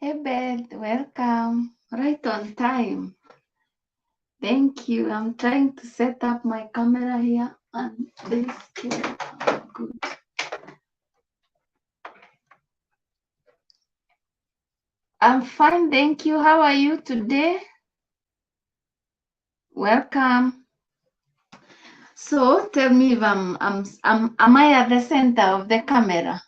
Hey Beth, welcome. Right on time. Thank you. I'm trying to set up my camera here and this here. Good. I'm fine, thank you. How are you today? Welcome. So tell me if am I at the center of the camera?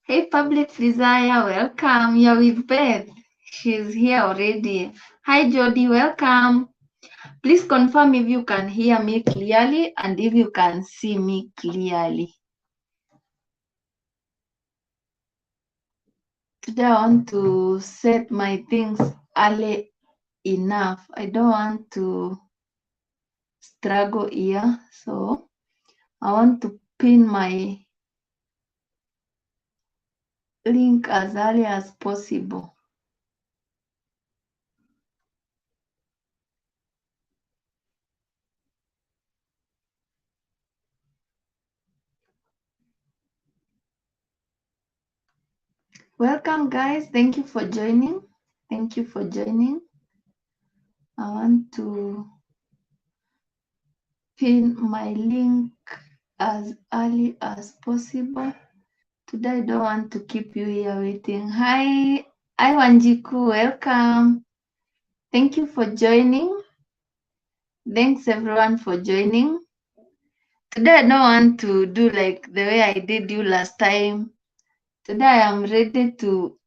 Hey Public Desire, welcome. You're with Beth. She's here already. Hi Jody, welcome. Please confirm if you can hear me clearly and if you can see me clearly. Today I want to set my things early enough. I don't want to struggle here. So I want to pin my link as early as possible. Welcome guys. Thank you for joining. Thank you for joining. I want to pin my link as early as possible. Today I don't want to keep you here waiting. Hi Wanjiku, welcome. Thank you for joining. Thanks everyone for joining. Today I don't want to do like the way I did you last time. Today I am ready to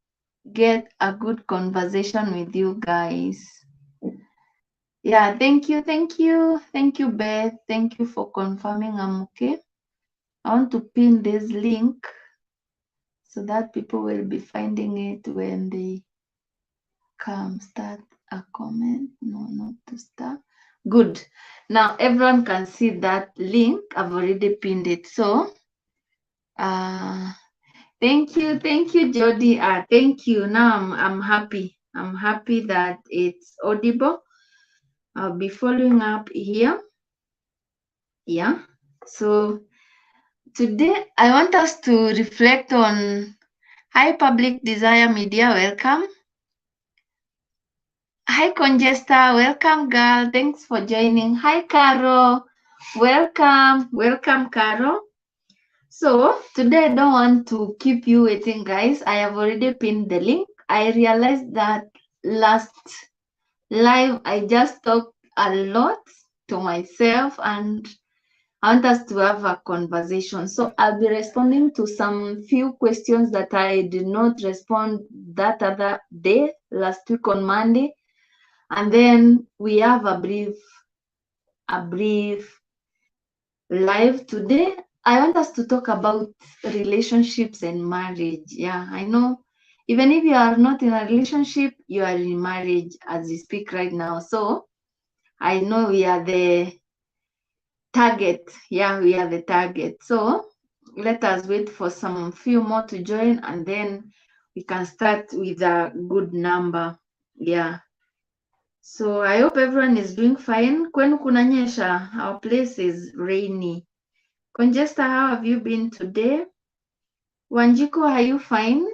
get a good conversation with you guys. Yeah, thank you. Thank you, Beth. Thank you for confirming I'm okay. I want to pin this link so that people will be finding it when they come. Start a comment. No, not to start. Good. Now everyone can see that link. I've already pinned it. So thank you, Jody. Thank you. Now I'm happy. I'm happy that it's audible. I'll be following up here. Yeah. So today I want us to reflect on Hi Public Desire Media. Welcome. Hi Congesta. Welcome, girl. Thanks for joining. Hi Caro. Welcome. Welcome, Caro. So today I don't want to keep you waiting, guys. I have already pinned the link. I realized that last live I just talked a lot to myself and I want us to have a conversation. So I'll be responding to some few questions that I did not respond that other day, last week on Monday. And then we have a brief live today. I want us to talk about relationships and marriage. Yeah, I know. Even if you are not in a relationship, you are in marriage as we speak right now. So I know we are the target. Yeah, we are the target. So let us wait for some few more to join and then we can start with a good number. Yeah. So I hope everyone is doing fine. Kwenu kunanyesha? Our place is rainy. Congesta, how have you been today? Wanjiko, are you fine?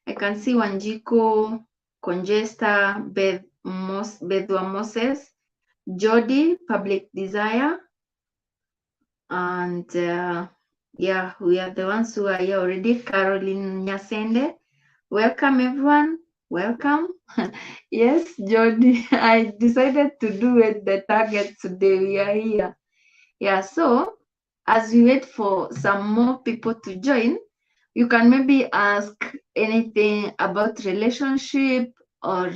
I can see Wanjiko, Congesta, Bedwa Moses, Jody, Public Desire, and yeah, we are the ones who are here already. Caroline Nyasende, welcome everyone. Welcome. Yes, Jody, I decided to do it the target today. We are here. Yeah, so as we wait for some more people to join, you can maybe ask anything about relationship or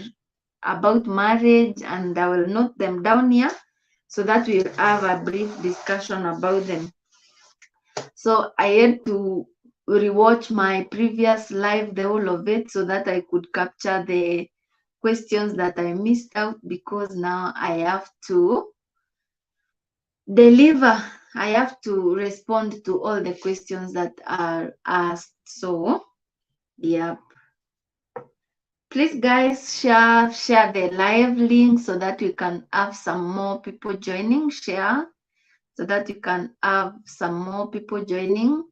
about marriage, and I will note them down here so that we'll have a brief discussion about them. So I had to rewatch my previous live, the whole of it, so that I could capture the questions that I missed out, because now I have to deliver. I have to respond to all the questions that are asked. So, yeah. Please, guys, share the live link so that we can have some more people joining. Share so that you can have some more people joining,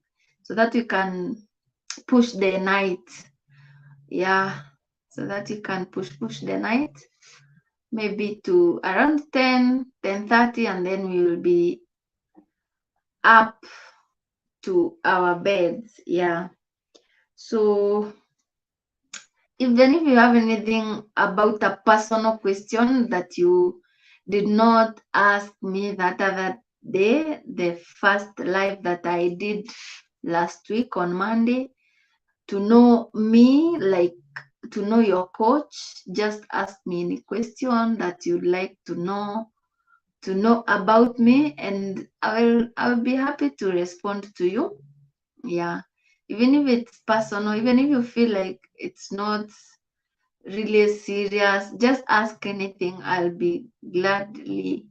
so that you can push the night. Yeah, so that you can push the night maybe to around 10:30, and then we will be up to our beds. Yeah, so even if you have anything about a personal question that you did not ask me that other day, the first live that I did last week on Monday, to know me, like to know your coach, just ask me any question that you'd like to know about me, and I will be happy to respond to you. Yeah, even if it's personal, even if you feel like it's not really serious, just ask anything. I'll be gladly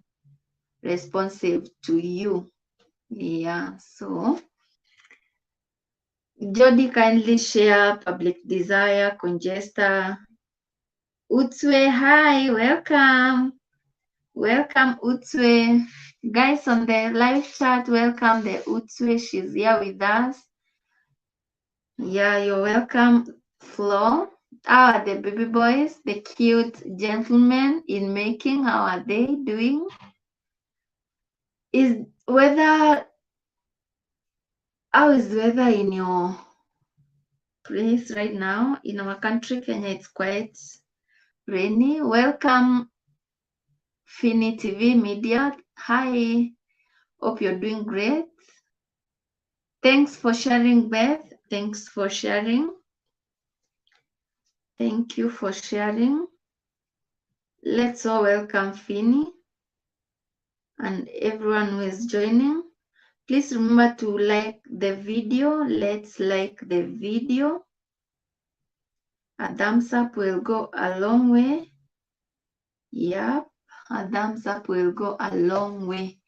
responsive to you. Yeah, so Jody, kindly share Public Desire, Congesta. Utswe, hi, welcome. Welcome, Utswe. Guys on the live chat, welcome the Utswe. She's here with us. Yeah, you're welcome, Flo. How are the baby boys, the cute gentlemen in making? How are they doing? How is the weather in your place right now? In our country, Kenya, it's quite rainy. Welcome, Fini TV Media. Hi, hope you're doing great. Thanks for sharing, Beth. Thanks for sharing. Thank you for sharing. Let's all welcome Fini and everyone who is joining. Please remember to like the video. Let's like the video. A thumbs up will go a long way. Yep, a thumbs up will go a long way.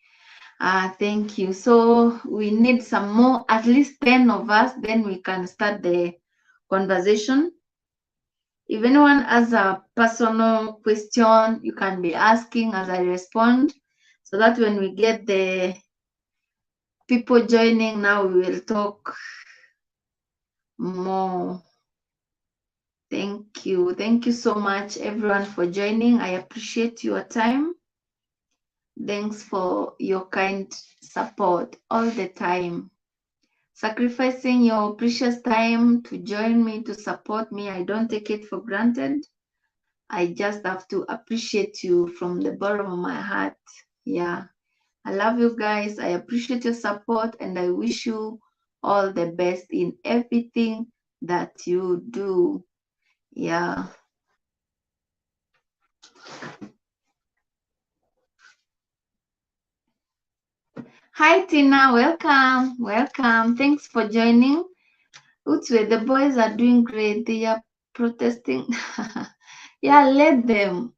Thank you. So we need some more, at least 10 of us, then we can start the conversation. If anyone has a personal question, you can be asking as I respond, so that when we get the people joining now, we will talk more. Thank you. Thank you so much, everyone, for joining. I appreciate your time. Thanks for your kind support all the time. Sacrificing your precious time to join me, to support me. I don't take it for granted. I just have to appreciate you from the bottom of my heart. Yeah. I love you guys. I appreciate your support, and I wish you all the best in everything that you do. Yeah. Hi, Tina. Welcome. Welcome. Thanks for joining. Utswe, the boys are doing great. They are protesting. Yeah, let them.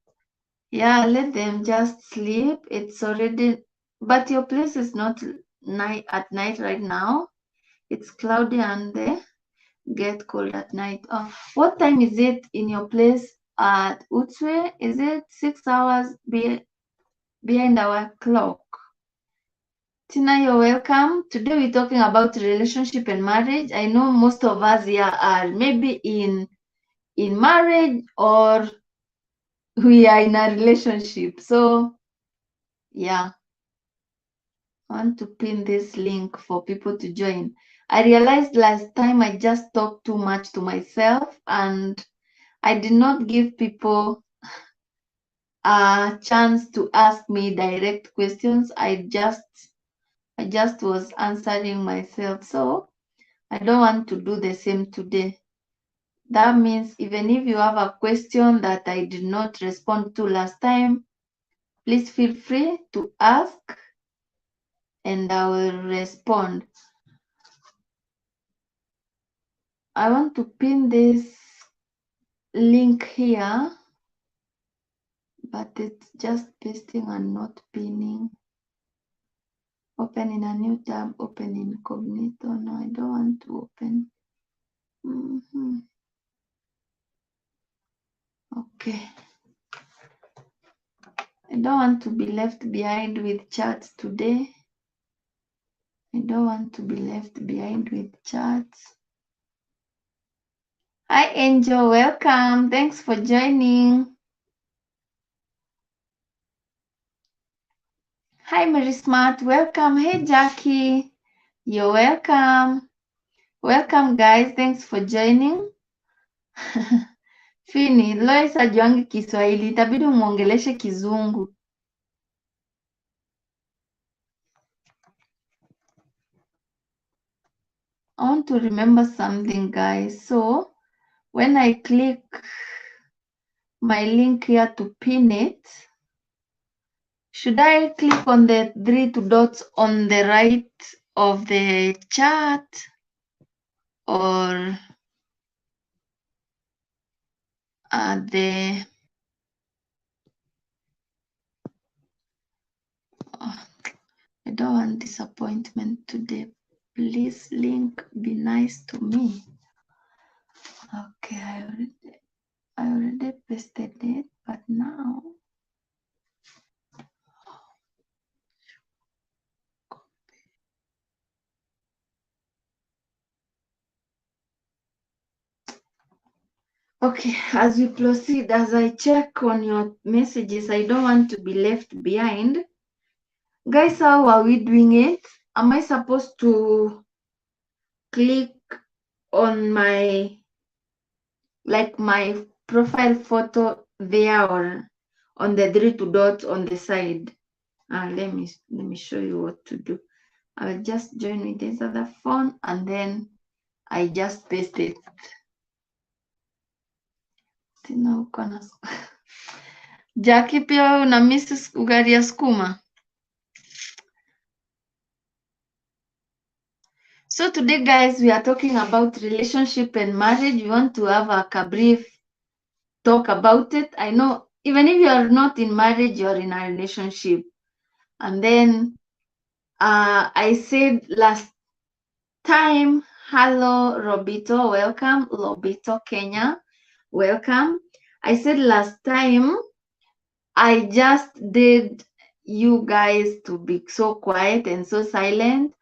Yeah, let them just sleep. It's already, but your place is not at night right now. It's cloudy and they get cold at night. Oh, what time is it in your place at Utswe? Is it 6 hours behind our clock? Tina, you're welcome. Today we're talking about relationship and marriage. I know most of us here are maybe in marriage, or we are in a relationship. So yeah, I want to pin this link for people to join. I realized last time I just talked too much to myself, and I did not give people a chance to ask me direct questions. I just was answering myself. So I don't want to do the same today. That means even if you have a question that I did not respond to last time, please feel free to ask and I will respond. I want to pin this link here, but it's just pasting and not pinning. Open in a new tab, open incognito. No, I don't want to open. Okay. I don't want to be left behind with chats today. I don't want to be left behind with chats. Hi, Angel. Welcome. Thanks for joining. Hi, Mary Smart. Welcome. Hey, Jackie. You're welcome. Welcome, guys. Thanks for joining. Fini, Lois ajuangi Kiswahili, itabidi umwongeleshe Kizungu. I want to remember something, guys. So when I click my link here to pin it, should I click on the three dots on the right of the chat or I don't want disappointment today. Please, link, be nice to me. Okay, I already pasted it, but now okay, as we proceed, as I check on your messages, I don't want to be left behind. Guys, how are we doing it? Am I supposed to click on my profile photo there or on the three dots on the side? Let me show you what to do. I'll just join with this other phone and then I just paste it. Tena uko na Jackie, pia una miss ugali ya skuma? So today, guys, we are talking about relationship and marriage. We want to have a brief talk about it. I know even if you are not in marriage, you are in a relationship. And then I said last time, hello, Robito, welcome. Robito, Kenya, welcome. I said last time, I just did you guys to be so quiet and so silent.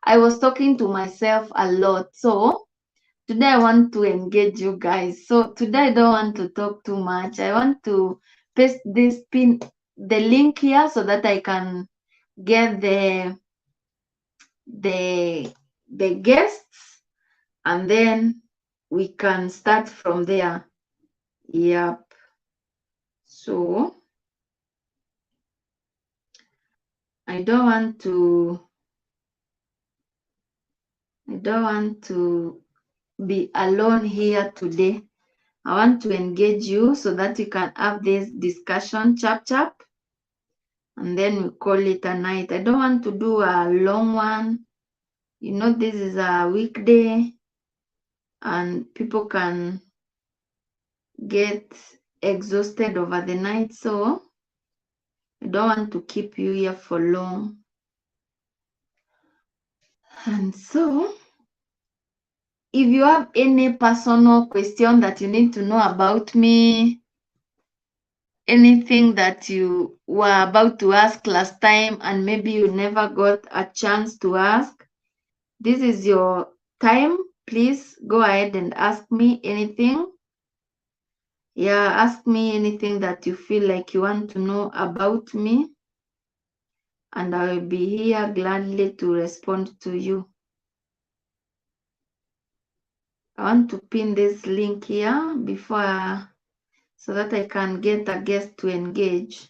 I was talking to myself a lot. So today I want to engage you guys. So today I don't want to talk too much. I want to paste the link here so that I can get the guests and then we can start from there. Yep. So I don't want to be alone here today. I want to engage you so that you can have this discussion chap and then we call it a night. I don't want to do a long one. You know, this is a weekday and people can get exhausted over the night. So I don't want to keep you here for long. And so if you have any personal question that you need to know about me, anything that you were about to ask last time and maybe you never got a chance to ask, this is your time. Please go ahead and ask me anything. Yeah, ask me anything that you feel like you want to know about me, and I will be here gladly to respond to you. I want to pin this link here before so that I can get a guest to engage.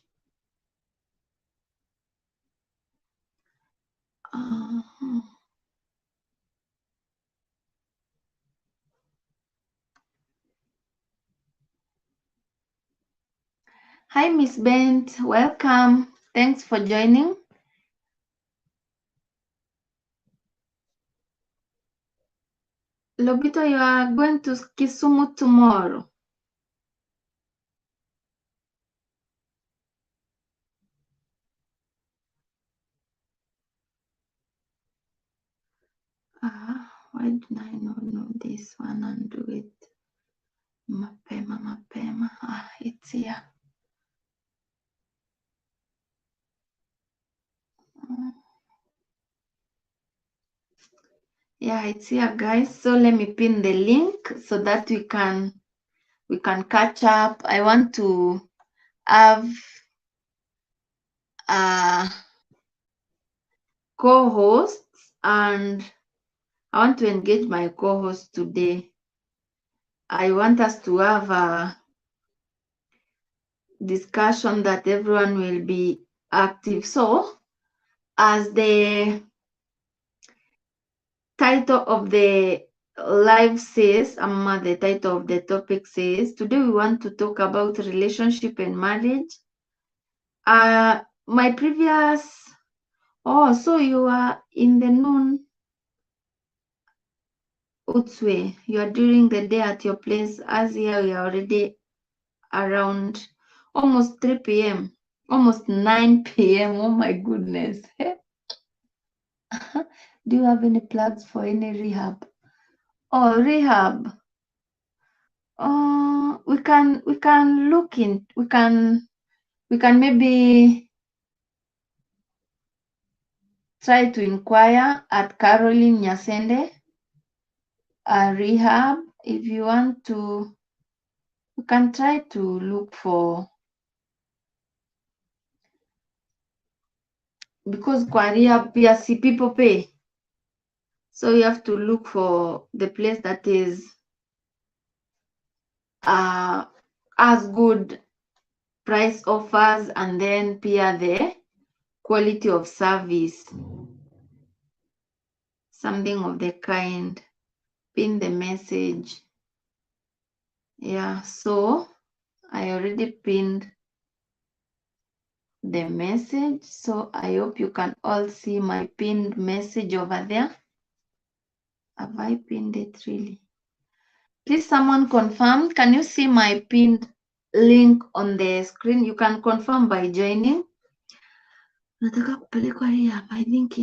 Hi, Miss Bent. Welcome. Thanks for joining. Lobito, you are going to Kisumu tomorrow. Why did I not know this one and do it? Mapema. It's here. Yeah, it's here, guys. So let me pin the link so that we can catch up. I want to have co-hosts, and I want to engage my co-host today. I want us to have a discussion that everyone will be active. So, as the title of the live says, the title of the topic says, today we want to talk about relationship and marriage. My previous, so you are in the noon, Utswe, you are during the day at your place. As here we are already around almost 3 p.m., almost 9 p.m. Oh my goodness. Do you have any plans for any rehab? Oh, rehab. We can look in. We can maybe try to inquire at Caroline Nyasende, rehab. If you want to, we can try to look for, because kwa rehab pia si people pay. So you have to look for the place that is as good price offers, and then pia the quality of service, something of the kind. Pin the message. Yeah, so I already pinned the message, so I hope you can all see my pinned message over there. Have I pinned it really? Please someone confirm. Can you see my pinned link on the screen? You can confirm by joining. Nataka kupelekwa rehab. I think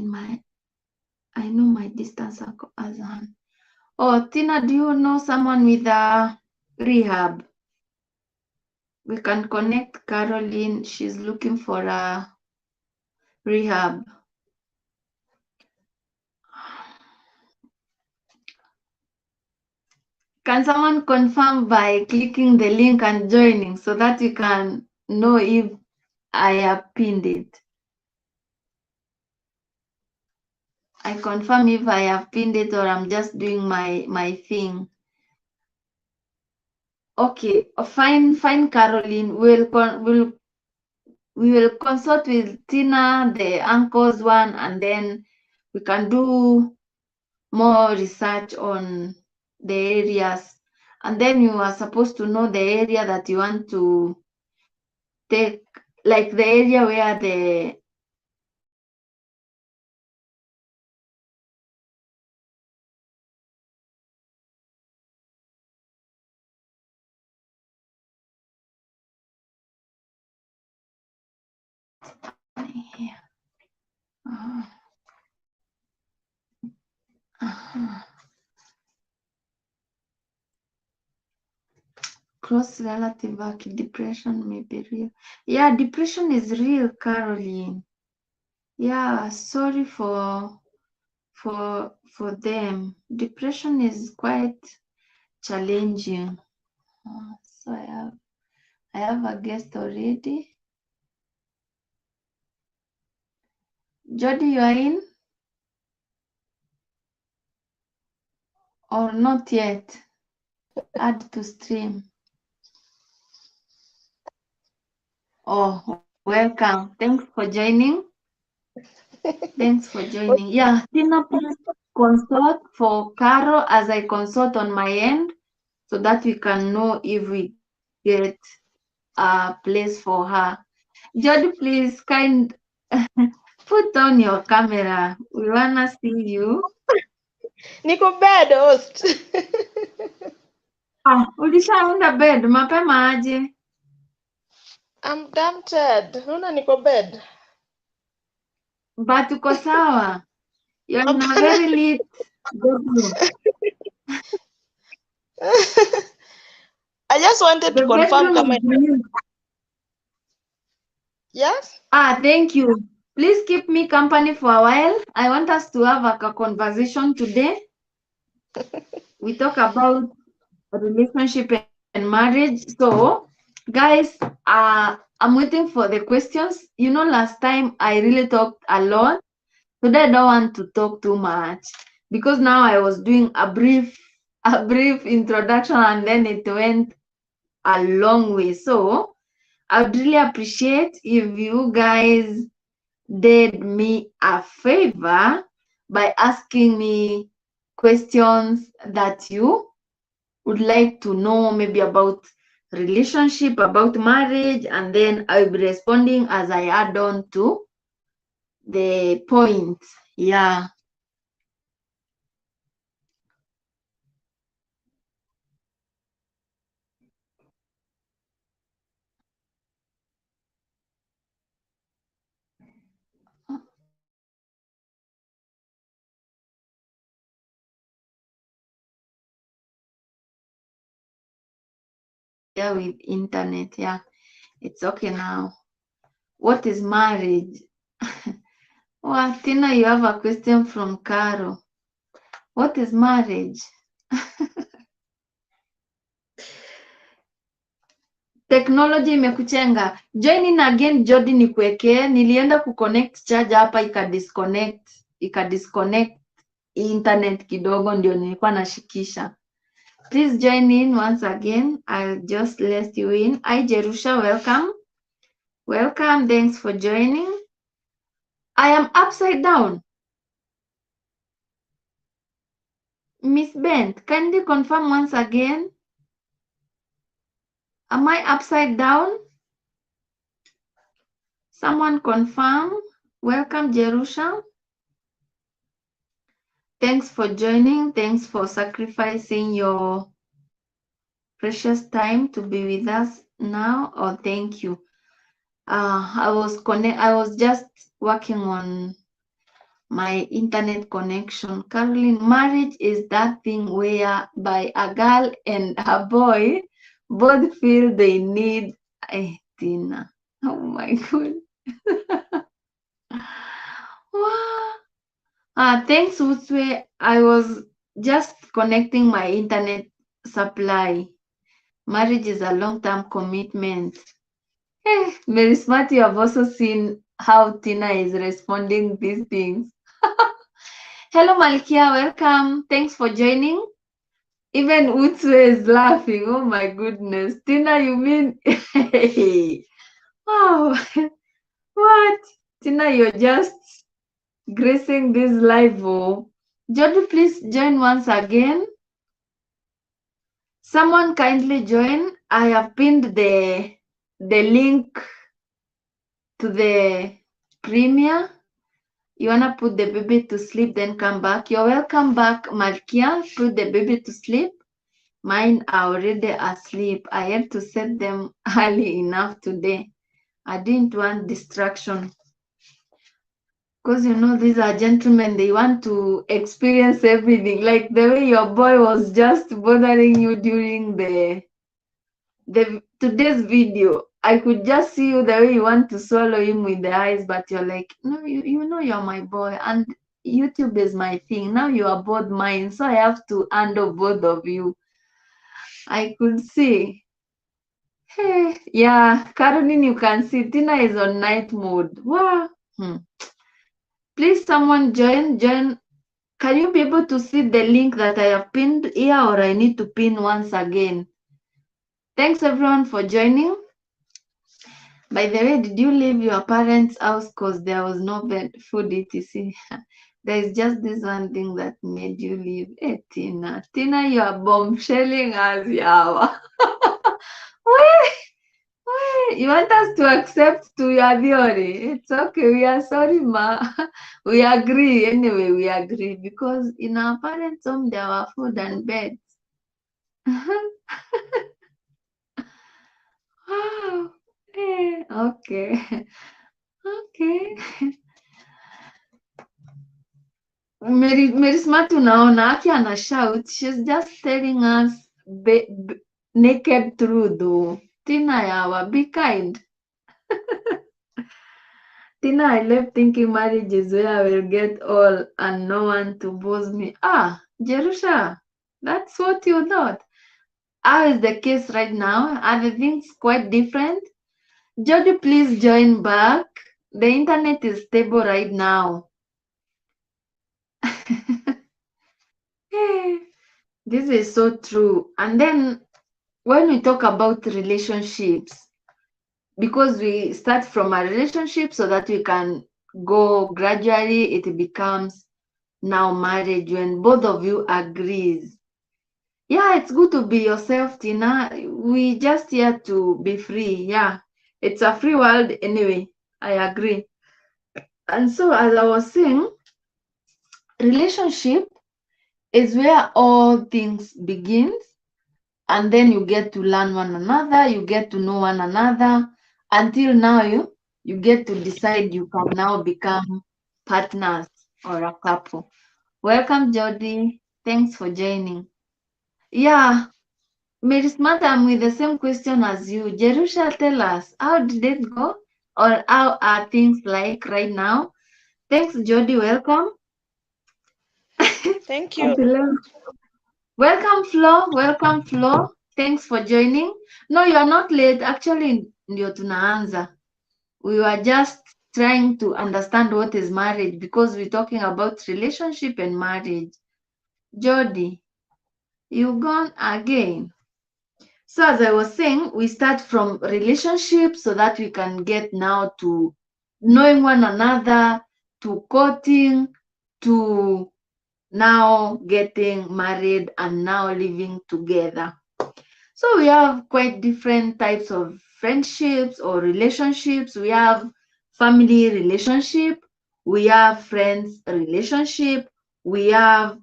I know my distance as a hand. Oh, Tina, do you know someone with a rehab? We can connect Caroline. She's looking for a rehab. Can someone confirm by clicking the link and joining so that you can know if I have pinned it? I confirm if I have pinned it or I'm just doing my thing. Okay, fine, Caroline. We will consult with Tina, the uncle's one, and then we can do more research on the areas. And then you are supposed to know the area that you want to take, like the area where the close relative depression may be real. Yeah, depression is real, Caroline. Yeah, sorry for them. Depression is quite challenging. So I have a guest already. Jody, you are in or not yet? Add to stream. Oh, welcome. Thanks for joining. Thanks for joining. Yeah, Tina, please consult for Caro as I consult on my end so that we can know if we get a place for her. Jody, please put on your camera. We wanna see you. Niko bed host. Ulishaunda bed mapema aje? I'm damn tired. Naona niko bed. But uko sawa. You're in a very lit bedroom. I just wanted to confirm kama. Yes? Thank you. Please keep me company for a while. I want us to have a conversation today. We talk about relationship and marriage. So, guys, I'm waiting for the questions. You know, last time I really talked a lot. Today I don't want to talk too much because now I was doing a brief introduction and then it went a long way. So I would really appreciate if you guys did me a favor by asking me questions that you would like to know, maybe about relationship, about marriage, and then I'll be responding as I add on to the points. Yeah. Yeah, with internet. Yeah, it's okay now. What is marriage? Well, Tina, you have a question from Caro. What is marriage? Technology imekuchenga. Join in again, Jody nikuwekee. Nilienda kuconnect charger hapa ikadisconnect internet kidogo, ndio nilikuwa nashikisha. Please join in once again. I'll just let you in. Hi Jerusha, welcome. Welcome, thanks for joining. I am upside down. Miss Bent, kindly confirm once again. Am I upside down? Someone confirm. Welcome, Jerusha. Thanks for joining. Thanks for sacrificing your precious time to be with us now. Oh, thank you. I was just working on my internet connection. Caroline, marriage is that thing whereby a girl and a boy both feel they need a dinner. Oh my God. Wow. Thanks, Utswe. I was just connecting my internet supply. Marriage is a long-term commitment. Very smart. You have also seen how Tina is responding these things. Hello, Malkia. Welcome. Thanks for joining. Even Utswe is laughing. Oh my goodness. Tina, you mean? Wow. What? Tina, you're just gracing this live. Oh. Jody, please join once again. Someone kindly join. I have pinned the link to the premiere. You wanna put the baby to sleep, then come back. You're welcome back, Malkia. Put the baby to sleep. Mine are already asleep. I had to set them early enough today. I didn't want distraction. Because you know, these are gentlemen, they want to experience everything. Like the way your boy was just bothering you during the today's video. I could just see you the way you want to swallow him with the eyes, but you're like, no, you know you're my boy, and YouTube is my thing. Now you are both mine, so I have to handle both of you. I could see. Hey, yeah, Caroline, you can see Tina is on night mode. Wow. Please, someone join. Can you be able to see the link that I have pinned here, or I need to pin once again? Thanks everyone for joining. By the way, did you leave your parents' house because there was no food etc? There is just this one thing that made you leave. Hey, Tina. Tina, you are bombshelling us, Yawa. Wait, you want us to accept to your theory? It's okay. We are sorry, ma. We agree. Anyway, we agree because in our parents' home there were food and beds. Wow. Okay. Okay. Mary Smart unaona aki ana shout. She's just telling us naked truth though. Tina yawa, be kind. Tina, I left thinking marriage is where I will get all and no one to boss me. Jerusha, That's what you thought. How is the case right now? Are the things quite different? Jody, please join back. The internet is stable right now. This is so true. And then when we talk about relationships, because we start from a relationship so that we can go gradually, it becomes now marriage when both of you agrees. Yeah, it's good to be yourself, Tina. We just here to be free. Yeah, it's a free world anyway. I agree. And so, as I was saying, relationship is where all things begins, and then you get to learn one another, you get to know one another, until now you get to decide you can now become partners or a couple. Welcome, Jody. Thanks for joining. Yeah, Mary Smart, I'm with the same question as you. Jerusha, tell us, how did it go? Or how are things like right now? Thanks, Jody. Welcome. Thank you. Welcome, Flo. Welcome, Flo. Thanks for joining. No, you are not late. Actually, ndio tunaanza. We were just trying to understand what is marriage because we're talking about relationship and marriage. Jody, you gone again. So as I was saying, we start from relationship so that we can get now to knowing one another, to courting, to now getting married and now living together. So we have quite different types of friendships or relationships. We have family relationship, we have friends relationship, we have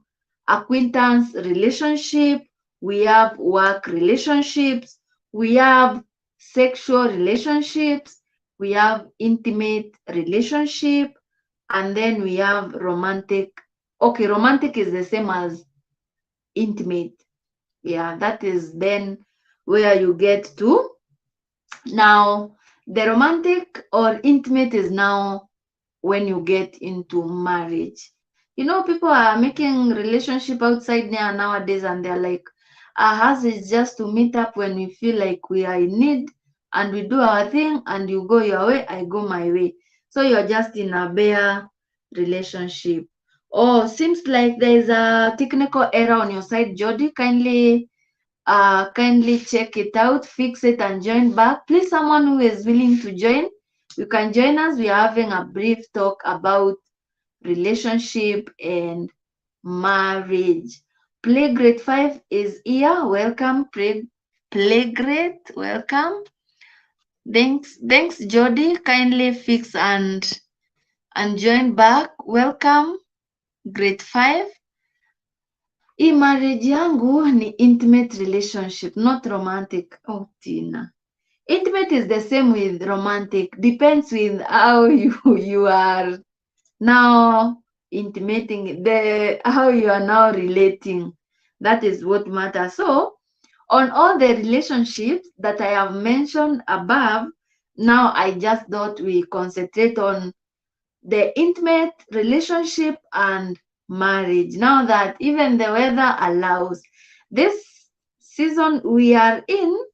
acquaintance relationship, we have work relationships, we have sexual relationships, we have intimate relationship, and then we have romantic. Okay, romantic is the same as intimate. Yeah, that is then where you get to. Now, the romantic or intimate is now when you get into marriage. You know, people are making relationship outside there nowadays, and they're like, ours is just to meet up when we feel like we are in need, and we do our thing, and you go your way, I go my way. So you're just in a bare relationship. Oh, seems like there is a technical error on your side, Jody. Kindly check it out, fix it, and join back. Please, someone who is willing to join, you can join us. We are having a brief talk about relationship and marriage. Play Grade 5 is here. Welcome, Play Grade. Welcome. Thanks, Jody. Kindly fix and join back. Welcome, Grade 5. Hii marriage yangu ni intimate relationship, not romantic. Oh, Tina. Intimate is the same with romantic. Depends with how you are now intimating, how you are now relating. That is what matters. So, on all the relationships that I have mentioned above, now I just thought we concentrate on the intimate relationship and marriage. Now that even the weather allows, this season we are in,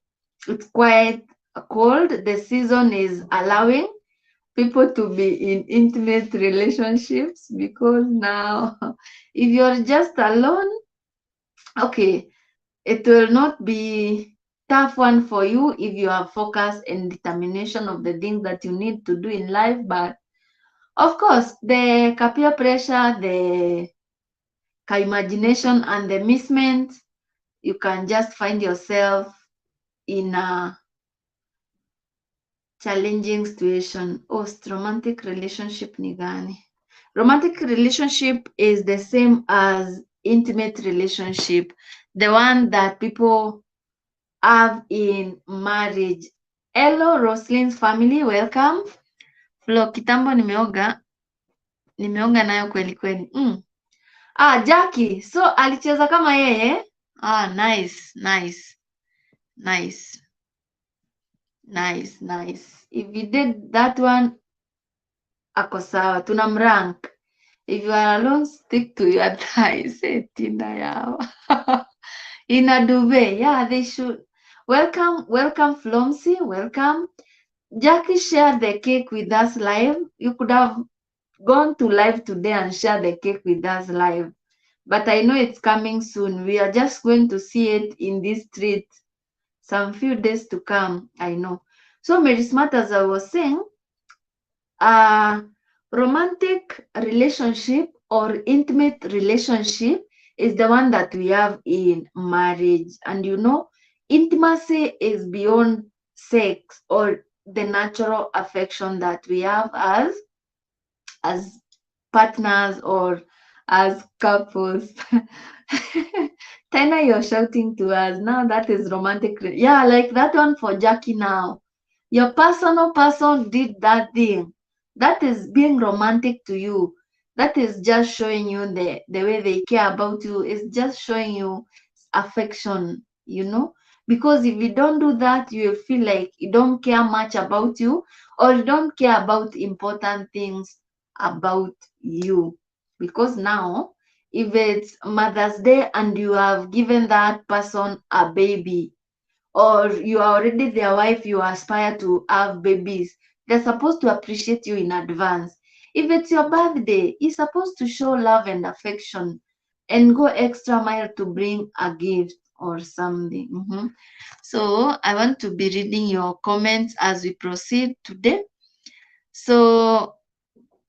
it's quite cold. The season is allowing people to be in intimate relationships because now if you're just alone, okay, it will not be tough one for you if you have focus and determination of the things that you need to do in life. But of course, the peer pressure, the imagination and the misment, you can just find yourself in a challenging situation. Oh, romantic relationship ni gani? Romantic relationship is the same as intimate relationship, the one that people have in marriage. Hello, Roslyn's family, welcome. Flo, kitambo nimeoga nayo kweli kweli. Jackie, so alicheza kama yeye? Nice. If you did that one, ako sawa, tunamrank. If you are alone, stick to your thighs. Tina yawa. in a duvet. Yeah, they should. Welcome, Flomsy. Welcome. Jackie shared the cake with us live. You could have gone to live today and share the cake with us live. But I know it's coming soon. We are just going to see it in this street some few days to come, I know. So Mary Smart, as I was saying, romantic relationship or intimate relationship is the one that we have in marriage. And you know, intimacy is beyond sex or the natural affection that we have as partners or as couples. Tina, you're shouting to us now. That is romantic. Yeah, like that one for Jackie now. Your personal person did that thing. That is being romantic to you. That is just showing you the way they care about you. It's just showing you affection, you know. Because if you don't do that, you will feel like you don't care much about you or you don't care about important things about you. Because now, if it's Mother's Day and you have given that person a baby, or you are already their wife, you aspire to have babies, they're supposed to appreciate you in advance. If it's your birthday, you're supposed to show love and affection and go extra mile to bring a gift or something. So I want to be reading your comments as we proceed today. So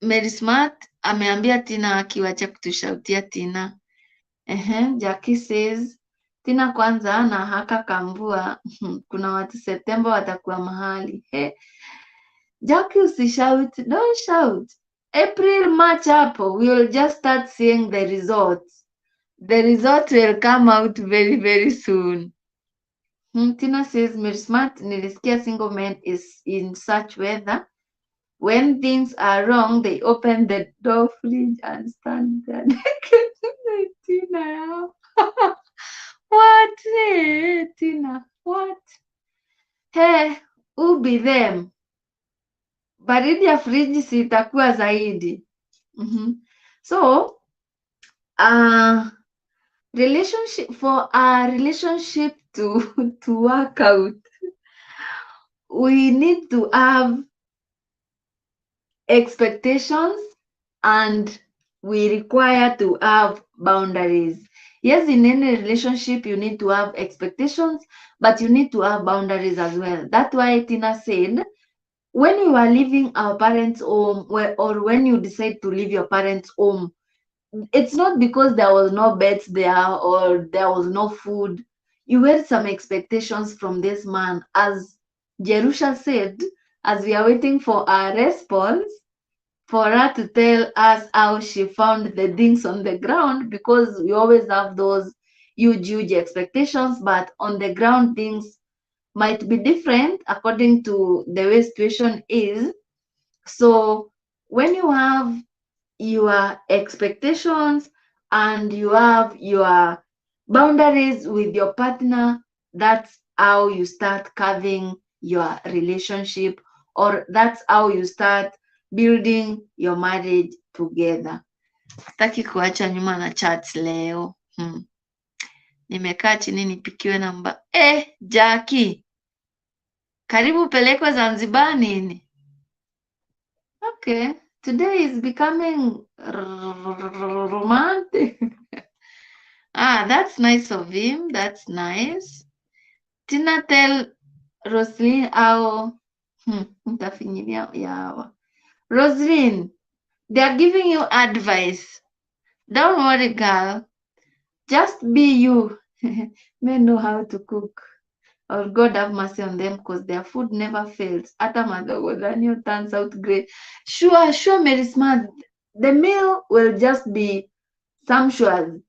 Mary Smart ameambia Tina akiwacha kutushautia Tina. Jackie says Tina kwanza na haka kamvua kuna watu Septemba watakuwa mahali. Jackie usishout, don't shout. April, March hapo, we will just start seeing the results. The results will come out very, very soon. Tina says Mary Smart, nilisikia single man is in such weather. When things are wrong, they open the door fridge and stand there. Tina, what? Hey, Tina, what? Hey, who be them? Baridi ya friji si itakuwa zaidi. So, relationship, for a relationship to work out, we need to have expectations and we require to have boundaries. Yes, in any relationship, you need to have expectations, but you need to have boundaries as well. That's why Tina said, when you are leaving our parents' home, or when you decide to leave your parents' home, it's not because there was no beds there or there was no food. You had some expectations from this man. As Jerusha said, as we are waiting for our response, for her to tell us how she found the things on the ground, because we always have those huge expectations, but on the ground things might be different according to the way situation is. So when you have your expectations and you have your boundaries with your partner, that's how you start carving your relationship, or that's how you start building your marriage together. Sitaki kuacha nyuma na chat leo. Nimekaa chini nipikiwe namba. Jackie, karibu pelekwe Zanzibar nini? Okay, today is becoming romantic. That's nice of him. That's nice. Tina, tell Roslyn how nitafinyilia yawa. Roslyn, they are giving you advice. Don't worry, girl. Just be you. Men know how to cook. Or God have mercy on them, because their food never fails. Ata madogodhanio turns out great. Sure, Mary Smart. The meal will just be sumptuous,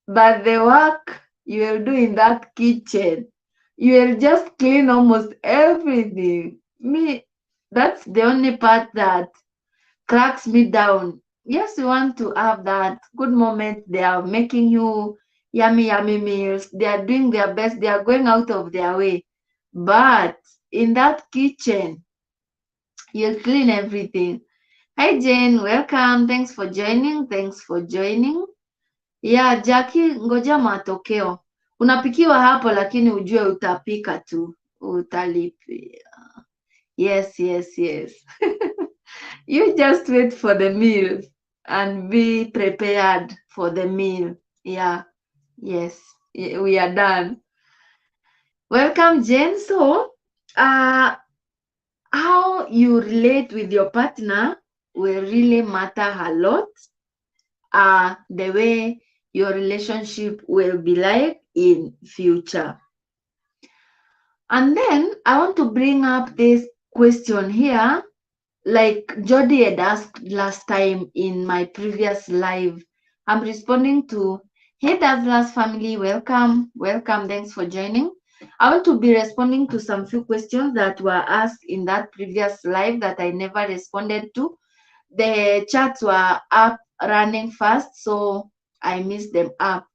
but the work you will do in that kitchen, you will just clean almost everything. That's the only part that cracks me down. Yes, you want to have that good moment. They are making you yummy meals. They are doing their best. They are going out of their way. But in that kitchen, you clean everything. Hi, Jane. Welcome. Thanks for joining. Yeah, Jackie, ngoja matokeo. Unapikiwa hapo, lakini ujue utapika tu, utalipia. Yes. You just wait for the meal and be prepared for the meal. Yeah. Yes. We are done. Welcome, Jen. So, how you relate with your partner will really matter a lot. The way your relationship will be like in future. And then I want to bring up this question here, like Jody had asked last time in my previous live. I'm responding to, hey Dazzler's family, welcome, thanks for joining. I want to be responding to some few questions that were asked in that previous live that I never responded to. The chats were up running fast, so I missed them up.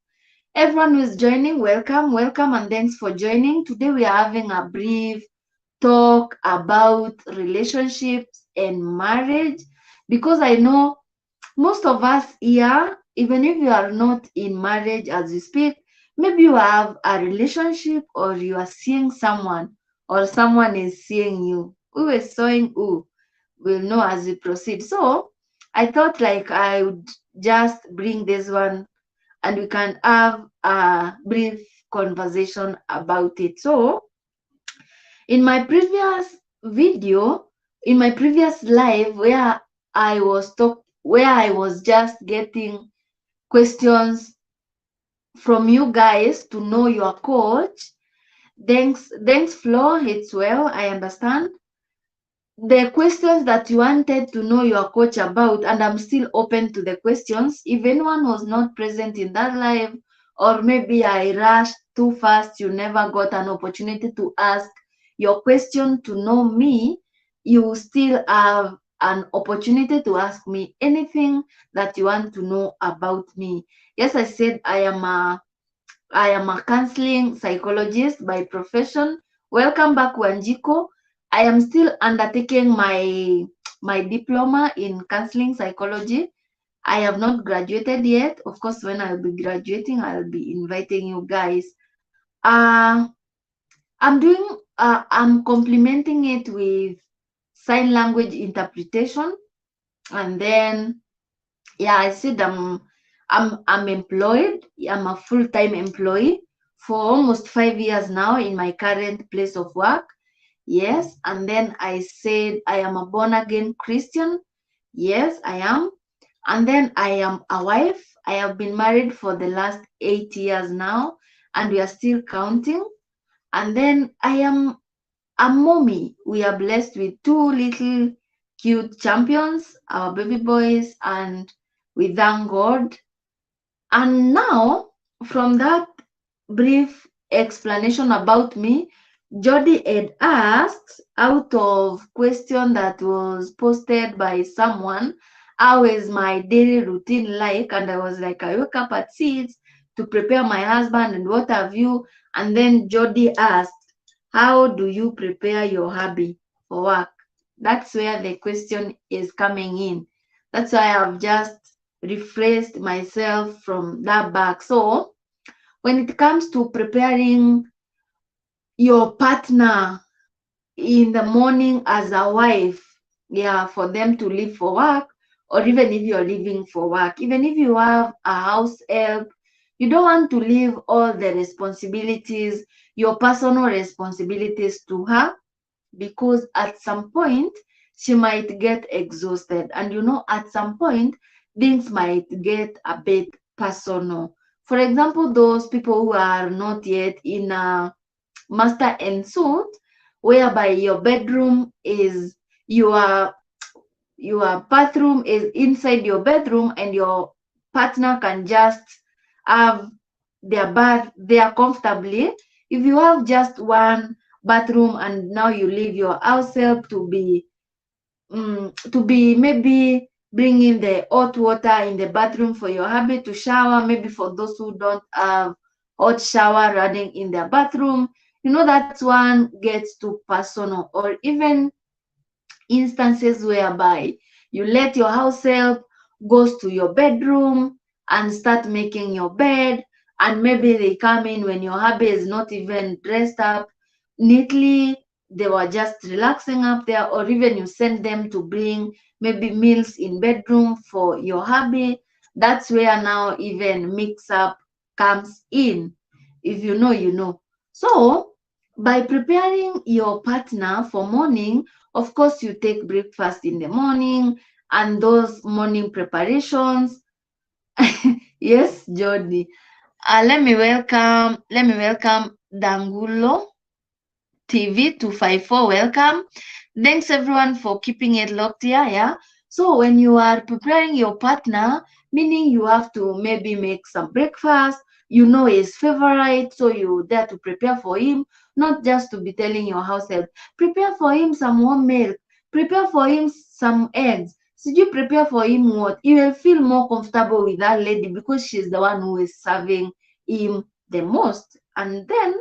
Everyone who is joining, welcome, and thanks for joining. Today we are having a brief talk about relationships and marriage, because I know most of us here, even if you are not in marriage as we speak, maybe you have a relationship or you are seeing someone or someone is seeing you. Who is seeing who? We'll know as we proceed. So I thought like I would just bring this one and we can have a brief conversation about it. So in my previous video, in my previous live where I was just getting questions from you guys to know your coach. Thanks Flo, it's well, I understand. The questions that you wanted to know your coach about, and I'm still open to the questions. If anyone was not present in that live, or maybe I rushed too fast, you never got an opportunity to ask your question to know me, you still have an opportunity to ask me anything that you want to know about me. Yes, I said I am a counseling psychologist by profession. Welcome back, Wanjiko. I am still undertaking my diploma in counseling psychology. I have not graduated yet. Of course, when I'll be graduating, I'll be inviting you guys. I'm complementing it with sign language interpretation, and then yeah, I said I'm employed. I'm a full-time employee for almost 5 years now in my current place of work. Yes, and then I said I am a born-again Christian. Yes, I am. And then I am a wife. I have been married for the last 8 years now, and we are still counting. And then I am a mommy. We are blessed with 2 little cute champions, our baby boys, and we thank God. And now, from that brief explanation about me, Jody had asked, out of question that was posted by someone, how is my daily routine like? And I was like, I wake up at 6 to prepare my husband and what have you. And then Jody asked, how do you prepare your hubby for work? That's where the question is coming in. That's why I've just rephrased myself from that back. So when it comes to preparing your partner in the morning as a wife, yeah, for them to leave for work, or even if you're leaving for work, even if you have a house help, you don't want to leave all the responsibilities, your personal responsibilities to her, because at some point she might get exhausted, and at some point things might get a bit personal. For example, those people who are not yet in a master and suit, whereby your bedroom is your bathroom is inside your bedroom and your partner can just have their bath there comfortably. If you have just one bathroom and now you leave your house help to be maybe bringing the hot water in the bathroom for your hubby to shower, maybe for those who don't have hot shower running in their bathroom, that one gets too personal. Or even instances whereby you let your house help goes to your bedroom and start making your bed, and maybe they come in when your hubby is not even dressed up neatly, they were just relaxing up there, or even you send them to bring maybe meals in bedroom for your hubby. That's where now even mix up comes in. If you know, you know. So by preparing your partner for morning, of course you take breakfast in the morning, and those morning preparations. Yes, Jody. Let me welcome Dangulo TV 254. Welcome. Thanks everyone for keeping it locked here. Yeah. So when you are preparing your partner, meaning you have to maybe make some breakfast, you know his favorite, so you there to prepare for him, not just to be telling your house help, prepare for him some warm milk, prepare for him some eggs. So you prepare for him what? You will feel more comfortable with that lady because she's the one who is serving him the most. And then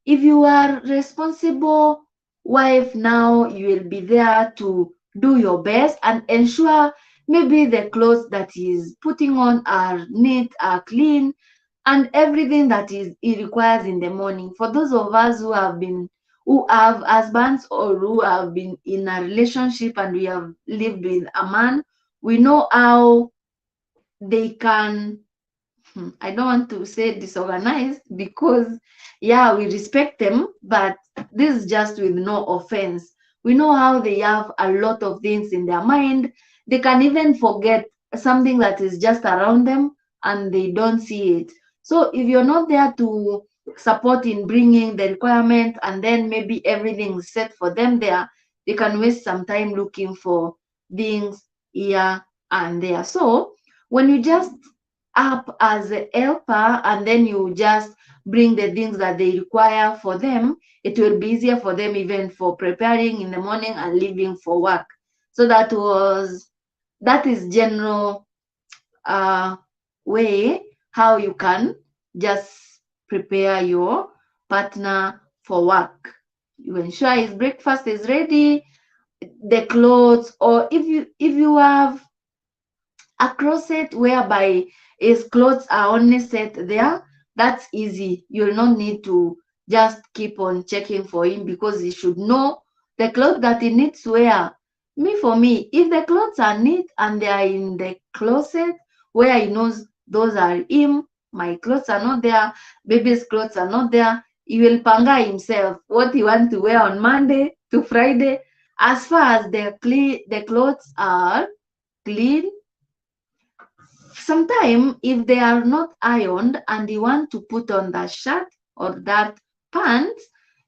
if you are responsible wife, now you will be there to do your best and ensure maybe the clothes that he's putting on are neat, are clean, and everything that is he requires in the morning. For those of us who have husbands or who have been in a relationship and we have lived with a man, we know how they can, I don't want to say disorganized because, yeah, we respect them, but this is just with no offense. We know how they have a lot of things in their mind. They can even forget something that is just around them and they don't see it. So if you're not there to support in bringing the requirement and then maybe everything is set for them there, they can waste some time looking for things here and there. So when you just up as a helper and then you just bring the things that they require for them, it will be easier for them even for preparing in the morning and leaving for work. So that is general uh way how you can just prepare your partner for work. You ensure his breakfast is ready, the clothes, or if you have a closet whereby his clothes are only set there, that's easy. You'll not need to just keep on checking for him because he should know the clothes that he needs to wear. For me, if the clothes are neat and they are in the closet where he knows those are him, my clothes are not there, baby's clothes are not there, he will panga himself what he wants to wear on Monday to Friday. As far as the clothes are clean, sometimes if they are not ironed and you want to put on that shirt or that pants,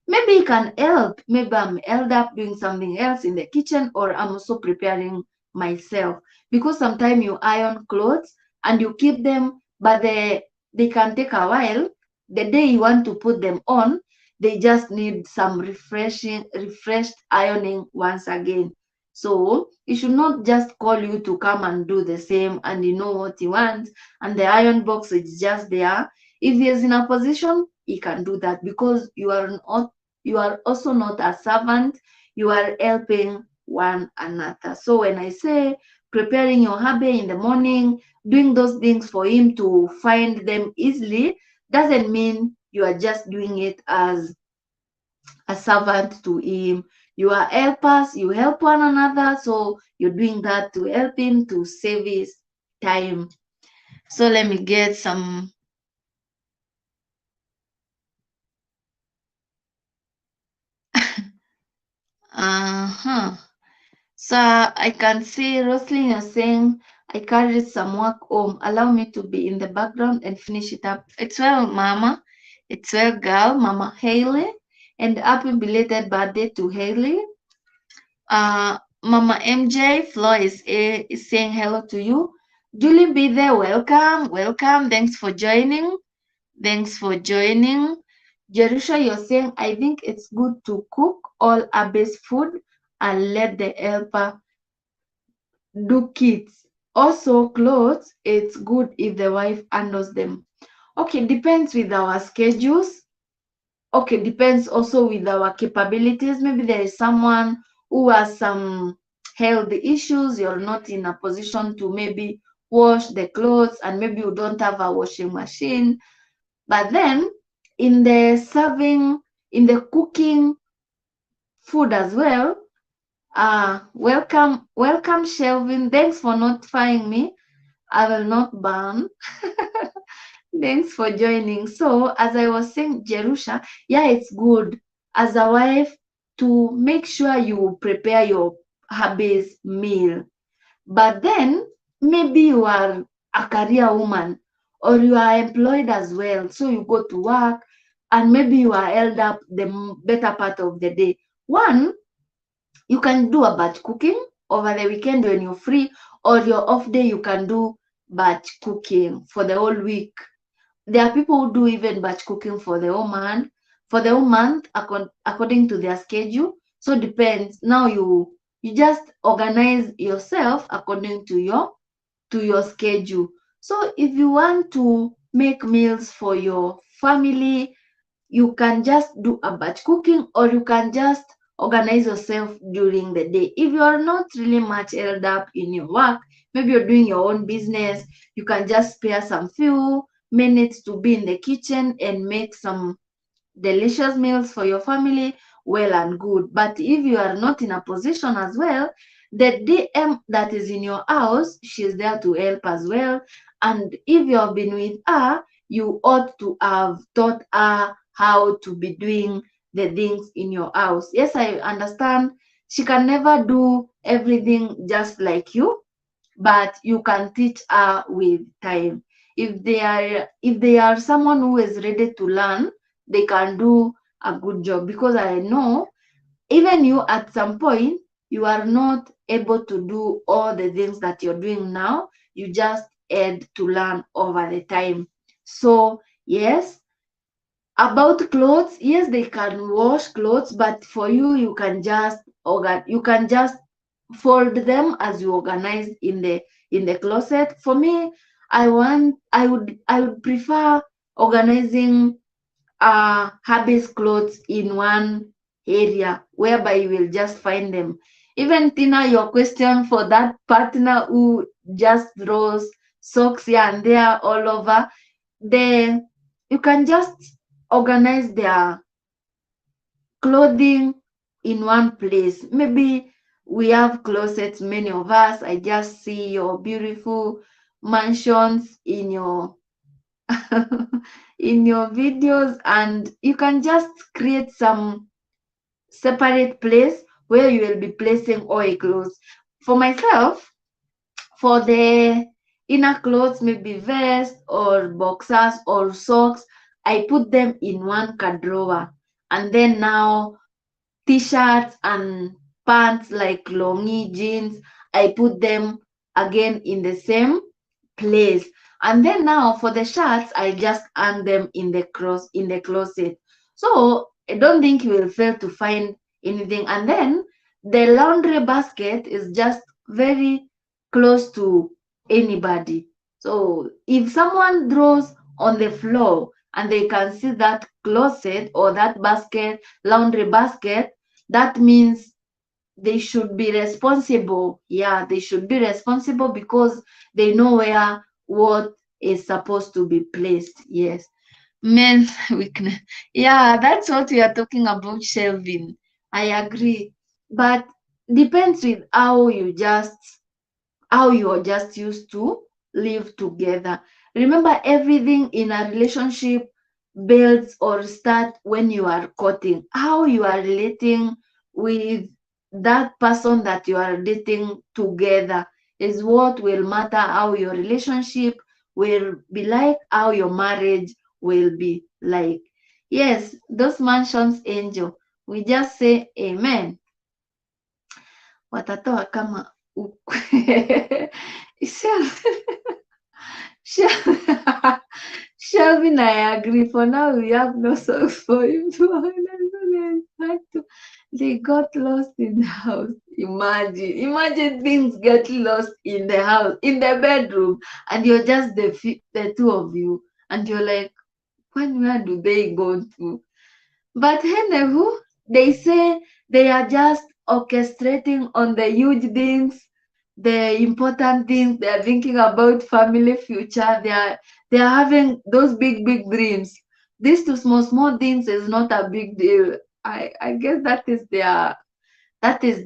maybe you can help. Maybe I'm held up doing something else in the kitchen, or I'm also preparing myself. Because sometimes you iron clothes and you keep them, but they can take a while. The day you want to put them on, they just need some refreshed ironing once again. So he should not just call you to come and do the same and you know what he wants and the iron box is just there. If he is in a position, he can do that because you are also not a servant, you are helping one another. So when I say preparing your hubby in the morning, doing those things for him to find them easily, doesn't mean you are just doing it as a servant to him. You are helpers, you help one another, so you're doing that to help him to save his time. So let me get some. Uh-huh. So I can see Roslyn, you're saying, I carried some work home. Allow me to be in the background and finish it up. It's well, Mama. It's well, girl, Mama Haley. And happy belated birthday to Haley. Mama MJ Flo is saying hello to you. Julie be there, welcome, welcome. Thanks for joining. Thanks for joining. Jerusha, you're saying I think it's good to cook all Abby's food and let the helper do kids. Also, clothes, it's good if the wife handles them. Okay, depends with our schedules. Okay, depends also with our capabilities. Maybe there is someone who has some health issues, you're not in a position to maybe wash the clothes, and maybe you don't have a washing machine. But then in the serving, in the cooking food as well, welcome Shelvin. Thanks for notifying me. I will not burn. Thanks for joining. So, as I was saying, Jerusha, yeah, it's good as a wife to make sure you prepare your hubby's meal. But then maybe you are a career woman or you are employed as well. So you go to work and maybe you are held up the better part of the day. One, you can do a batch cooking over the weekend when you're free, or your off day, you can do batch cooking for the whole week. There are people who do even batch cooking for the whole month according to their schedule. So it depends. Now you just organize yourself according to your schedule. So if you want to make meals for your family, you can just do a batch cooking, or you can just organize yourself during the day. If you are not really much held up in your work, maybe you're doing your own business, you can just spare some few minutes to be in the kitchen and make some delicious meals for your family, well and good. But if you are not in a position as well, the DM that is in your house, she's there to help as well. And if you have been with her, you ought to have taught her how to be doing the things in your house. Yes, I understand she can never do everything just like you, but you can teach her with time. If they are someone who is ready to learn, they can do a good job, because I know even you at some point you are not able to do all the things that you're doing now. You just had to learn over the time. So yes, about clothes, yes, they can wash clothes, but for you, you can just fold them as you organize in the closet. For me, I would prefer organizing hubby's clothes in one area whereby you will just find them. Even Tina, your question for that partner who just throws socks here and there all over, the you can just organize their clothing in one place. Maybe we have closets, many of us. I just see your beautiful mansions in your in your videos, and you can just create some separate place where you will be placing all your clothes. For myself, for the inner clothes, maybe vest or boxers or socks, I put them in one drawer. And then now t-shirts and pants like longy jeans, I put them again in the same place. And then now for the shirts, I just hang them in the closet. So I don't think you will fail to find anything. And then the laundry basket is just very close to anybody. So if someone draws on the floor and they can see that closet or that basket, laundry basket, that means they should be responsible. Yeah, they should be responsible because they know where what is supposed to be placed. Yes. Men's weakness. Yeah, that's what we are talking about, shelving. I agree. But depends with how you're just used to live together. Remember, everything in a relationship builds or start when you are courting. How you are relating with that person that you are dating together is what will matter how your relationship will be like, how your marriage will be like. Yes, those mansions, Angel. We just say amen. Watatoa kama Shel- Shelvin, I agree. For now, we have no socks for him to organize. They got lost in the house. Imagine things get lost in the house, in the bedroom, and you're just the two of you, and you're like, where do they go to? But they say they are just orchestrating on the huge things the important things. They are thinking about family future. They are having those big dreams. This to small things is not a big deal. I guess that is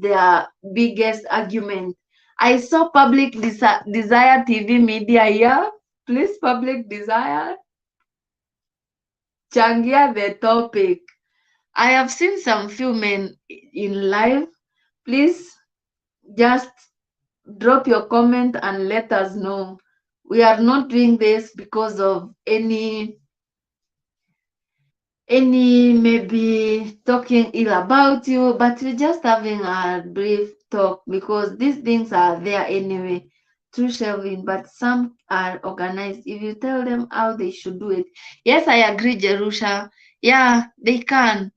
their biggest argument. I saw Public Desire TV Media here. Please, Public Desire, changia the topic. I have seen some few men in live. Please just drop your comment and let us know. We are not doing this because of any maybe talking ill about you, but we're just having a brief talk because these things are there anyway through shelving, but some are organized. If you tell them how they should do it, yes, I agree, Jerusha. Yeah, they can.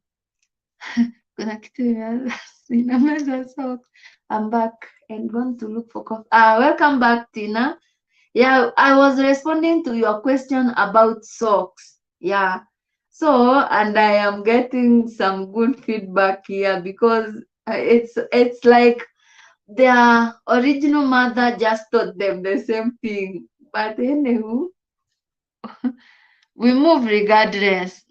Kuna kitu inameza socks. I'm back and going to look for coffee. Welcome back, Tina. Yeah, I was responding to your question about socks. Yeah. So, and I am getting some good feedback here because it's like their original mother just taught them the same thing. But anywho, we move regardless.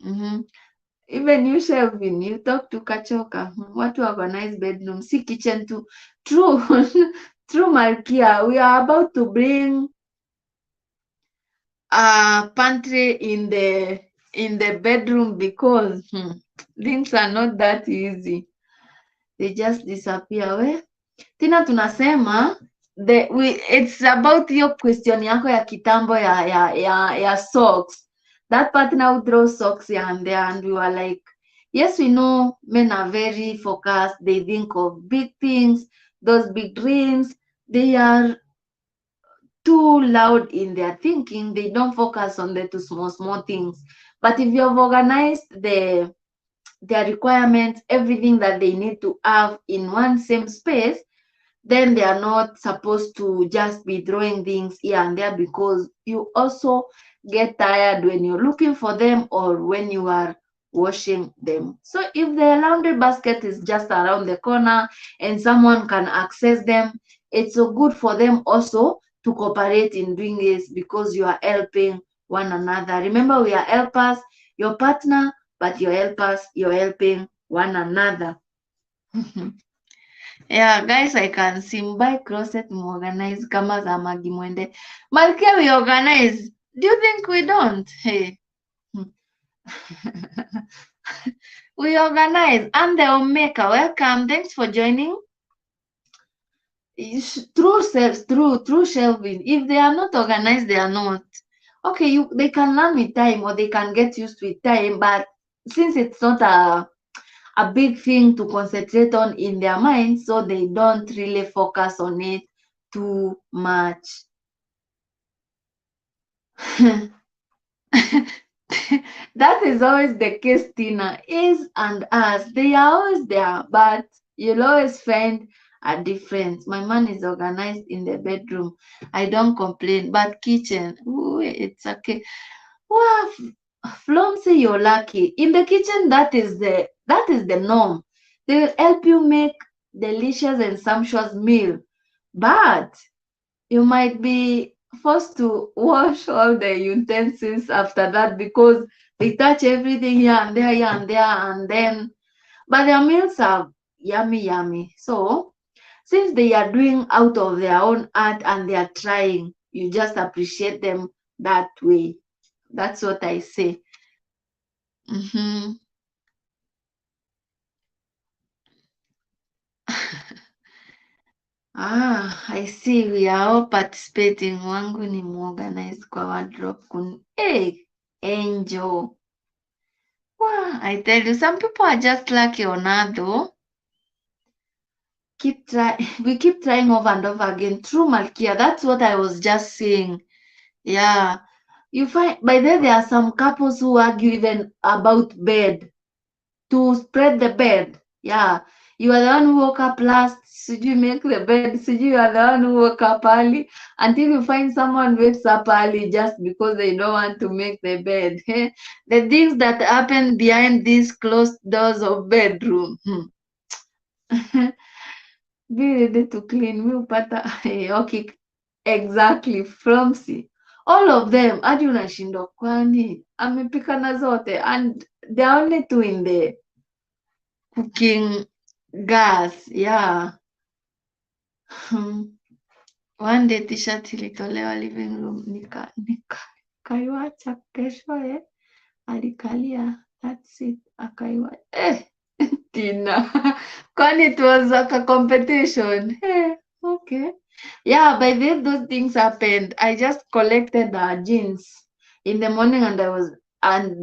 Even you, Shelvin, you talk to Kachoka. What to organize bedroom, see kitchen too. True, true, Malkia. We are about to bring a pantry in the bedroom because things are not that easy. They just disappear. We Tina, tunasema it's about your question yako ya kitambo ya socks. That partner who draws socks here and there, and we were like, yes, we know men are very focused. They think of big things, those big dreams. They are too loud in their thinking. They don't focus on the two small things. But if you have organized their requirements, everything that they need to have in one same space, then they are not supposed to just be throwing things here and there because you also get tired when you're looking for them or when you are washing them. So if the laundry basket is just around the corner and someone can access them, it's so good for them also to cooperate in doing this because you are helping one another. Remember, we are helpers, your partner, but you're helpers, you're helping one another. Yeah, guys, I can see by closet organize kama za Magi Mwende. Malkia, we organize. Do you think we don't? Hey. We organize. I'm the homemaker. Welcome. Thanks for joining. Through shelving. If they are not organized, they are not. Okay, they can learn with time or they can get used with time, but since it's not a big thing to concentrate on in their minds, so they don't really focus on it too much. That is always the case, Tina. Is and us, they are always there, but you'll always find a difference. My man is organized in the bedroom. I don't complain, but kitchen, ooh, it's okay. Wow, Flomsy, you're lucky. In the kitchen, that is the norm. They will help you make delicious and sumptuous meal, but you might be forced to wash all the utensils after that because they touch everything here and there, and then, but their meals are yummy. So since they are doing out of their own art and they are trying, you just appreciate them that way. That's what I say. I see we are all participating. Wangu ni muorganize kwa wardrobe. Hey, Angel. Wow, I tell you, some people are just lucky or not though. We keep trying over and over again. True, Malkia. That's what I was just saying. Yeah. You find by there are some couples who argue even about bed. To spread the bed. Yeah. You are the one who woke up last. Should you make the bed? Should you are the one who woke up early? Until you find someone wakes up early just because they don't want to make the bed. The things that happen behind these closed doors of bedroom. be ready to clean. Mi upata okay, exactly Flomsy. All of them hadi unashindwa kwani amepika na zote, and there are only two in the cooking gas. Yeah. One day t-shirt ilitolewa living room nikaiwacha kesho alikalia, that's it, akaiwacha Tina. Kwani it was like a competition. Hey, okay. Yeah, by then those things happened. I just collected the jeans in the morning, and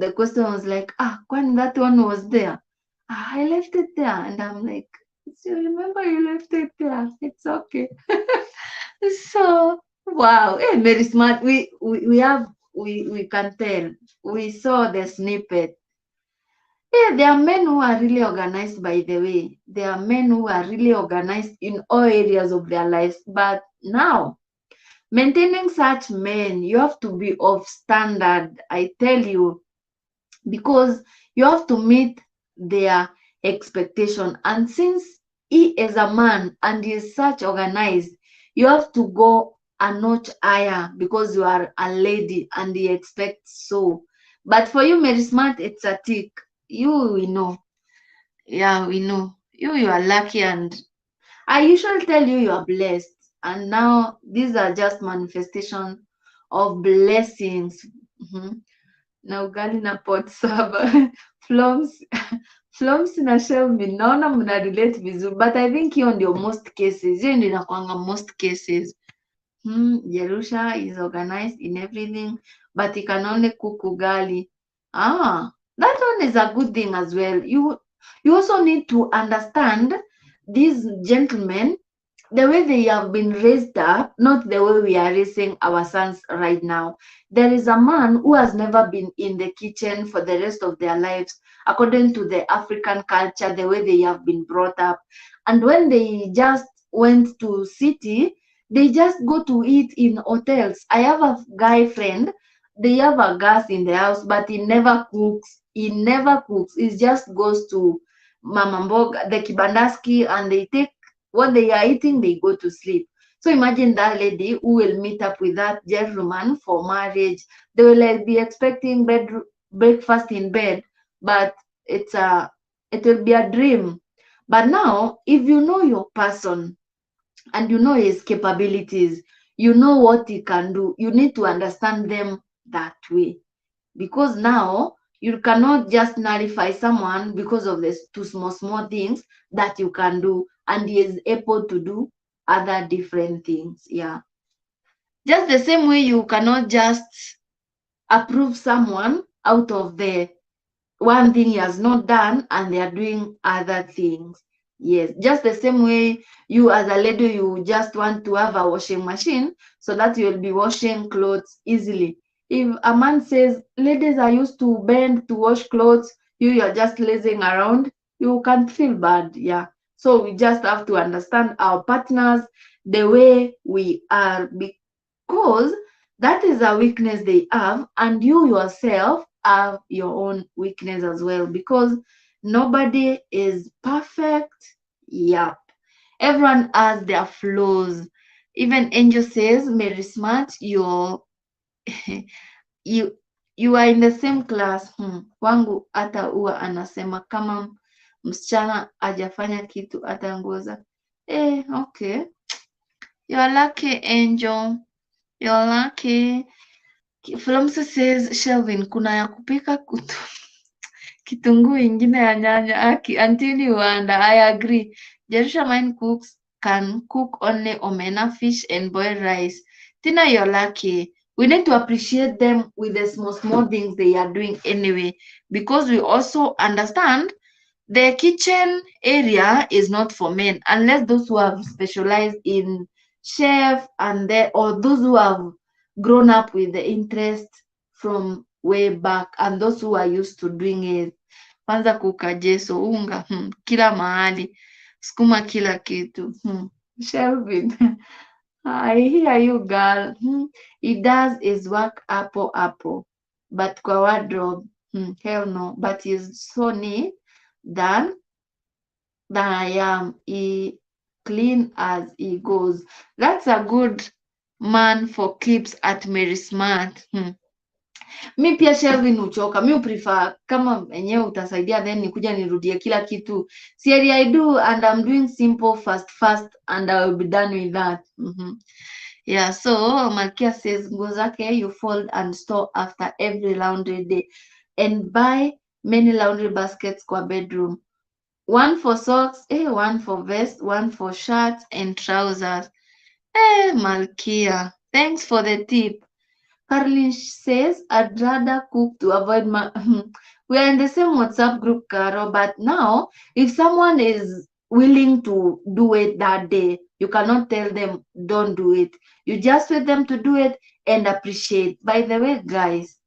the question was like, when that one was there. I left it there. And I'm like, so remember you left it there. It's okay. So wow. Hey, very smart. We can tell. We saw the snippet. Yeah, there are men who are really organized, by the way. There are men who are really organized in all areas of their lives. But now, maintaining such men, you have to be of standard, I tell you, because you have to meet their expectation. And since he is a man and he is such organized, you have to go a notch higher because you are a lady and he expects so. But for you, Mary Smart, it's a tick. We know. Yeah, we know. You are lucky, and I usually tell you are blessed. And now these are just manifestations of blessings. Na ugali na pot saba. Floms Floms na Shelby, naona mna relate vizuri, but I think hiyo ndio most cases. Hiyo ndio inakuanga most cases. Jerusha is organized in everything, but he can only cook ugali. That one is a good thing as well. You also need to understand these gentlemen, the way they have been raised up, not the way we are raising our sons right now. There is a man who has never been in the kitchen for the rest of their lives, according to the African culture, the way they have been brought up. And when they just went to city, they just go to eat in hotels. I have a guy friend, they have a gas in the house, but he never cooks. He never cooks. He just goes to Mama Mboga, the Kibandaski, and they take what they are eating, they go to sleep. So imagine that lady who will meet up with that gentleman for marriage. They will be expecting breakfast in bed, but it will be a dream. But now, if you know your person and you know his capabilities, you know what he can do, you need to understand them that way. Because now you cannot just nullify someone because of the two small things that you can do, and he is able to do other different things. Yeah. Just the same way you cannot just approve someone out of the one thing he has not done and they are doing other things. Yes, just the same way you as a lady, you just want to have a washing machine so that you'll be washing clothes easily. If a man says ladies are used to bend to wash clothes, you are just lazing around, you can't feel bad. Yeah. So we just have to understand our partners the way we are, because that is a weakness they have, and you yourself have your own weakness as well, because nobody is perfect. Yep. Everyone has their flaws. Even Angel says, Mary Smart, you you are in the same class. Wangu hata huwa anasema kama msichana hajafanya kitu atangoza. Okay. You're lucky, Angel. You're lucky. Flomsa says, Shelvin, kuna ya kupika kitunguu ingine ya nyanya until you wonder. I agree. Jerusha mine cooks can cook only omena, fish, and boiled rice. Tina, you're lucky. We need to appreciate them with the small things they are doing anyway, because we also understand the kitchen area is not for men, unless those who have specialized in chef or those who have grown up with the interest from way back, and those who are used to doing it. Kwanza kuka jeso, unga, kila mahali, sukuma kila kitu. Shelvin, I hear you, girl. He does his work apple, but kwa wardrobe, hell no. But he's so neat than I am. clean as he goes. That's a good man for clips at Mary Smart. Mi pia Shelvin huchoka. Mi prefer kama enyewe utasaidia then nikuja nirudie kila kitu. See, I do and I'm doing simple fast and I'll be done with that. Yeah, so Malkia says nguo zake you fold and store after every laundry day and buy many laundry baskets kwa bedroom. One for socks, one for vest, one for shirts and trousers. Malkia, thanks for the tip. Caroline says, I'd rather cook to avoid my. We are in the same WhatsApp group, Caro, but now if someone is willing to do it that day, you cannot tell them don't do it. You just want them to do it and appreciate. By the way, guys,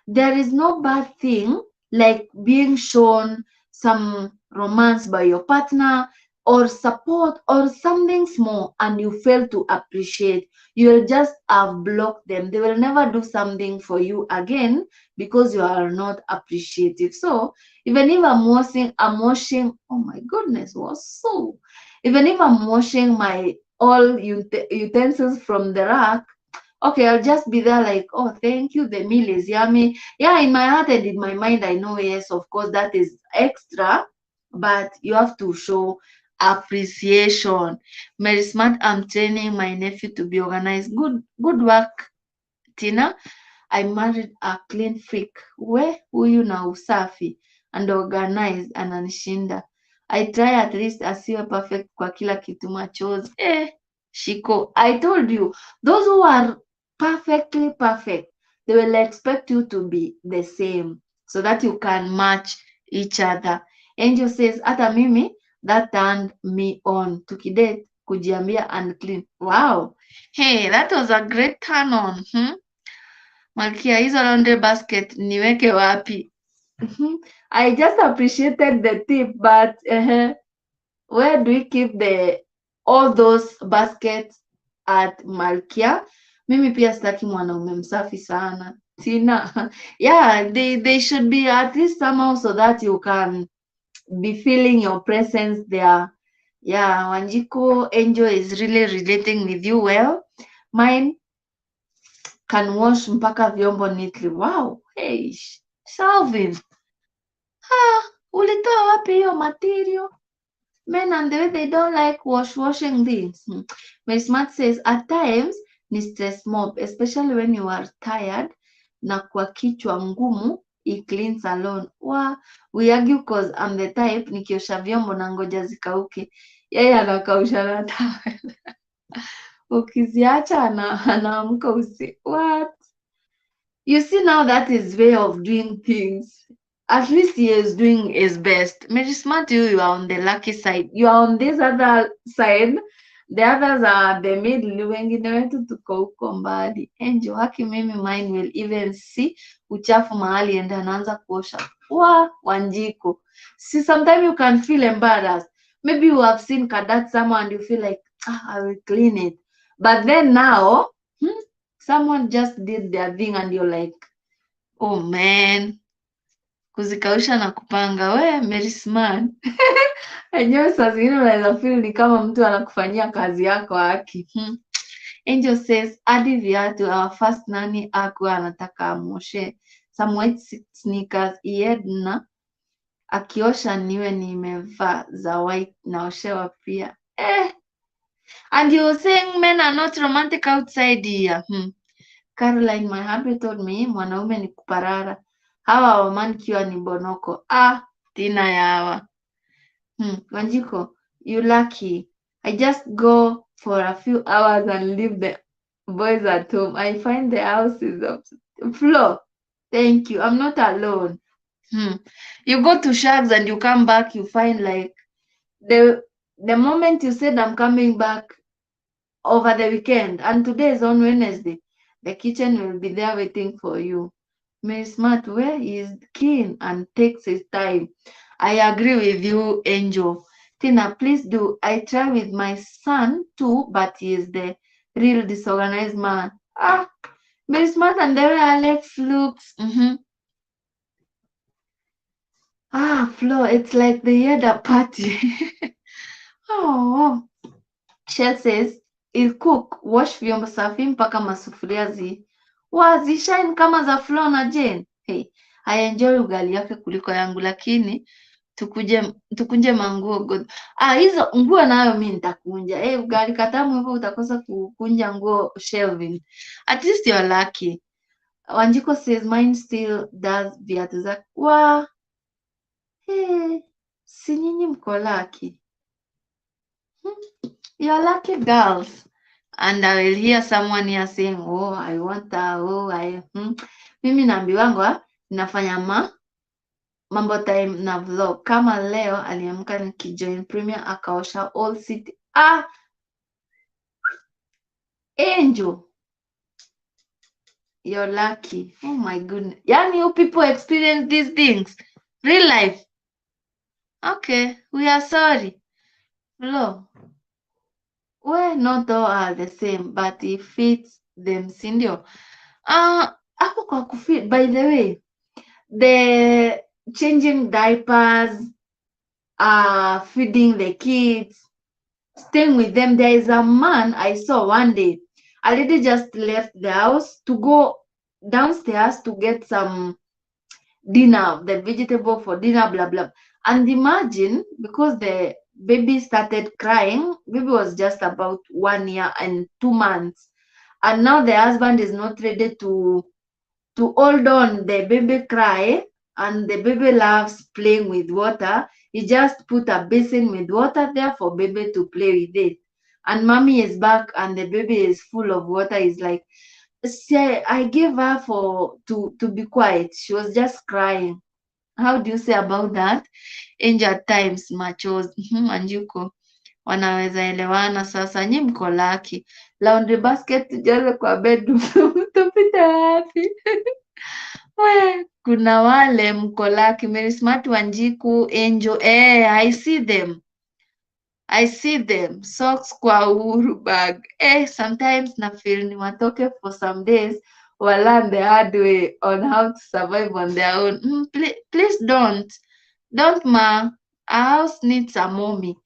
there is no bad thing like being shown some romance by your partner or support or something small and you fail to appreciate. You'll just have blocked them. They will never do something for you again because you are not appreciative. So even if I'm washing, oh my goodness, was so. Even if I'm washing my all utensils from the rack, okay, I'll just be there like, oh, thank you. The meal is yummy. Yeah, in my heart and in my mind, I know, yes, of course, that is extra, but you have to show appreciation. Mary Smart, I'm training my nephew to be organized. Good work, Tina. I married a clean freak. Huyu na usafi and organized ananishinda. I try at least asiwe perfect kwa kila kitu machozi. Shiko, I told you, those who are perfectly perfect, they will expect you to be the same so that you can match each other. Angel says, hata mimi, that turned me on. Tukidate, kujiambia and clean. Wow. Hey, that was a great turn on. Malkia, hizo laundry basket niweke wapi? I just appreciated the tip, but where do we keep all those baskets at Malkia? Mimi pia sitaki mwanaume msafi sana. Tina. Yeah, they should be at least somehow so that you can be feeling your presence there. Yeah, Wanjiko Angel is really relating with you well. Mine can wash mpaka vyombo neatly. Wow. Hey, Shelvin. Ulitoa wapi hiyo material? Men and the way they don't like washing things. Miss Smart says, at times ni stress mob, especially when you are tired na kwa kichwa ngumu, he cleans alone. We argue cause I'm the type nikiosha vyombo na ngoja zikauke. Yeye anakausha na towel. Ukiziacha anaamka what? You see now that is way of doing things. At least he is doing his best. Mary Smart, you are on the lucky side. You are on this other side. The others are the middle. Wengine wetu tuko huko mbali. Angel haki mimi mine will even see uchafu mahali and anaanza kuosha. Wanjiko. See, sometimes you can feel embarrassed. Maybe you have seen Kadat someone and you feel like, I will clean it. But then now, someone just did their thing and you're like, oh man, kuzikausha na kupanga. Mary Smart. Enyewe saa zingine unaweza feel ni kama mtu anakufanyia kazi yako haki. Angel says, hadi viatu, our first nani akuwa anataka amoshe some white sneakers na akiosha niwe nimevaa za white naoshewa pia. And you're saying men are not romantic outside here. Caroline, my hubby told me mwanaume ni kuparara. Hawa waman kiwa ni bonoko. Tina yawa. Wanjiko, you lucky. I just go for a few hours and leave the boys at home. I find the house is up floor. Thank you. I'm not alone. You go to Shags and you come back, you find like the moment you said I'm coming back over the weekend, and today is on Wednesday, the kitchen will be there waiting for you. Mary Smart, where he is keen and takes his time. I agree with you, Angel. Tina, please do. I try with my son too, but he is the real disorganized man. Mary Smart and the way Alex looks. Flo, it's like they had a party. Oh, Shell says he'll cook, wash vyombo safi mpaka masufuria zishine kama za Flo na Jane. Hey, I enjoy ugali yake kuliko yangu, lakini tukunje manguo god. Hizo nguo nayo mimi nitakunja. Ugali katamu hivyo utakosa kukunja nguo Shelvin. At least you're lucky. Wanjiko says mine still does viatu zake. Si nyinyi mko lucky. You're lucky girls. And I will hear someone here saying, oh, I want that, Mimi naambiwangwa nafanya mambo time na vlog. Kama leo aliamka nikijoin Premier akaosha all city. Angel, you're lucky. Oh my goodness. Yani you people experience these things. Real life. Okay, we are sorry. Flo, not all are the same, but it fits them, sindio? Hapo kwa kufit, by the way, the changing diapers, feeding the kids, staying with them. There is a man I saw one day. A lady just left the house to go downstairs to get some dinner, the vegetable for dinner, blah, blah. And imagine, because the baby started crying, baby was just about 1 year and 2 months. And now the husband is not ready to hold on the baby cry, and the baby loves playing with water. He just put a basin with water there for baby to play with it. And mommy is back and the baby is full of water. He's like, see, I gave her to be quiet. She was just crying. How do you say about that? Angel at times machos. Anjuko wanaweza elewana. Sasa nyi mko lucky. Laundry basket tujaze kwa bedroom. Tupita wapi? Kuna wale mko lucky. Mary Smart, Wanjiku, Angel. I see them. Socks kwa uhuru bag. Sometimes na feel ni watoke for some days will learn the hard way on how to survive on their own. Please don't. Don't, ma. Our house needs a mommy.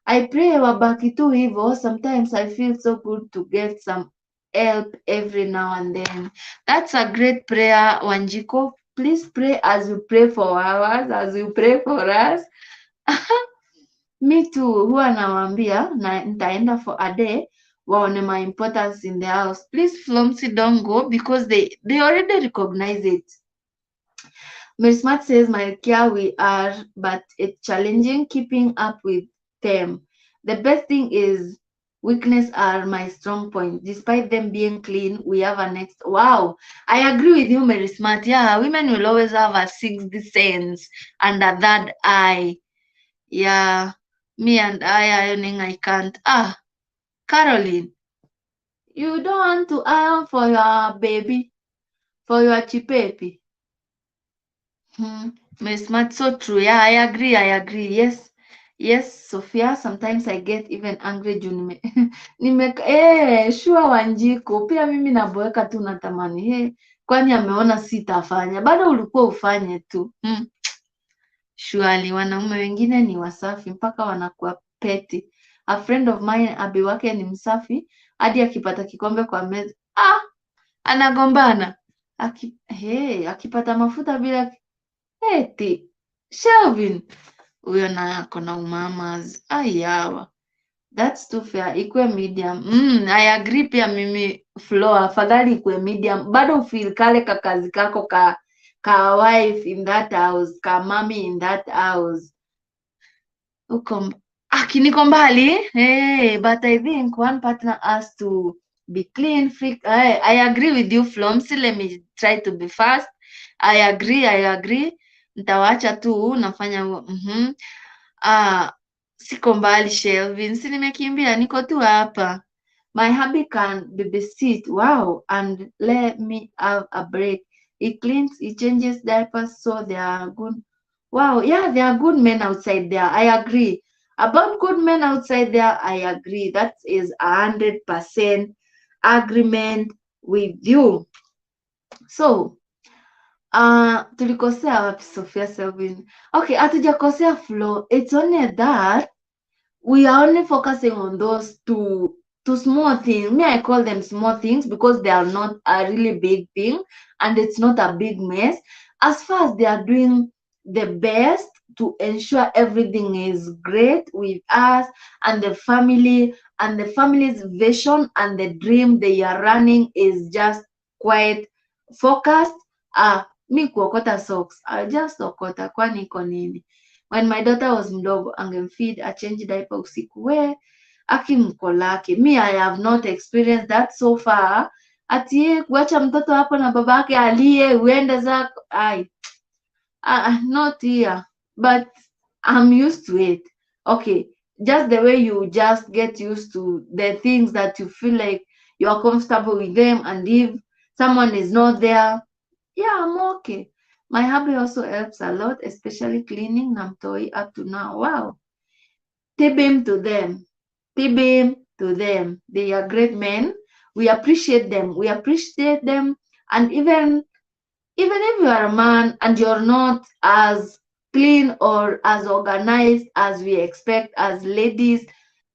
I pray wabaki tu hivyo. Sometimes I feel so good to get some help every now and then. That's a great prayer, Wanjiko. Please pray as you pray for ours, as you pray for us. Me too, huwa nawaambia na nitaenda for a day waone my importance in the house. Please, Flomsy, don't go because they already recognize it. Miss Smart says, my care we are, but it's challenging keeping up with them. The best thing is weakness are my strong point. Despite them being clean, we have a next. Wow, I agree with you, Mary Smart. Yeah, women will always have a sixth sense and a third eye. Yeah, me and ironing, I can't. Caroline, you don't want to iron for your baby, for your chipepi. Miss Smart, so true. Yeah, I agree. Yes, Sophia, sometimes I get even angry juu sure Wanjiko, pia mimi naboeka tu natamani. Kwani ameona sitafanya. Bado ulikuwa ufanye tu. Surely wanaume wengine ni wasafi mpaka wanakuwa peti. A friend of mine, abi wake ni msafi hadi akipata kikombe kwa meza anagombana. Akipata mafuta bila eti Shelvin huyo na ako na umamas. Ayawa, that's too fair. Ikwe medium. I agree pia mimi Flo, afadhali ikwe medium. Bado ufeel kale kakazi kako ka wife in that house, ka mommy in that house. Niko mbali. But I think one partner has to be clean, free. I agree with you, Flomsy. Let me try to be fast. I agree. Nitawacha tu nafanya siko mbali Shelvin. Si nimekimbia, niko tu hapa. My hubby can babysit. Wow, and let me have a break. He cleans, he changes diapers, so they are good. Wow, yeah, they are good men outside there. I agree. About good men outside there, I agree. That is 100% agreement with you. So, tulikosea wapi Sophia Selvin? Okay, hatujakosea Flo. It's only that we are only focusing on those two small things. Me, I call them small things because they are not a really big thing and it's not a big mess. As far as they are doing the best to ensure everything is great with us and the family, and the family's vision and the dream they are running is just quite focused. Mi kuokota socks, I just okota, kwani iko nini? When my daughter was mdogo, angemfeed, achange diaper usiku, we akimko lake. Me, I have not experienced that so far. Ati kuacha mtoto hapo na babake alie uende zako. Not here. But I'm used to it. Okay, just the way you just get used to the things that you feel like you are comfortable with them, and if someone is not there, yeah, I'm okay. My hubby also helps a lot, especially cleaning Namtoi up to now. Wow. Tibim to them. Tibim to them. They are great men. We appreciate them. We appreciate them. And even if you are a man and you're not as clean or as organized as we expect as ladies,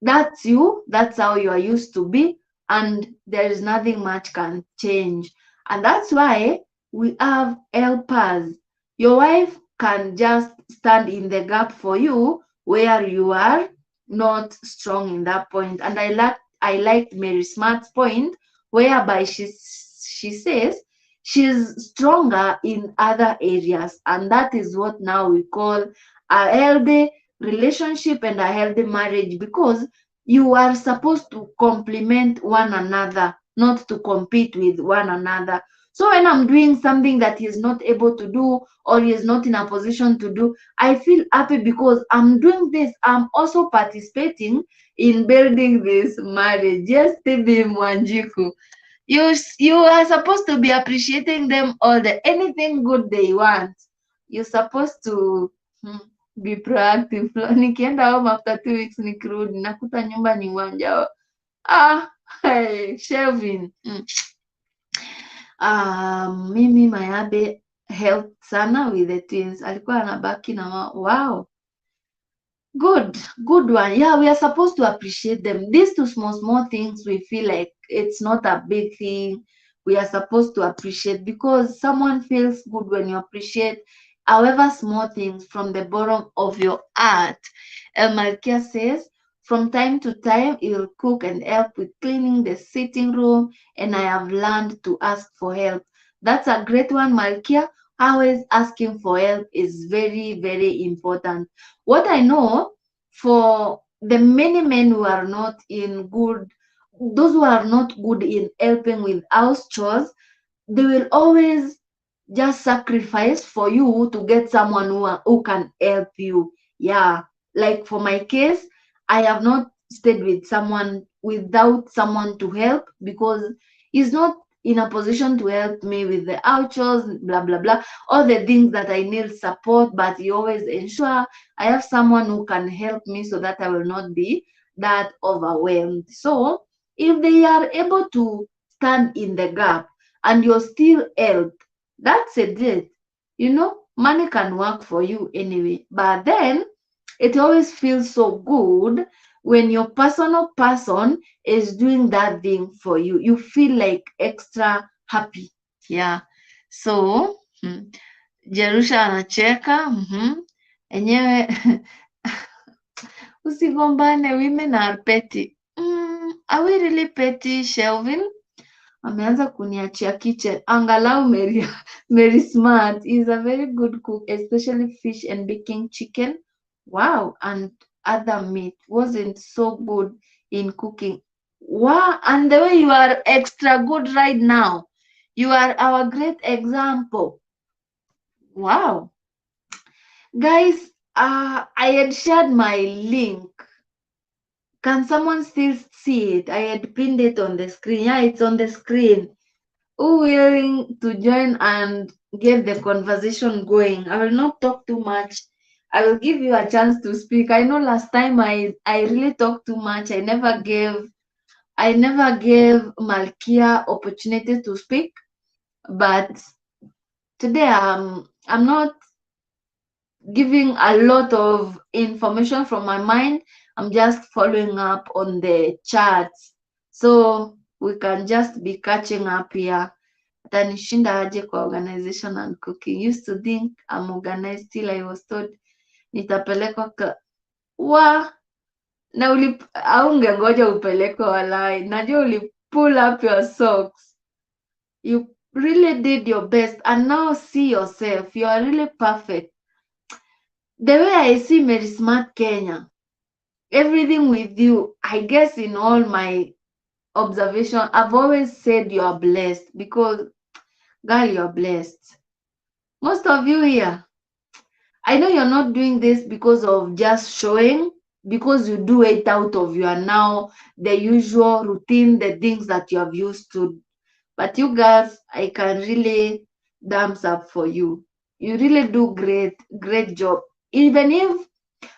that's you. That's how you are used to be. And there is nothing much can change. And that's why we have helpers. Your wife can just stand in the gap for you where you are not strong in that point. And I liked Mary Smart's point, whereby she says she's stronger in other areas, and that is what now we call a healthy relationship and a healthy marriage, because you are supposed to complement one another, not to compete with one another. So when I'm doing something that he is not able to do or he is not in a position to do, I feel happy because I'm doing this. I'm also participating in building this marriage. Yes, Tibi Mwanjiku, you are supposed to be appreciating them all the anything good they want. You're supposed to be proactive. Nikienda home after 2 weeks, nikirudi nakuta nyumba ni uwanja. Hey, Shelvin. Mimi Mayabe helped sana with the twins. Alikuwa anabaki na wow. Good one. Yeah, we are supposed to appreciate them. These two small things, we feel like it's not a big thing. We are supposed to appreciate, because someone feels good when you appreciate, however small things, from the bottom of your heart. El Malkia says, from time to time, he will cook and help with cleaning the sitting room, and I have learned to ask for help. That's a great one, Malkia. Always asking for help is very, very important. What I know, for the many men who are not in good, those who are not good in helping with house chores, they will always just sacrifice for you to get someone who can help you. Yeah, like for my case, I have not stayed with someone without someone to help, because he's not in a position to help me with the outros, blah blah blah, all the things that I need support, but he always ensure I have someone who can help me so that I will not be that overwhelmed. So if they are able to stand in the gap and you're still helped, that's a deal. Money can work for you anyway. But then it always feels so good when your personal person is doing that thing for you. You feel like extra happy. Yeah. So, Jerusha anacheka. Enyewe usigombane, women are petty. Are we really petty, Shelvin? Ameanza kuniachia kitchen. Angalau Mary Smart is a very good cook, especially fish and baking chicken. Wow, and other meat wasn't so good in cooking. Wow, and the way you are extra good right now. You are our great example. Wow. Guys, I had shared my link. Can someone still see it? I had pinned it on the screen. Yeah, it's on the screen. Who willing to join and get the conversation going? I will not talk too much. I will give you a chance to speak. I know last time I really talked too much. I never gave Malkia opportunity to speak, but today I'm not giving a lot of information from my mind. I'm just following up on the charts, so we can just be catching up here. Atanishinda aje kwa organization and cooking. Used to think I'm organized till I was told nitapelekwa na au ungengoja upelekwe walai. Najua pull up your socks. You really did your best and now see yourself. You are really perfect. The way I see Mary Smart Kenya, everything with you, I guess in all my observation, I've always said you are blessed because, girl, you are blessed. Most of you here, I know you're not doing this because of just showing, because you do it out of your now, the usual routine, the things that you have used to. But you guys, I can really thumbs up for you. You really do great job. Even if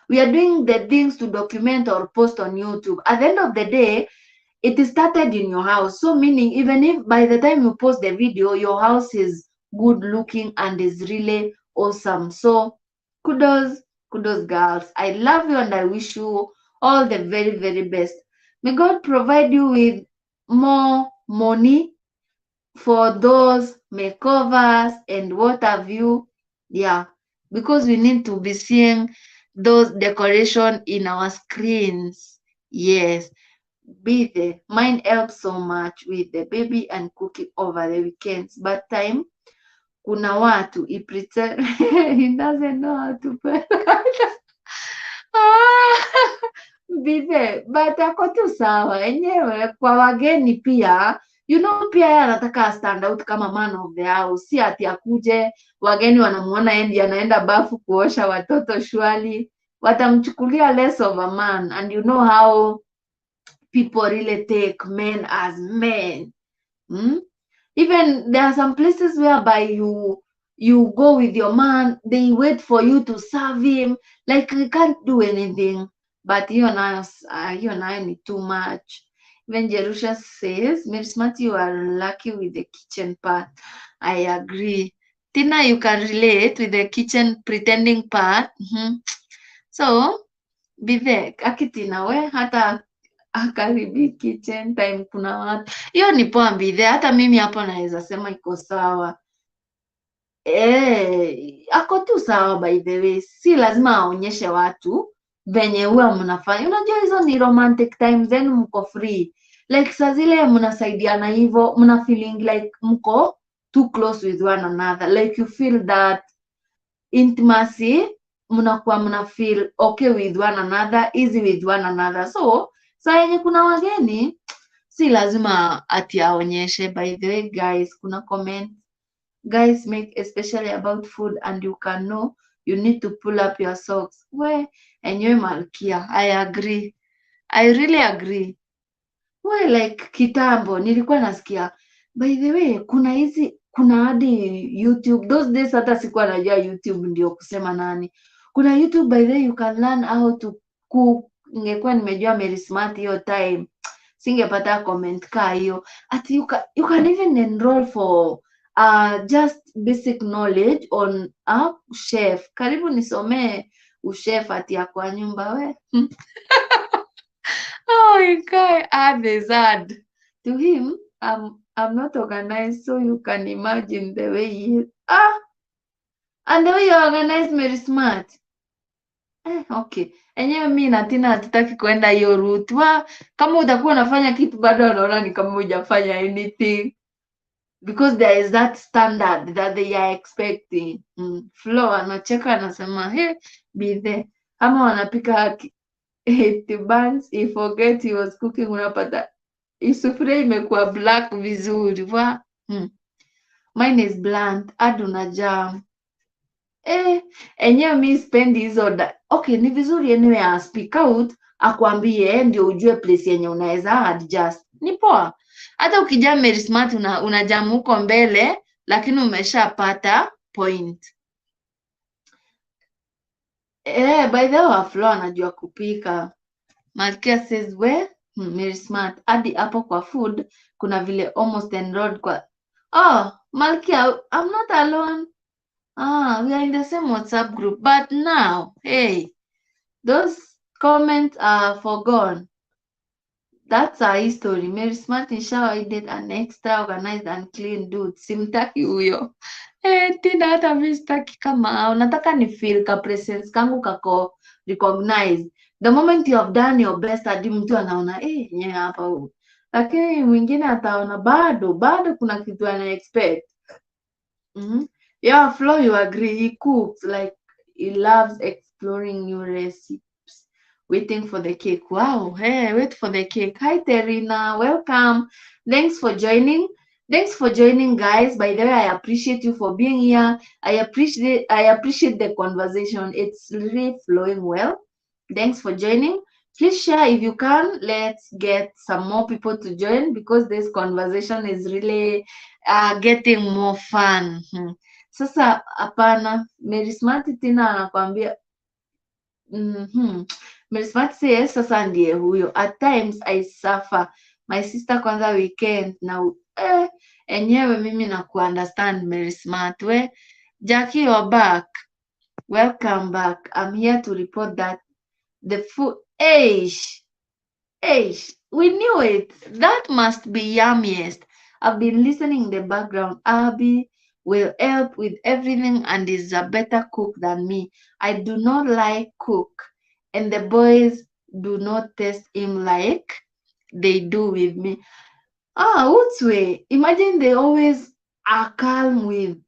we are doing the things to document or post on YouTube, at the end of the day, it is started in your house. So meaning, even if by the time you post the video, your house is good looking and is really awesome. So kudos girls. I love you and I wish you all the very, very best. May God provide you with more money for those makeovers and what have you. Yeah, because we need to be seeing those decoration in our screens. Yes, be there. Mine helps so much with the baby and cooking over the weekends, but time kuna watu he pretend he doesn't know how to play. Be there, but ako tu sawa enyewe kwa wageni pia, you know, pia yeye anataka stand out kama man of the house, si ati akuje wageni wanamuona endi anaenda bafu kuosha watoto, shwali watamchukulia less of a man. And you know how people really take men as men. Even there are some places whereby you go with your man, they wait for you to serve him, like you can't do anything. But you and too much. Even Jerusha says, Miss Smart, you are lucky with the kitchen part. I agree. Tina, you can relate with the kitchen pretending part. So be there. Akitina we hata akaribi kitchen time kuna watu. Hiyo ni poa mbidhe. Hata mimi hapo naweza sema iko sawa. Ako tu sawa by the way. Si lazima aonyeshe watu venye huwa mnafanya. Unajua hizo ni romantic times, then mko free. Like saa zile mnasaidiana hivyo, mna feeling like mko too close with one another. Like you feel that intimacy, mna feel okay with one another, easy with one another. So saa yenye kuna wageni si lazima ati aonyeshe. By the way guys, kuna comment guys make especially about food and you can know you need to pull up your socks. We enyewe Malkia, I agree, I really agree. We like kitambo nilikuwa nasikia, by the way kuna hadi YouTube those days, hata sikuwa najua YouTube ndio kusema nani. Kuna YouTube by the way you can learn how to cook. Ningekuwa nimejua Mary Smart hiyo time, singepata comment ka hiyo. Ati you can even enroll for just basic knowledge on chef. Karibu nisomee uchef ati ya kwa nyumba we. Oh my God, add is add. To him, I'm not organized, so you can imagine the way he is. And the way you organize Mary Smart. Okay. Enyewe mi na Tina hatutaki kwenda hiyo route. Kama utakuwa unafanya kitu bado wanaona ni kama hujafanya anything. Because there is that standard that they are expecting. Flo anacheka anasema, hey, be there. Ama wanapika 80 buns, he forget he was cooking, unapata isufuria imekuwa black vizuri. Mine is blunt, hadi unajam. Enyewe mi spendi hizo okay, ni vizuri anyway speak out, akwambie ndio ujue place yenye unaweza adjust. Ni poa. Hata ukijaa Mary Smart unajamu huko mbele, lakini umeshapata point. By the way Flo anajua kupika. Malkia says Mary Smart, hadi hapo kwa food kuna vile almost enrolled kwa. Malkia, I'm not alone. We are in the same WhatsApp group, but now, hey, those comments are forgone. That's our history. Mary Smart nishawahi an extra organized and clean dude. Simtaki huyo. Tina hata mimi sitaki kama hao. Nataka ni feel ka presence kangu kako recognized. The moment you have done your best hadi mtu anaona nyewe hapa huyu. Lakini mwingine ataona bado kuna kitu ana expect. Yeah, Flo, you agree. He cooks like he loves exploring new recipes. Waiting for the cake. Wow. Hey, wait for the cake. Hi, Terina. Welcome. Thanks for joining. Thanks for joining, guys. By the way, I appreciate you for being here. I appreciate the conversation. It's really flowing well. Thanks for joining. Please share if you can. Let's get some more people to join because this conversation is really getting more fun. Sasa hapana, Mary Smart Tina anakwambia Mary Smart says sasa ndiye huyo. At times I suffer. My sister kwanza weekend na enyewe mimi na understand Mary Smart. Jackie, you're back. Welcome back. I'm here to report that the food we knew it. That must be yummiest. I've been listening in the background. Abby will help with everything and is a better cook than me. I do not like cook, and the boys do not test him like they do with me. Utswe, imagine they always are calm with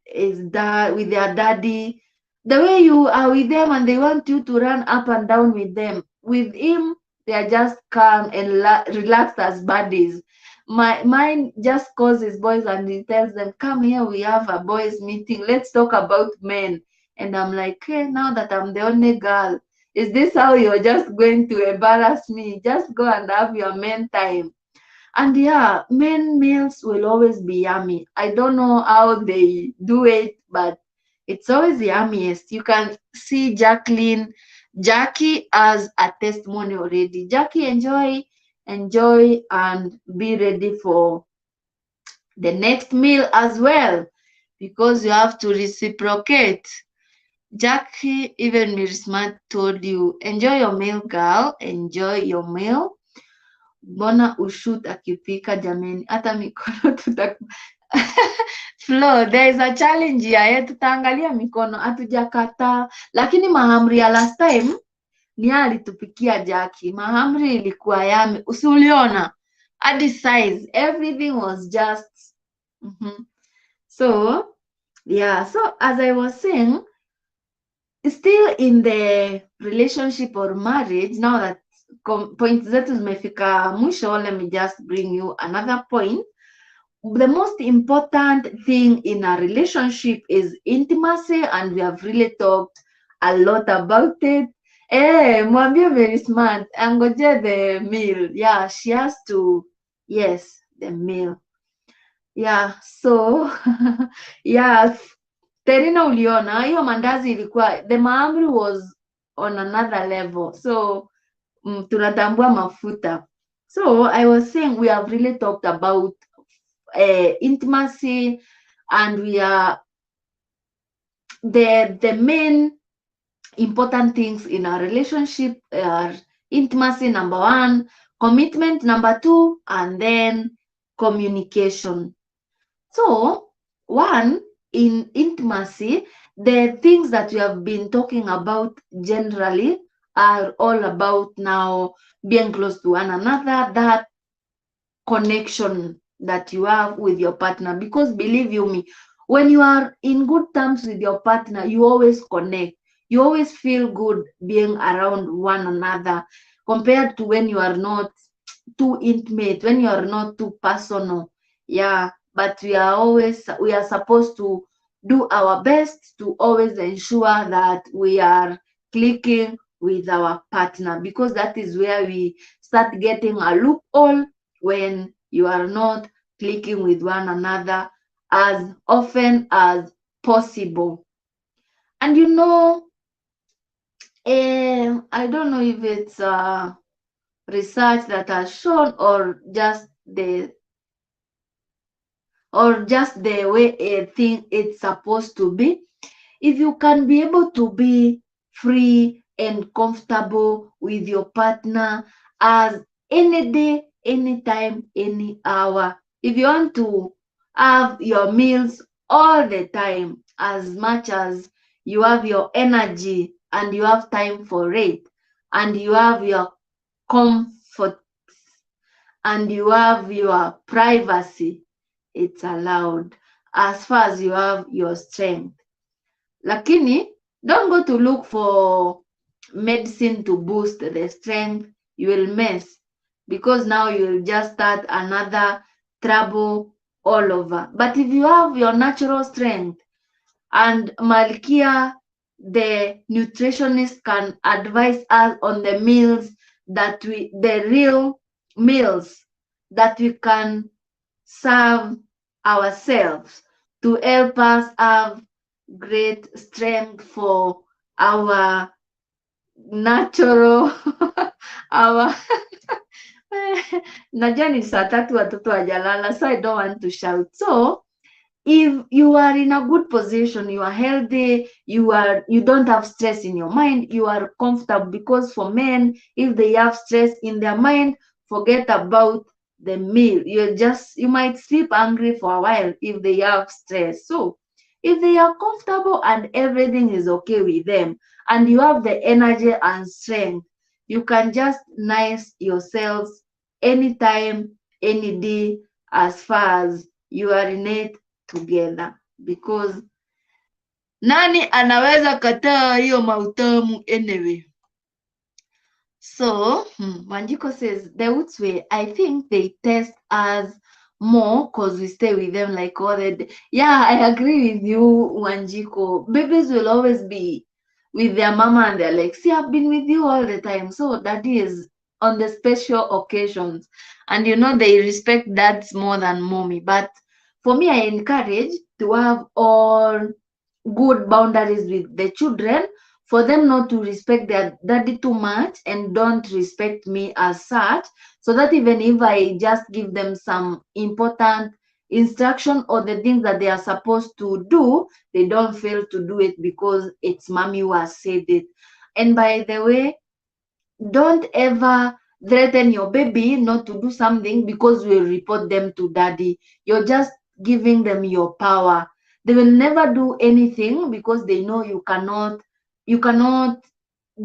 their daddy. The way you are with them and they want you to run up and down with them. With him, they are just calm and relaxed as buddies. Mine just calls his boys and he tells them, come here, we have a boys meeting. Let's talk about men. And I'm like, hey, now that I'm the only girl, is this how you're just going to embarrass me? Just go and have your men time. And yeah, men meals will always be yummy. I don't know how they do it, but it's always the yummiest. You can see Jackie as a testimony already. Jackie, enjoy, and be ready for the next meal as well, because you have to reciprocate. Jackie, even Mary Smart told you, enjoy your meal, girl. Enjoy your meal. Mbona ushut akipika jameni, hata mikono Flo, there is a challenge here, tutaangalia mikono, hatujakataa, lakini mahamri ya last time ni alitupikia Jackie. Mahamri ilikuwa yame, usiuliona hadi size, everything was just So yeah, so as I was saying, still in the relationship or marriage, now that point zetu zimefika mwisho, let me just bring you another point. The most important thing in a relationship is intimacy, and we have really talked a lot about it. Mwambie Very Smart, angoje the meal. Yeah, she has to, yes, the meal. Yeah, so yeah, Terina uliona hiyo mandazi ilikuwa, the mahamri was on another level. So tunatambua mafuta. So I was saying we have really talked about intimacy, and we are the main important things in our relationship are intimacy, number 1, commitment, number 2, and then communication. So 1, in intimacy, the things that we have been talking about generally are all about now being close to one another, that connection that you have with your partner. Because believe you me, when you are in good terms with your partner, you always connect. You always feel good being around one another, compared to when you are not too intimate, when you are not too personal. Yeah, but we are supposed to do our best to always ensure that we are clicking with our partner, because that is where we start getting a loophole, when you are not clicking with one another as often as possible. And you know, I don't know if it's research that has shown, or just the way a thing it's supposed to be. if you can be able to be free and comfortable with your partner as any day, anytime, any hour. If you want to have your meals all the time, as much as you have your energy and you have time for it, and you have your comfort and you have your privacy, it's allowed as far as you have your strength. Lakini don't go to look for medicine to boost the strength. You will mess, because now you will just start another trouble all over. But if you have your natural strength, and Malkia, the nutritionist, can advise us on the real meals that we can serve ourselves to help us have great strength for our natural our najua ni saa 3 watoto wajalala, so I don't want to shout. So if you are in a good position, you are healthy, you don't have stress in your mind, you are comfortable, because for men, if they have stress in their mind, forget about the meal. You might sleep hungry for a while if they have stress. So if they are comfortable and everything is okay with them, and you have the energy and strength, you can just nice yourselves anytime, any day, as far as you are in it together, because nani anaweza kataa hiyo mautamu anyway. So Wanjiko says the Woods way, I think they test us more because we stay with them like all the day. Yeah, I agree with you, Wanjiko. Babies will always be with their mama and they're like, see, I've been with you all the time. So daddy is on the special occasions, and they respect dads more than mommy. But for me, I encourage to have all good boundaries with the children, for them not to respect their daddy too much and don't respect me as such, so that even if I just give them some important instruction or the things that they are supposed to do, they don't fail to do it because it's mommy who has said it. And by the way, don't ever threaten your baby not to do something because we'll report them to daddy. You're just giving them your power. They will never do anything because they know you cannot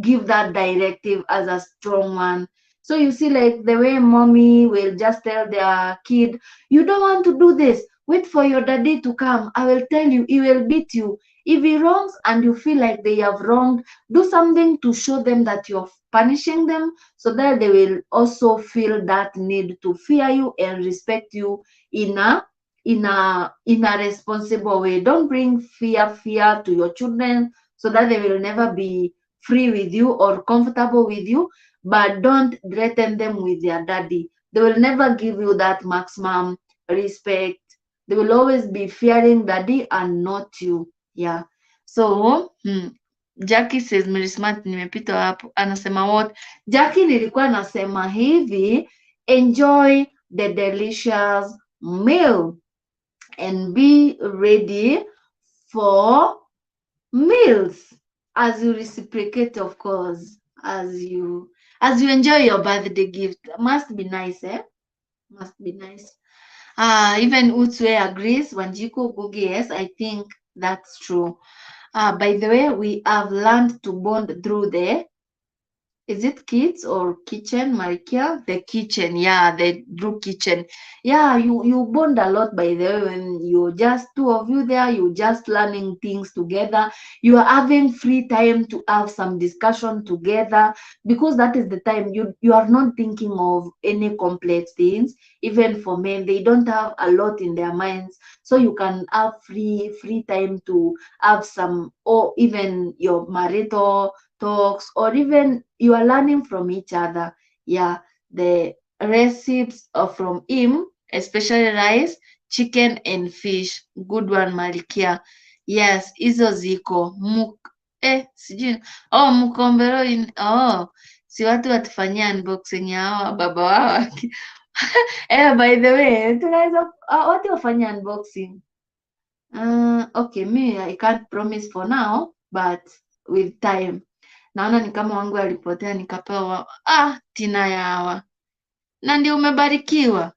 give that directive as a strong one. So you see, like the way mommy will just tell their kid, you don't want to do this, wait for your daddy to come, I will tell you, he will beat you. If he wrongs and you feel like they have wronged, do something to show them that you're punishing them, so that they will also feel that need to fear you and respect you in a responsible way. Don't bring fear to your children, so that they will never be free with you or comfortable with you, but don't threaten them with their daddy. They will never give you that maximum respect. They will always be fearing daddy and not you. Yeah. So Jackie says Mary Smart, nimepita hapo, anasema what? Jackie, nilikuwa nasema hivi, enjoy the delicious meal and be ready for meals as you reciprocate, of course, as you enjoy your birthday gift. Must be nice, must be nice. Even Utsue agrees. Wanjiko Gugi, yes, I think that's true. By the way, we have learned to bond through is it kids or kitchen, Marikia? The kitchen, yeah, the Drew kitchen. Yeah, you bond a lot, by the way, when you're just two of you there, you're just learning things together. You are having free time to have some discussion together, because that is the time you are not thinking of any complex things. Even for men, they don't have a lot in their minds. So you can have free time to have some, or even your marital talks, or even you are learning from each other. Yeah, the recipes are from him, especially rice, chicken and fish. Good one, Malikia. Yes, hizo ziko sijui mkombero si watu watufanyia unboxing ya hawa baba wao. By the way, tunaweza watu wafanya unboxing. Okay, me I can't promise for now, but with time. Naona ni kama wangu alipotea nikapewa Tina yawa. Na ndio umebarikiwa.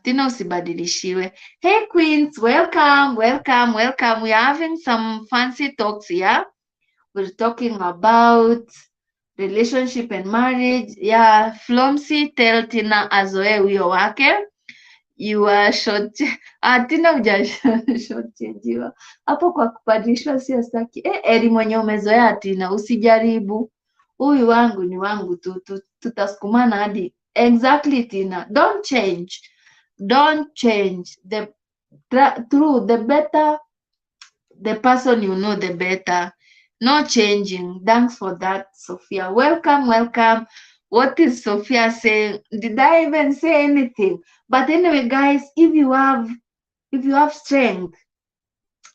Tina usibadilishiwe. Hey Queens, welcome. We are having some fancy talks here. We're talking about relationship and marriage. Yeah, Flomsi, tell Tina azoe huyo wake. You are short. Tina hujashotchenjiwa hapo kwa kubadilishwa, sio staki. Eri mwenye umezoea Tina, usijaribu. Huyu wangu ni wangu tu, tutasukumana hadi. Exactly Tina, don't change. The better the person you know, the better. No changing. Thanks for that, Sophia. Welcome. What is Sophia saying? Did I even say anything? But anyway, guys, if you have strength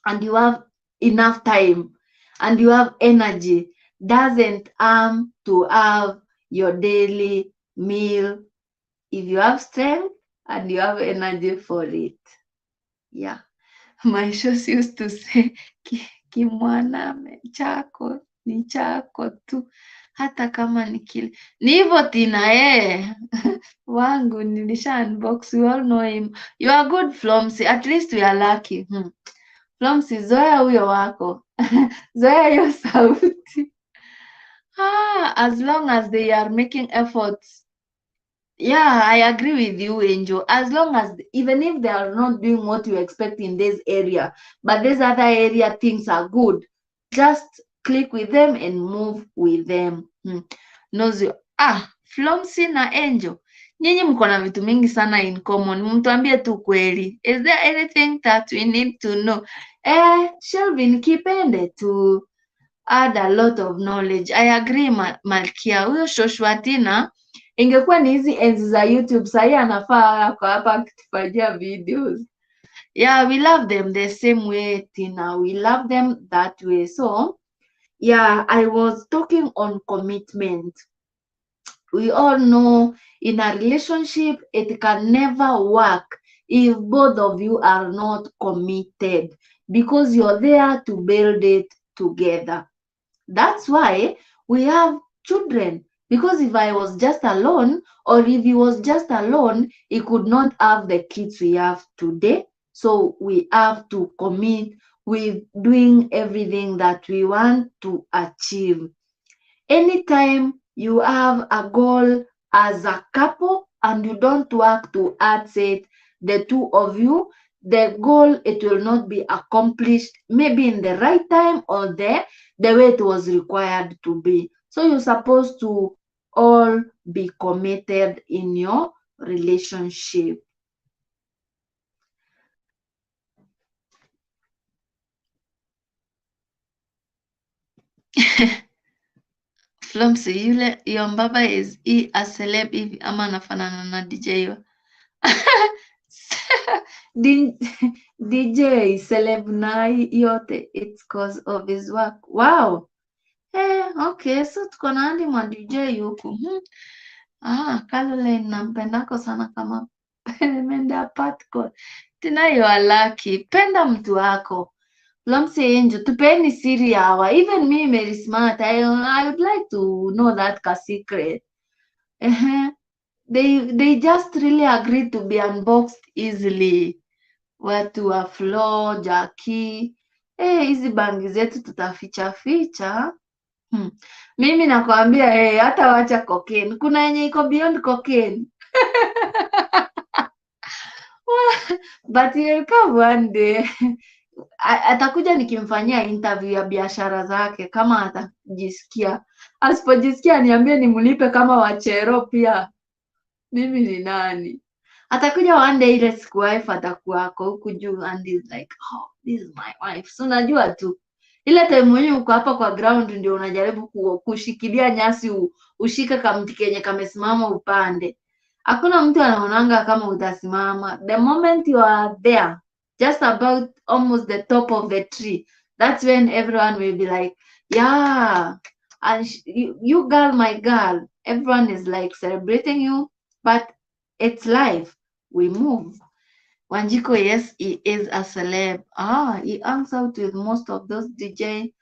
and you have enough time and you have energy, doesn't harm to have your daily meal if you have strength and you have energy for it. Yeah. My shows used to say kimwaname chako ni chako tu, hata kama ni kile ni hivyo Tina. Wangu nilisha unbox, you all know him. You are good Flomsi, at least we are lucky. Flomsi, zoea huyo wako. Zoea hiyo sauti. As long as they are making efforts. Yeah, I agree with you, Angel. As long as, even if they are not doing what you expect in this area, but this other area things are good, just click with them and move with them. Nozi, Flomsi na Angel, nyinyi mko na vitu mingi sana in common. Mtuambie tu kweli. Is there anything that we need to know? Shelvin Kipende to add a lot of knowledge. I agree, Malkia. Huyo Shoshua Tina, ingekuwa ni hizi enzi za YouTube, sahii anafaa ako hapa akitufanyia videos. Yeah, we love them the same way, Tina. We love them that way. So, yeah, I was talking on commitment. We all know in a relationship, it can never work if both of you are not committed, because you're there to build it together. That's why we have children, because if I was just alone, or if he was just alone, he could not have the kids we have today. So we have to commit with doing everything that we want to achieve. Anytime you have a goal as a couple and you don't work towards it, the two of you, the goal, it will not be accomplished maybe in the right time or the way it was required to be. So you're supposed to all be committed in your relationship. Flomsi, yule your mbaba is a celeb hivi ama anafanana na DJ? DJ celeb na yote, it's cause of his work. Wow. Okay, so tuko na hadi mwa DJ huku. Caroline nampendako sana kama menda patco. Tina, you are lucky. Penda mtu wako. Flomsi Angel, tupeni siri hawa. Even me, Mary Smart, I would like to know that secret. They just really agreed to be unboxed easily. Watu wa Flo, Jackie. Hizi bangi zetu tutaficha ficha. Mimi nakwambia hata wacha cocaine. Kuna yenye iko beyond cocaine. But he'll come one day. Atakuja nikimfanyia interview ya biashara zake kama atajisikia. Asipojisikia niambie nimlipe kama wachero pia. Mimi ni nani? Atakuja one day, ile siku wife atakuwako huku juu and is like, this is my wife. So unajua tu ile time mwenye uko hapa kwa ground ndio unajaribu kushikilia nyasi ushike kamti kenye kamesimama upande. Hakuna mtu anaonanga kama utasimama. The moment you are there, just about almost the top of the tree, that's when everyone will be like, yeah, and you girl, my girl. Everyone is like celebrating you, but it's life. We move. Wanjiko, yes, he is a celeb. He hangs out with most of those DJ.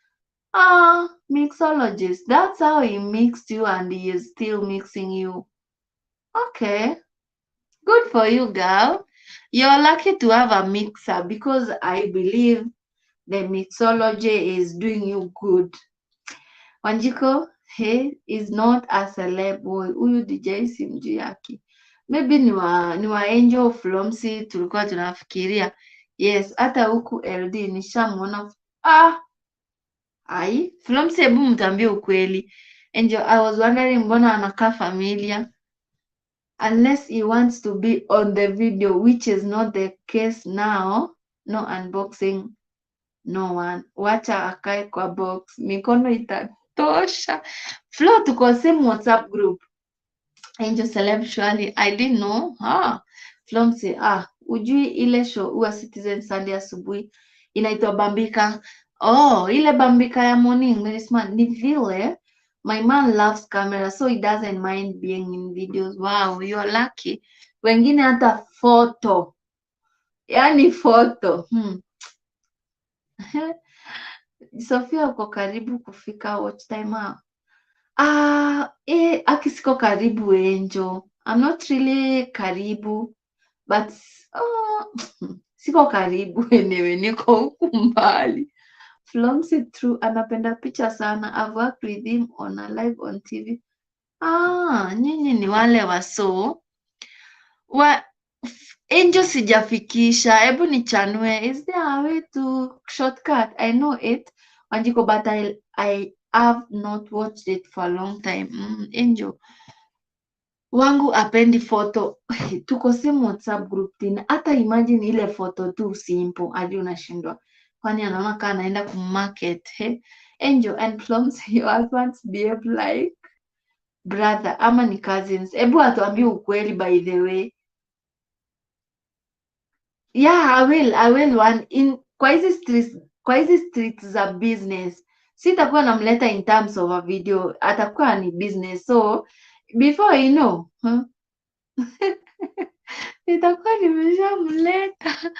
Mixologists. That's how he mixed you and he is still mixing you. Okay. Good for you, girl. You're lucky to have a mixer because I believe the mixology is doing you good. Wanjiko, he is not a celeb boy. Huyu DJ simjui yake. Maybe ni wa Angel Flomsi tulikuwa tunafikiria. Yes, hata huku LD nishamuona. Flomsi, hebu mtambie ukweli. Angel, I was wondering mbona anakaa familia. Unless he wants to be on the video, which is not the case now. No unboxing, no one. Wacha akae kwa box, mikono itatosha. Flo, tuko same WhatsApp group. Angel Celeb Shwali, I didn't know. Flomsi, ujui ile show huwa Citizen Sunday asubuhi inaitwa Bambika. Ile Bambika ya morning, very smart. Ni vile my man loves camera, so he doesn't mind being in videos. Wow, you're lucky. Wengine hata photo. Yaani photo. Sophia, uko karibu kufika watch time out. Akisiko karibu Angel. I'm not really karibu, but siko karibu anyway, niko huku mbali. Flomsi True anapenda picha sana. I've worked with him on a live on TV. Nyinyi ni wale waso wa Angel sijafikisha. Hebu nichanue. Is there a way to shortcut? I know it, Wanjiko, but I have not watched it for a long time. Angel wangu apendi photo. Tuko same WhatsApp group tina. Hata imagine ile photo tu simple hadi unashindwa. Kwani anaona kama anaenda kumarket. Angel and Plums, your husbands behave like brother ama ni cousins? Hebu atuambie ukweli, by the way. Yeah, I will one in kwa hizi streets za business. Sitakuwa namleta in terms of a video, atakuwa ni business. So before you know, nitakuwa nimeshamleta.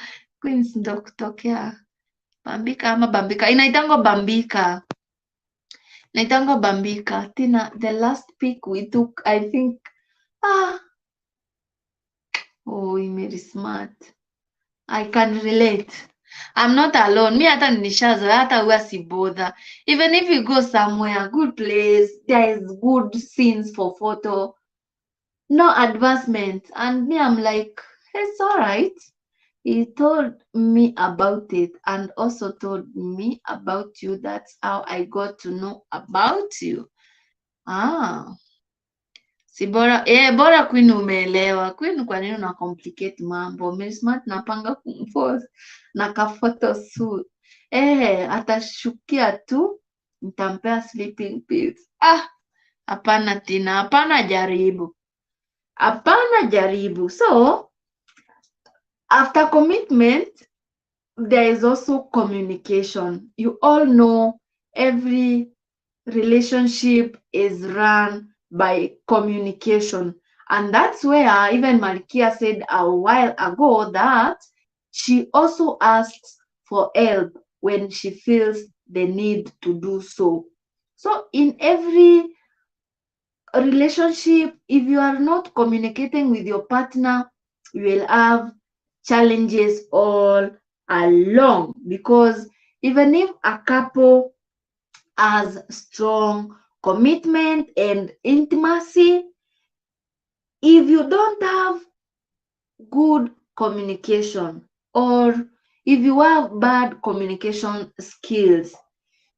Queens ndo kutokea Bambika ama Bambika. Inaitangwa Bambika. Tina, the last pic we took, I think, very smart. I can relate. I'm not alone. Me hata nishazoea, hata huwa si bother. Even if you go somewhere, good place, there is good scenes for photo, no advancement. And me, I'm like, it's all right. He told me about it and also told me about you. That's how I got to know about you. Si bora bora Queen umeelewa. Queen, kwa nini una complicate mambo? Mimi smart napanga kumpost na ka photo shoot. Atashukia tu, nitampea sleeping pills. Hapana Tina, hapana jaribu. So after commitment, there is also communication. You all know every relationship is run by communication, and that's where even Malkia said a while ago that she also asks for help when she feels the need to do so. So in every relationship, if you are not communicating with your partner, you will have challenges all along, because even if a couple has strong commitment and intimacy, if you don't have good communication, or if you have bad communication skills,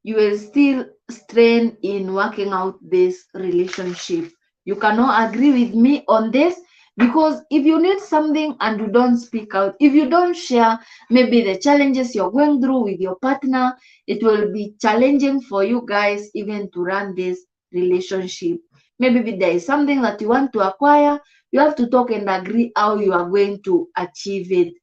you will still strain in working out this relationship. You cannot agree with me on this, because if you need something and you don't speak out, if you don't share maybe the challenges you're going through with your partner, it will be challenging for you guys even to run this relationship. Maybe there is something that you want to acquire, you have to talk and agree how you are going to achieve it.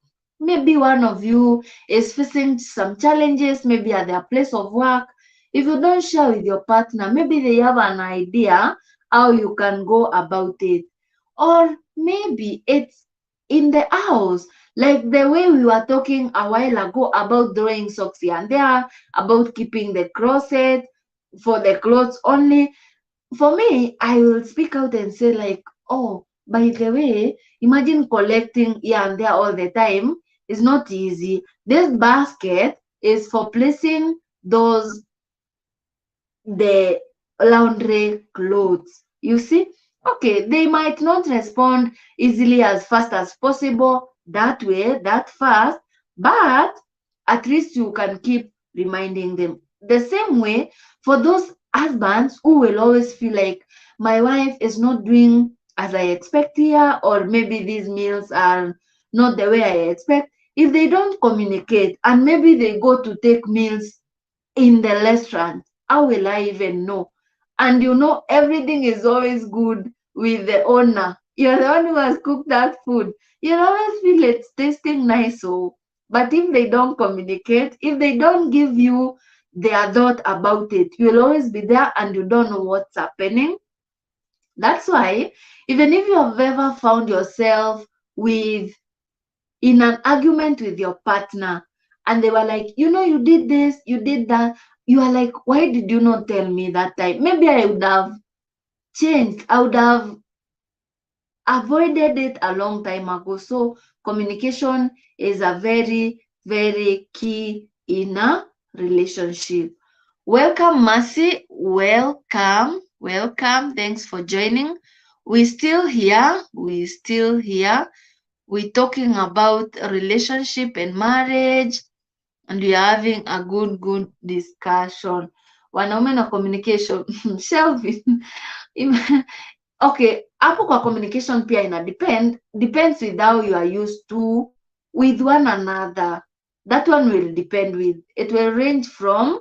Maybe one of you is facing some challenges, maybe at their place of work. If you don't share with your partner, maybe they have an idea how you can go about it. Or maybe it's in the house, Like the way we were talking a while ago about throwing socks here and there, about keeping the closet for the clothes only. For me, I will speak out and say like, oh, by the way, imagine collecting here and there all the time. It's not easy. This basket is for placing those the laundry clothes. You see? Okay, they might not respond easily as fast as possible that way, that fast, but at least you can keep reminding them. The same way for those husbands who will always feel like my wife is not doing as I expect here, or maybe these meals are not the way I expect. If they don't communicate and maybe they go to take meals in the restaurant, how will I even know? And you know, everything is always good with the owner. You're the one who has cooked that food. You'll always feel it's tasting nice. So, but if they don't communicate, if they don't give you their thought about it, you'll always be there and you don't know what's happening. That's why, even if you have ever found yourself with in an argument with your partner and they were like, you know, you did this, you did that, you are like, why did you not tell me that time? Maybe I would have changed, I would have avoided it a long time ago. So communication is a very, very key in a relationship. Welcome, Mercy. Welcome. Welcome. Thanks for joining. We're still here. We're still here. We're talking about relationship and marriage, and we are having a good discussion. Wanaume na communication. Shelby. Okay, hapo kwa communication pia depends with how you are used to with one another. That one will depend with, it will range from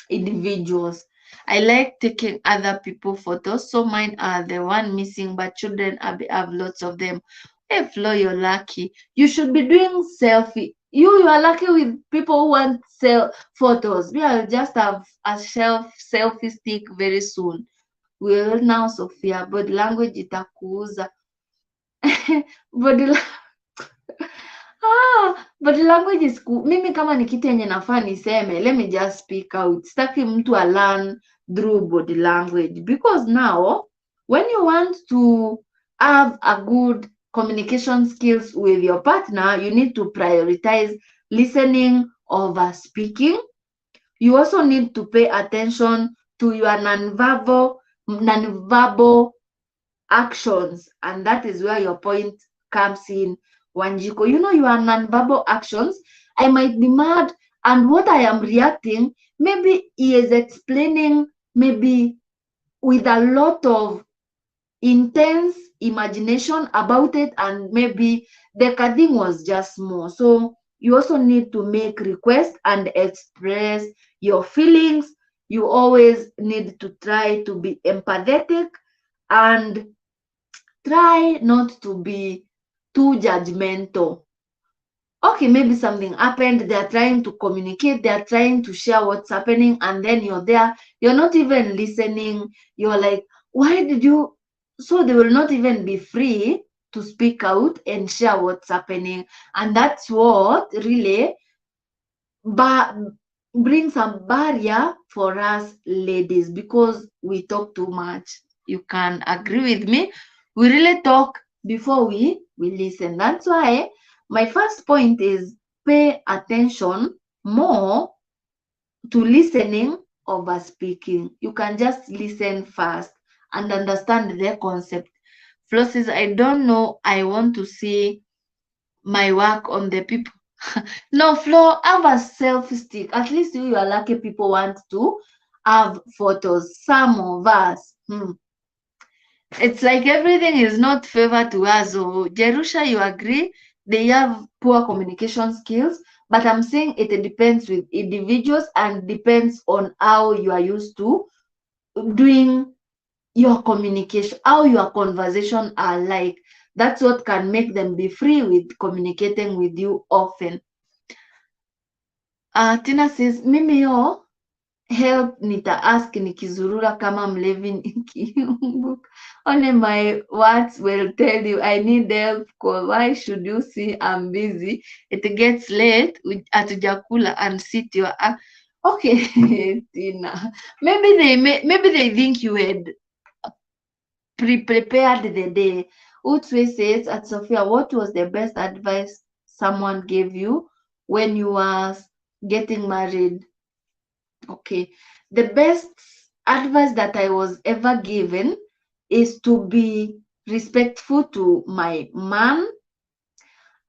individuals. I like taking other people photos, so mine are the one missing, but children have lots of them. Hey Flo, you're lucky. You should be doing selfie. You are lucky with people who want photos. We will just have a selfie stick very soon. Well now, Sophia, body language itakuuza. body, body language is cool. Mimi kama ni kitu yenye nafaa niseme, let me just speak out. Sitaki mtu learn through body language, because now when you want to have a good communication skills with your partner, you need to prioritize listening over speaking. You also need to pay attention to your nonverbal actions, and that is where your point comes in, Wanjiko. You know, your nonverbal actions. I might be mad, and what I am reacting, maybe he is explaining, maybe with a lot of intense imagination about it, and maybe the cutting was just small. So you also need to make requests and express your feelings. You always need to try to be empathetic and try not to be too judgmental. Okay, maybe something happened, they're trying to communicate, they're trying to share what's happening, and then you're there, you're not even listening. You're like, why did you? So they will not even be free to speak out and share what's happening. And that's what really brings a barrier for us ladies, because we talk too much. You can agree with me. We really talk before we listen. That's why my first point is pay attention more to listening over speaking. You can just listen first and understand the concept. Flo says, I don't know, I want to see my work on the people. No, Flo, have a selfie stick. At least you are lucky people want to have photos. Some of us. It's like everything is not favor to us. So, Jerusha, you agree? They have poor communication skills, but I'm saying it depends with individuals and depends on how you are used to doing your communication, how your conversation are like. That's what can make them be free with communicating with you often. Tina says, Mimi yo, help nita ask nikizurura kama mlevi nikiumbuka. Only my words will tell you I need help. Why should you see I'm busy? It gets late, hatujakula and sit your okay. Tina, maybe they think you had prepared the day. Utswe says at Sophia, what was the best advice someone gave you when you were getting married? Okay, the best advice that I was ever given is to be respectful to my man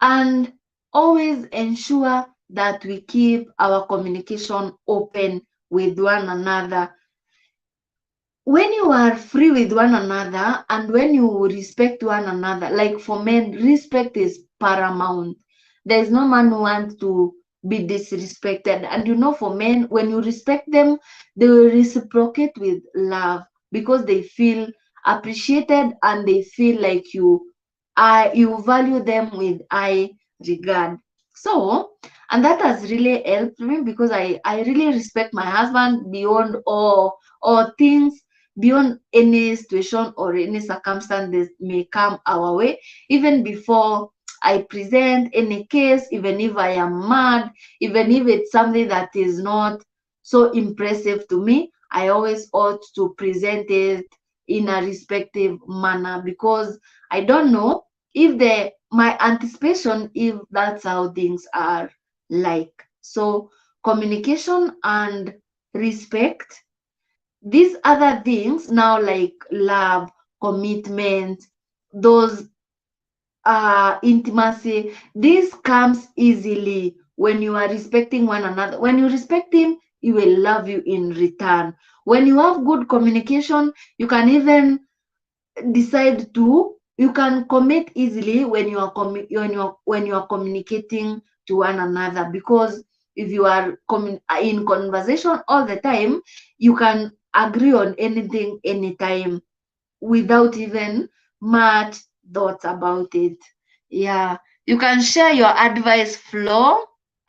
and always ensure that we keep our communication open with one another. When you are free with one another and when you respect one another, like for men, respect is paramount. There is no man who wants to be disrespected. And for men, when you respect them, they will reciprocate with love because they feel appreciated and they feel like you value them with high regard. So, and that has really helped me because I really respect my husband beyond all things, beyond any situation or any circumstance that may come our way. Even before I present any case, even if I am mad, even if it's something that is not so impressive to me, I always ought to present it in a respectful manner because I don't know if my anticipation if that's how things are like. So communication and respect, these other things now like love, commitment, those intimacy, this comes easily when you are respecting one another. When you respect him, he will love you in return. When you have good communication, you can even decide to you can commit easily when you are when you are communicating to one another, because if you are in conversation all the time, you can agree on anything anytime without even much thoughts about it. Yeah, you can share your advice flow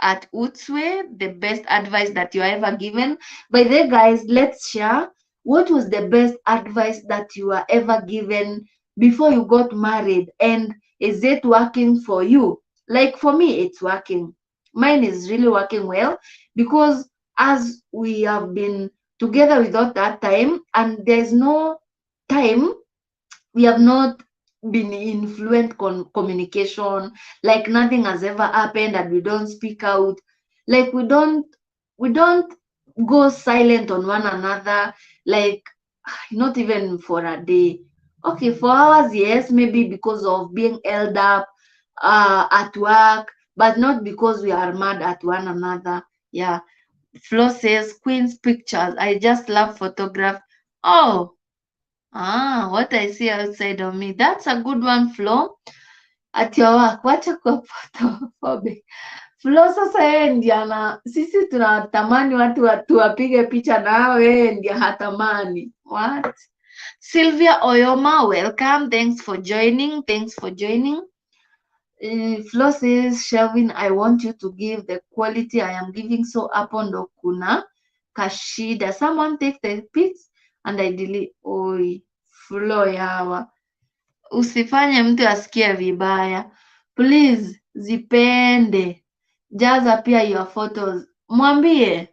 at Utswe, the best advice that you are ever given. By the way, guys, let's share what was the best advice that you were ever given before you got married, and is it working for you? Like for me, it's working. Mine is really working well because as we have been together without that time, and there's no time we have not been in fluent communication, like nothing has ever happened and we don't speak out, like we don't go silent on one another, like not even for a day. Okay, for hours, yes, maybe because of being held up at work, but not because we are mad at one another. Yeah. Flo says Queen's pictures, I just love photograph. Oh, what I see outside of me. That's a good one, Flo. At your work, wacha kuwa photophobic. Flo, sasa yeye ndiye sisi tunatamani watu wapige picha na wewe ndiye hatamani. What? Sylvia Oyoma, welcome. Thanks for joining. Flo says, Shelvin, I want you to give the quality I am giving, so hapo ndo kuna kashida. Someone take the pics and I delete. Oi, Flo yawa. Usifanye mtu asikie vibaya. Please, zipende. Jaza pia your photos. Mwambie.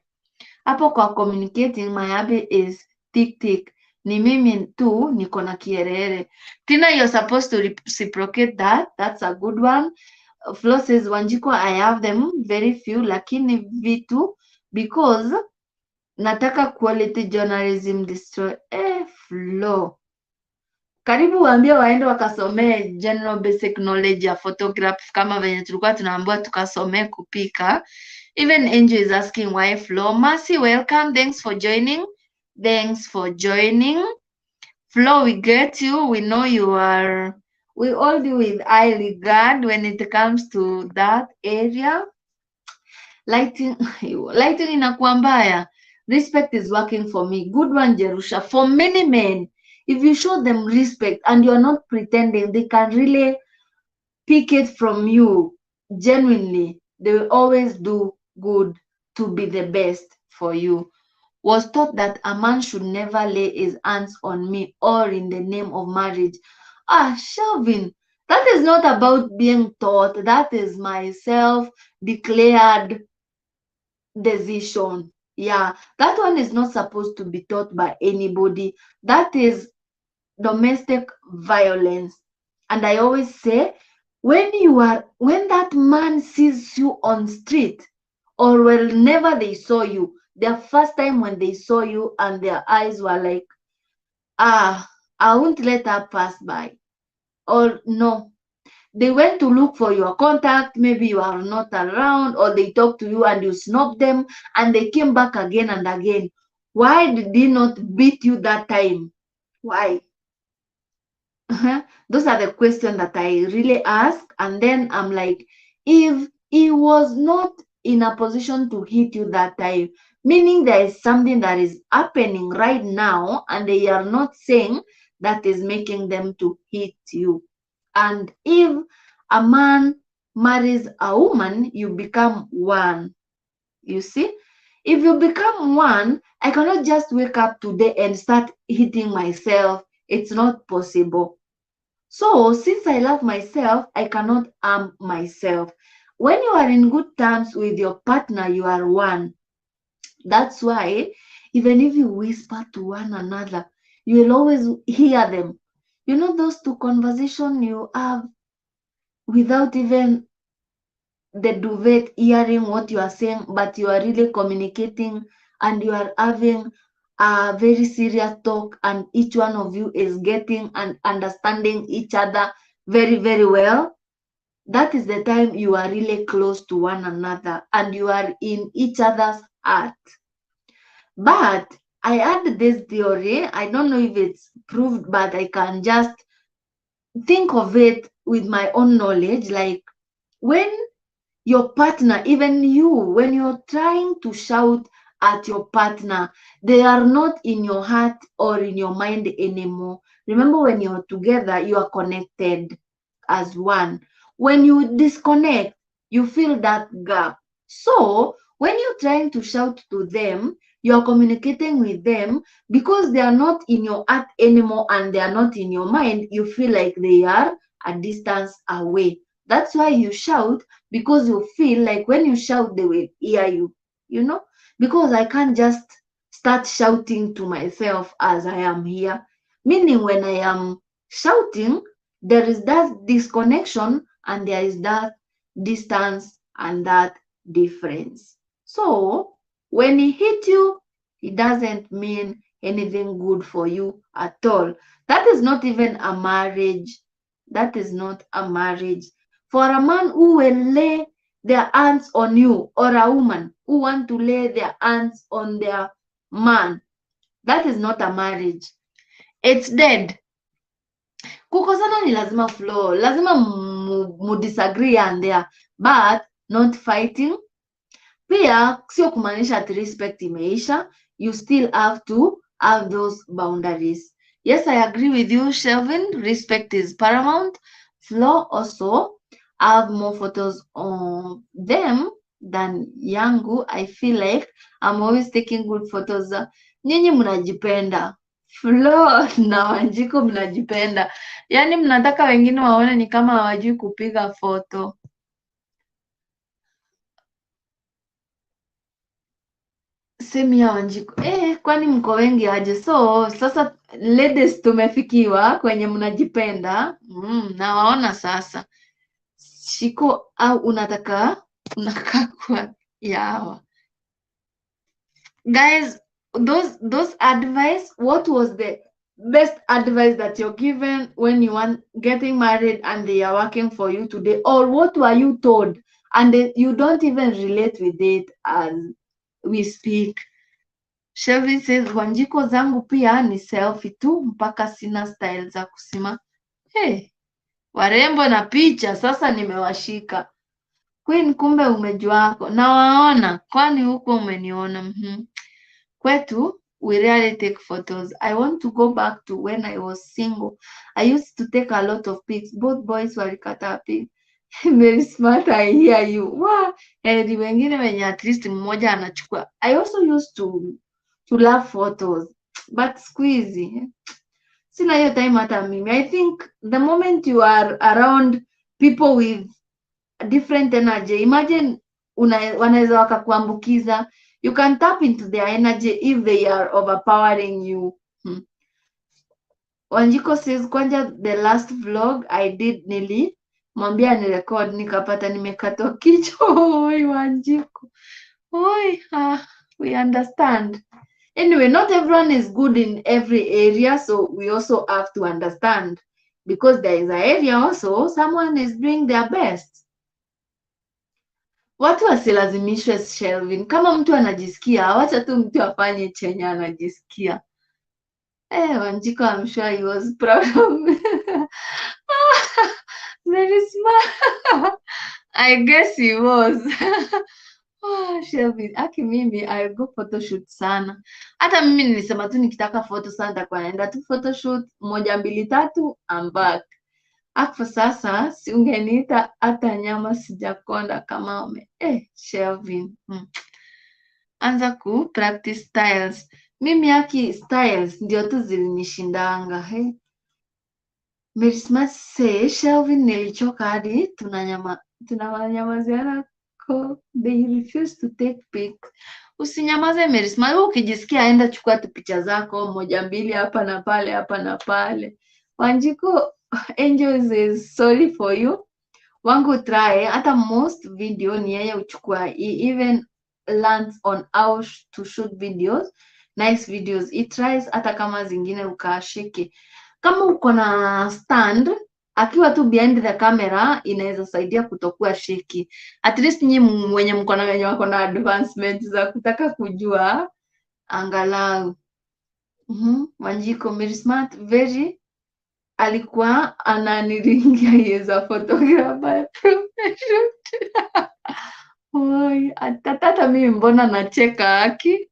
Hapo kwa communicating, my habit is tick. Ni mimi tu niko na kierere. Tina, you're supposed to reciprocate that. That's a good one. Flo says, Wanjiko, I have them very few, lakini vitu because nataka quality journalism destroy. Flo. Karibu waambie waende wakasomee general basic knowledge ya photograph kama venye tulikuwa tunaambiwa tukasomee kupika. Even Angel is asking why Flo. Mercy, welcome. Thanks for joining. Flo, we get you. We know we all do with high regard when it comes to that area. Lighting inakuwa mbaya. Respect is working for me. Good one, Jerusha. For many men, if you show them respect and you're not pretending, they can really pick it from you genuinely. They will always do good to be the best for you. was taught that a man should never lay his hands on me or in the name of marriage. Shelvin, that is not about being taught. That is my self-declared decision. Yeah, that one is not supposed to be taught by anybody. That is domestic violence. And I always say, when that man sees you on street, or whenever they saw you, their first time when they saw you and their eyes were like, I won't let her pass by, or no, they went to look for your contact, maybe you are not around, or they talked to you and you snubbed them and they came back again and again. Why did he not beat you that time? Why? Those are the questions that I really ask. And then I'm like, if he was not in a position to hit you that time, meaning there is something that is happening right now and they are not saying that is making them to hit you. And if a man marries a woman, you become one. You see? If you become one, I cannot just wake up today and start hitting myself. It's not possible. So, since I love myself, I cannot harm myself. When you are in good terms with your partner, you are one. That's why, even if you whisper to one another, you will always hear them. You know, those two conversations you have without even the duvet hearing what you are saying, but you are really communicating and you are having a very serious talk, and each one of you is getting and understanding each other very, very well. That is the time you are really close to one another and you are in each other's heart. But I had this theory, I don't know if it's proved, but I can just think of it with my own knowledge. Like, when your partner, even you, when you're trying to shout at your partner, they are not in your heart or in your mind anymore. Remember, when you're together, you are connected as one. When you disconnect, you feel that gap. So when you're trying to shout to them, you are communicating with them because they are not in your heart anymore and they are not in your mind. You feel like they are a distance away. That's why you shout, because you feel like when you shout, they will hear you, because I can't just start shouting to myself as I am here. Meaning, when I am shouting, there is that disconnection and there is that distance and that difference. So when he hit you, it doesn't mean anything good for you at all. That is not even a marriage. That is not a marriage. For a man who will lay their hands on you, or a woman who want to lay their hands on their man, that is not a marriage. It's dead. Kukosana ni lazima flow, lazima mudisagree and there, but not fighting. Pia sio kumaanisha ati respect imeisha. You still have to have those boundaries. Yes, I agree with you, Shelvin. Respect is paramount. Flo also have more photos of them than yangu. I feel like I'm always taking good photos. Nyinyi mnajipenda. Flo na Wanjiko mnajipenda. Yaani mnataka wengine waone ni kama hawajui kupiga foto. Semia Wanjiko. Kwani mko wengi aje? So sasa ladies tumefikiwa kwenye mnajipenda. Nawaona sasa. Shiko, au unakaa kwa yawa. Guys, those advice, what was the best advice that you're given when you want getting married and they are working for you today? Or what were you told and you don't even relate with it as we speak? Shelby says, Wanjiko zangu pia ni selfie tu mpaka sina style za kusima. Warembo na picha, sasa nimewashika. Queen, kumbe umejuako. Nawaona, kwani huko umeniona. Kwetu, we rarely take photos. I want to go back to when I was single. I used to take a lot of pics. Both boys walikata pics. Very smart, I hear you. Wengine wenye at least mmoja anachukua. I also used to to love photos. But squeezy, sina hiyo time hata mimi. I think the moment you are around people with different energy, imagine wanaweza wakakuambukiza. You can tap into their energy if they are overpowering you. Wanjiko says kwanja the last vlog I did nilimwambia ni record nikapata nimekatwa kichwa. Oi Wanjiko. Oi, we understand. Anyway, not everyone is good in every area, so we also have to understand, because there is an area also someone is doing their best. Watu wasilazimishwe shelving. Kama mtu anajisikia, wacha tu mtu afanye chenye anajisikia. Wanjiko, I'm sure he was proud of me. Very smart. I guess he was. Shelby, aki mimi I go photoshoot sana. Hata mimi nilisema tu nikitaka photo sana nitakuwa naenda tu photoshoot 1 2 3 I'm back. Hapo sasa si ungeniita hata nyama sijakonda kama ume. Shelby. Anza ku practice styles. Mimi aki styles ndio tu zilinishindanga. Merisma say Shelby nilichoka hadi tunanyamaziana. They refuse to take pics. Usinyamaze Merisma, wewe ukijisikia enda chukua tu picha zako 1 2 hapa na pale hapa na pale. Wanjiko, Angels is sorry for you. Wangu try hata most video ni yeye uchukua. He even learns on how to shoot videos, nice videos. He tries hata kama zingine ukashike. Kama uko na stand akiwa tu behind the camera inaweza saidia kutokuwa shaky. At least nyinyi mwenye mko na wenye wako na advancement za kutaka kujua angalau. Wanjiko very smart, very alikuwa ananiringia yeye za photographer profession. Oi, atata mimi mbona nacheka haki.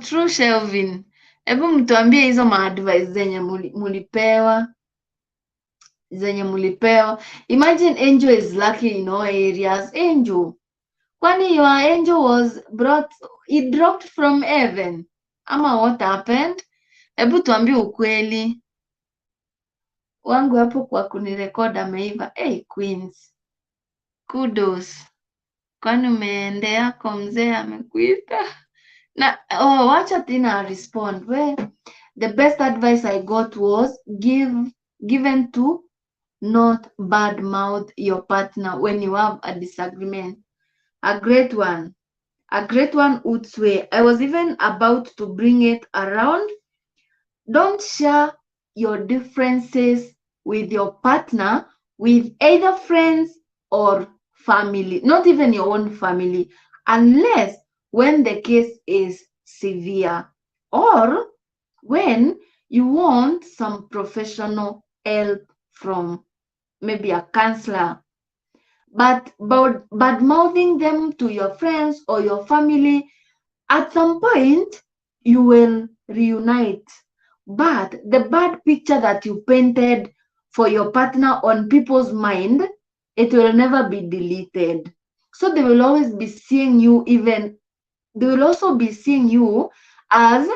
True Shelvin. Hebu mtuambie hizo maadvice zenye mulipewa. Imagine Angel is lucky in all areas. Angel, kwani your angel was he dropped from heaven? Ama what happened? Hebu tuambie ukweli. Wangu hapo kwa kunirecord ameiva. Queens, kudos. Kwani umeende yako mzee amekuita? Na wacha Tina respond. The best advice I got was given to not badmouth your partner when you have a disagreement. A great one Utswe. I was even about to bring it around. Don't share your differences with your partner with either friends or family, not even your own family, unless when the case is severe or when you want some professional help from maybe a counselor. But bad-mouthing them to your friends or your family, at some point you will reunite. But the bad picture that you painted for your partner on people's mind, it will never be deleted. So they will always be seeing you they will also be seeing you as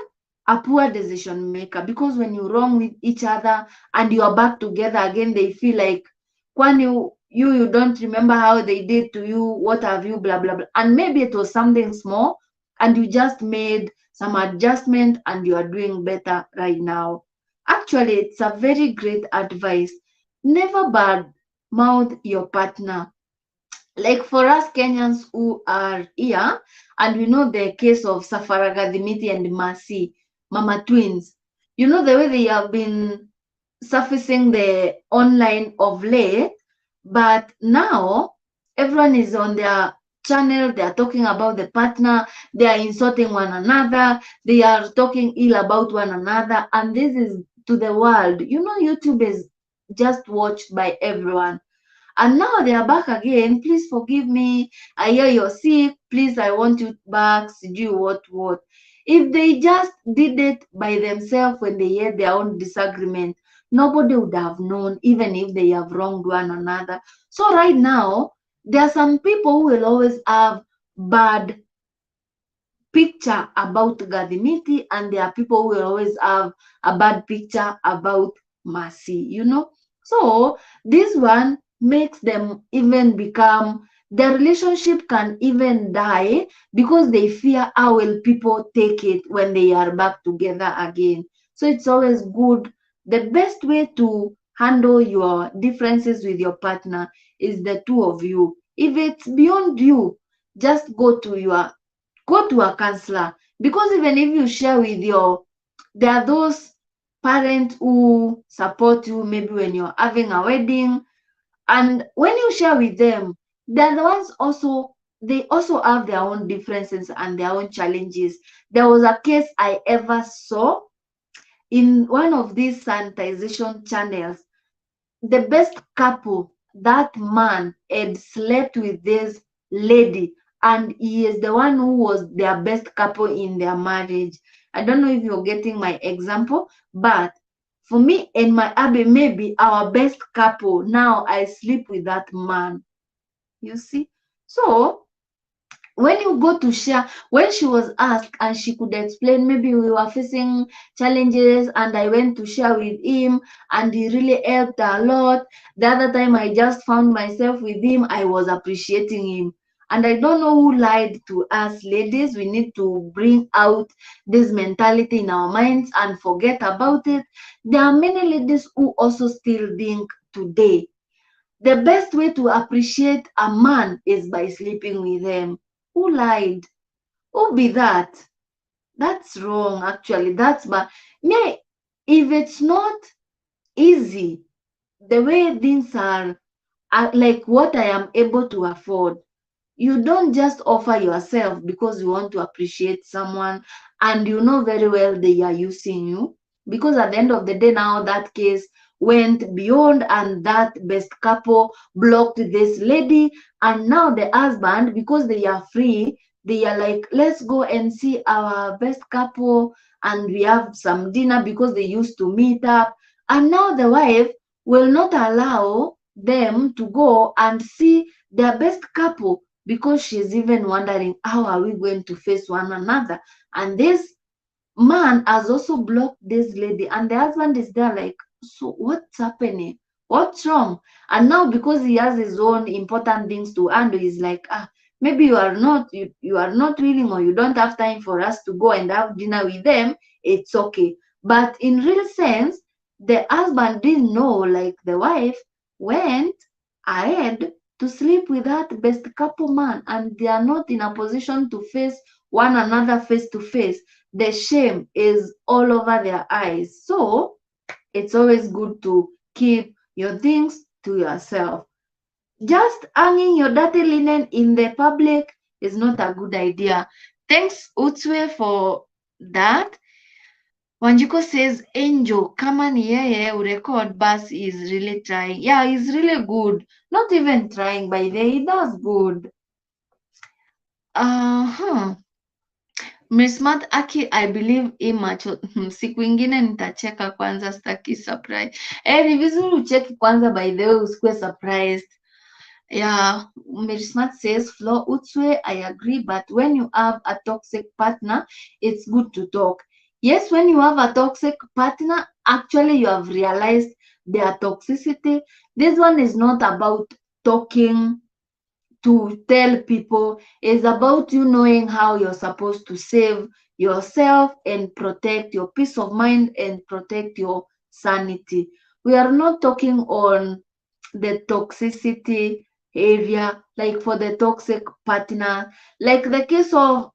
a poor decision maker, because when you're wrong with each other and you are back together again, they feel like, when you don't remember how they did to you, what have you, blah, blah, blah. And maybe it was something small and you just made some adjustment and you are doing better right now. Actually, it's a very great advice. Never bad mouth your partner. Like for us Kenyans who are here, and we know the case of Safaragadhimiti and Mercy, Mama twins. You know the way they have been surfacing the online of late, but now everyone is on their channel, they are talking about the partner, they are insulting one another, they are talking ill about one another, and this is to the world. You know, YouTube is just watched by everyone. And now they are back again. Please forgive me. I hear you're sick. Please, I want you back. Do what. If they just did it by themselves when they had their own disagreement, nobody would have known, even if they have wronged one another. So right now, there are some people who will always have bad picture about Gadimiti, and there are people who will always have a bad picture about Mercy, you know. So this one makes them even become, their relationship can even die because they fear how will people take it when they are back together again. So it's always good. The best way to handle your differences with your partner is the two of you. If it's beyond you, just go to a counselor, because even if you share with there are those parents who support you maybe when you're having a wedding, and when you share with them, they're the ones also, they also have their own differences and their own challenges. There was a case I ever saw in one of these sanitization channels. The best couple, that man had slept with this lady, and he is the one who was their best couple in their marriage. I don't know if you're getting my example, but for me and my Abby, maybe our best couple, now I sleep with that man, you see. So when you go to share, when she was asked and she could explain, maybe we were facing challenges and I went to share with him and he really helped a lot. The other time I just found myself with him, I was appreciating him. And I don't know who lied to us ladies. We need to bring out this mentality in our minds and forget about it. There are many ladies who also still think today the best way to appreciate a man is by sleeping with him. Who lied? Who be that? That's wrong, actually. That's bad. Me, if it's not easy, the way things are like what I am able to afford, you don't just offer yourself because you want to appreciate someone and you know very well they are using you, because at the end of the day now that case went beyond and that best couple blocked this lady, and now the husband, because they are free, they are like, let's go and see our best couple and we have some dinner, because they used to meet up, and now the wife will not allow them to go and see their best couple, because she's even wondering, how are we going to face one another? And this man has also blocked this lady, and the husband is there like, so what's happening? What's wrong? And now because he has his own important things to handle, he's like, maybe you are not willing, or you don't have time for us to go and have dinner with them. It's okay. But in real sense, the husband didn't know, like the wife went ahead to sleep with that best couple man, and they are not in a position to face one another face to face. The shame is all over their eyes. So it's always good to keep your things to yourself. Just hanging your dirty linen in the public is not a good idea. Thanks, Utswe, for that. Wanjiko says, Angel, kama ni yeye urecord bus is really trying. Yeah, he's really good. Not even trying, by the way, he does good. Miss Math Aki, I believe immature. Siku ingine nitacheka kwanza, sitaki surprise. Ni vizuri ucheki kwanza, by the way, usikuwe surprised. Yeah, Miss Math says, Flo Utswe, I agree, but when you have a toxic partner, it's good to talk. Yes, when you have a toxic partner, actually you have realized their toxicity. This one is not about talking to tell people, is about you knowing how you're supposed to save yourself and protect your peace of mind and protect your sanity. We are not talking on the toxicity area, like for the toxic partner, like the case of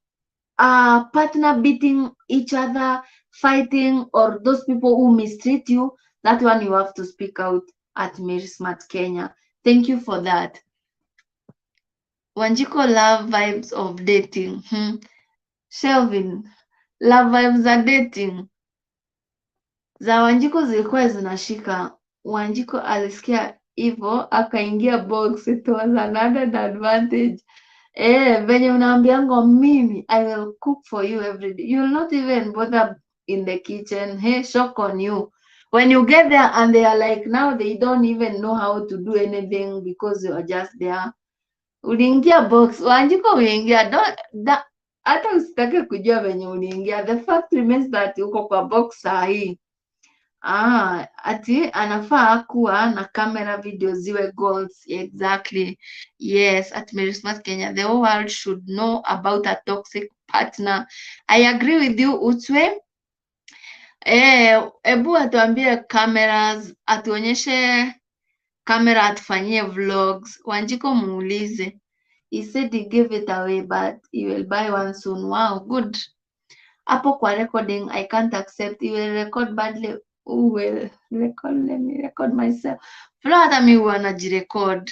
a partner beating each other, fighting, or those people who mistreat you. That one you have to speak out at Mary Smart Kenya. Thank you for that. Wanjiko, love vibes of dating. Shelvin, love vibes za dating za Wanjiko zilikuwa zinashika. Wanjiko alisikia hivyo akaingia box. It was another advantage. Venye unaambiango mimi, I will cook for you every day. You will not even bother in the kitchen. Hey, shock on you. When you get there and they are like, now they don't even know how to do anything because you are just there. Uliingia box, Wanjiko uliingia, hata usitake kujua venye uliingia, the fact remains that uko kwa box sahi. Ati anafaa kuwa na camera, video ziwe goals. Exactly. Yes, at Merismas Kenya, the whole world should know about a toxic partner. I agree with you, Utswe. Ebu atuambie cameras, atuonyeshe camera, atufanyie vlogs. Wanjiko muulize. He said he gave it away, but he will buy one soon. Wow, good. Hapo kwa recording, I can't accept. He will record badly. Who will record? Let me record myself. Flo hata mi huwa najirecord.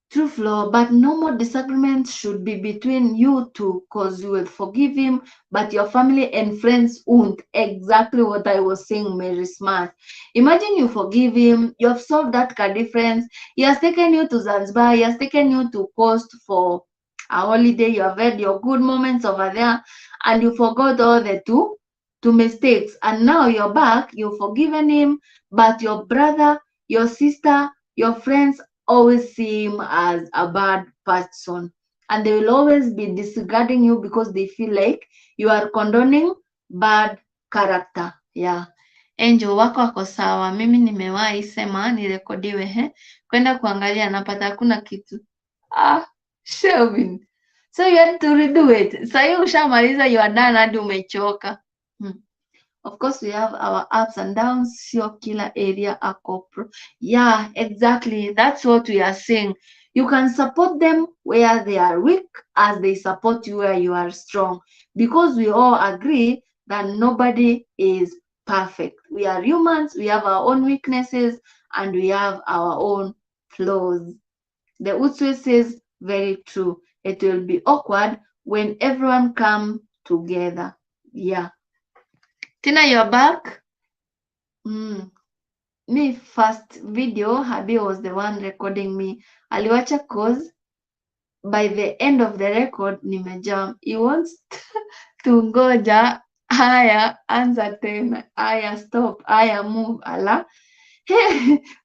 True, Flo, but no more disagreements should be between you two, because you will forgive him, but your family and friends won't. Exactly what I was saying, Mary Smart. Imagine you forgive him, you have solved that car difference, he has taken you to Zanzibar, he has taken you to Coast for a holiday, you have had your good moments over there, and you forgot all the two mistakes, and now you're back, you've forgiven him, but your brother, your sister, your friends always see him as a bad person, and they will always be disregarding you because they feel like you are condoning bad character. Yeah. Angel wako ako sawa, mimi nimewahi sema nirekodiwe kwenda kuangalia napata hakuna kitu. Shelvin, so you had to redo it. Sasa ushamaliza, you are done, hadi umechoka. Of course, we have our ups and downs. Sio kila area ako pro. Yeah, exactly. That's what we are saying. You can support them where they are weak as they support you where you are strong. Because we all agree that nobody is perfect. We are humans, we have our own weaknesses, and we have our own flaws. The Utswe says, very true. It will be awkward when everyone come together. Yeah. Tina, you're back. Me first video, Habi was the one recording me. Aliwacha cause by the end of the record nimejam. He wants to ngoja. Haya, anza tena. Haya, stop. Haya, move. Ala.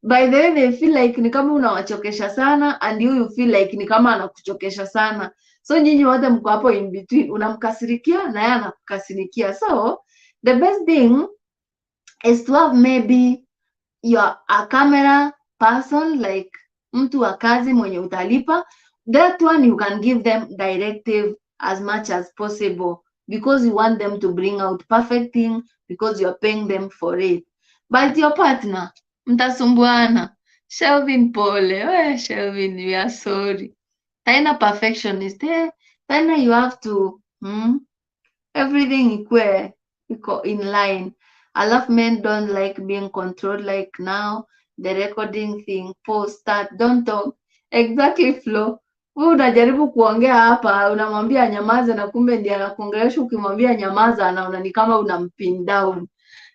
By the way, they feel like ni kama unawachokesha sana, and you feel like ni kama anakuchokesha sana. So nyinyi wote mko hapo in between. Unamkasirikia na yeye anakukasirikia. So the best thing is to have maybe you're a camera person, like mtu wa kazi mwenye utalipa. That one you can give them directive as much as possible because you want them to bring out perfect thing because you're paying them for it. But your partner, mtasumbuana. Shelvin, pole. Shelvin, we are sorry. Taina perfectionist. Taina you have to everything iko in line. I love men don't like being controlled like now. The recording thing, post, start, don't talk. Exactly, Flo. Wewe unajaribu kuongea hapa, unamwambia nyamaza na kumbe ndiye anakuongelesha. Ukimwambia nyamaza anaona ni kama unampin down.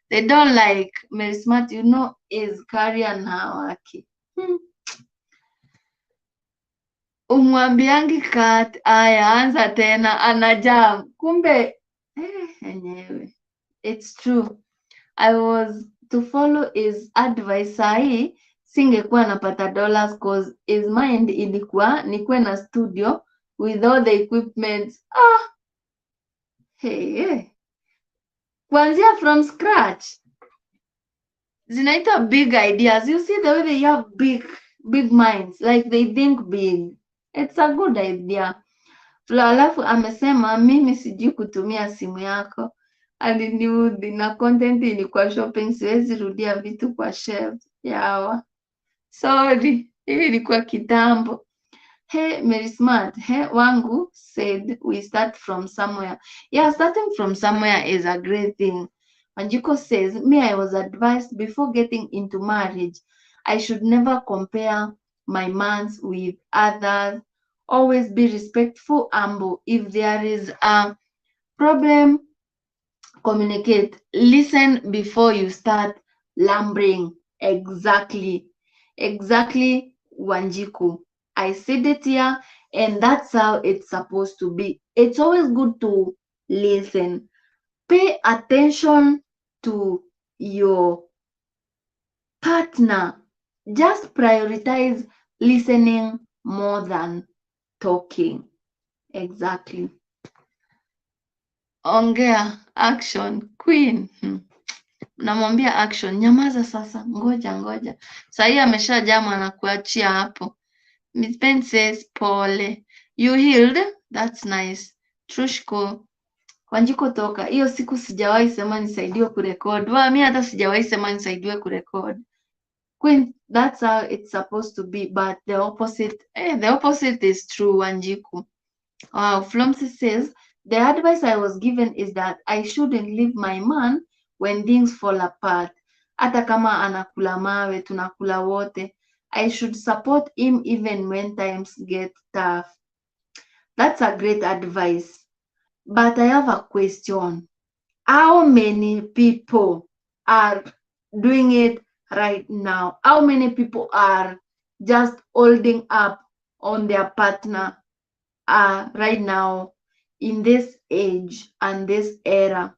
They don't like Mary Smart, you know, is career na wake. Umwambiangi kat, aya anza tena, anajam. Kumbe, enyewe. It's true. I was to follow his advice. Sahi singekuwa napata dollars cause his mind ilikuwa nikuwe na studio with all the equipment. Kuanzia from scratch. Zinaitwa big ideas. You see the way they have big minds, like they think big. It's a good idea. Alafu amesema mimi sijui kutumia simu yako. Aliniudhi na content ilikuwa shopping, siwezi rudia vitu kwa shelf. Yawa. Sorry. Hii ilikuwa kitambo. Mary Smart, wangu said we start from somewhere. Yeah, starting from somewhere is a great thing. Wanjiko says, me, I was advised before getting into marriage, I should never compare my months with others. Always be respectful, humble. If there is a problem, communicate. Listen before you start lumbering. Exactly, Wanjiku. I said it here, and that's how it's supposed to be. It's always good to listen. Pay attention to your partner. Just prioritize listening more than talking. Exactly. ongea, action, queen. Namwambia action, nyamaza sasa, ngoja. Sahii ameshajama na kuachia hapo. Miss Ben says, pole. You healed? That's nice. Trushko, Wanjiko toka. Hiyo siku sijawahi sema nisaidiwe kurekod. Mimi hata sijawahi sema nisaidiwe kurekod. Queen, that's how it's supposed to be, but the opposite is true, Wanjiku. Wow, Flomsi says, the advice I was given is that I shouldn't leave my man when things fall apart. Hata kama anakula mawe, tunakula wote. I should support him even when times get tough. That's a great advice. But I have a question. How many people are doing it right now? How many people are just holding up on their partner right now in this age and this era?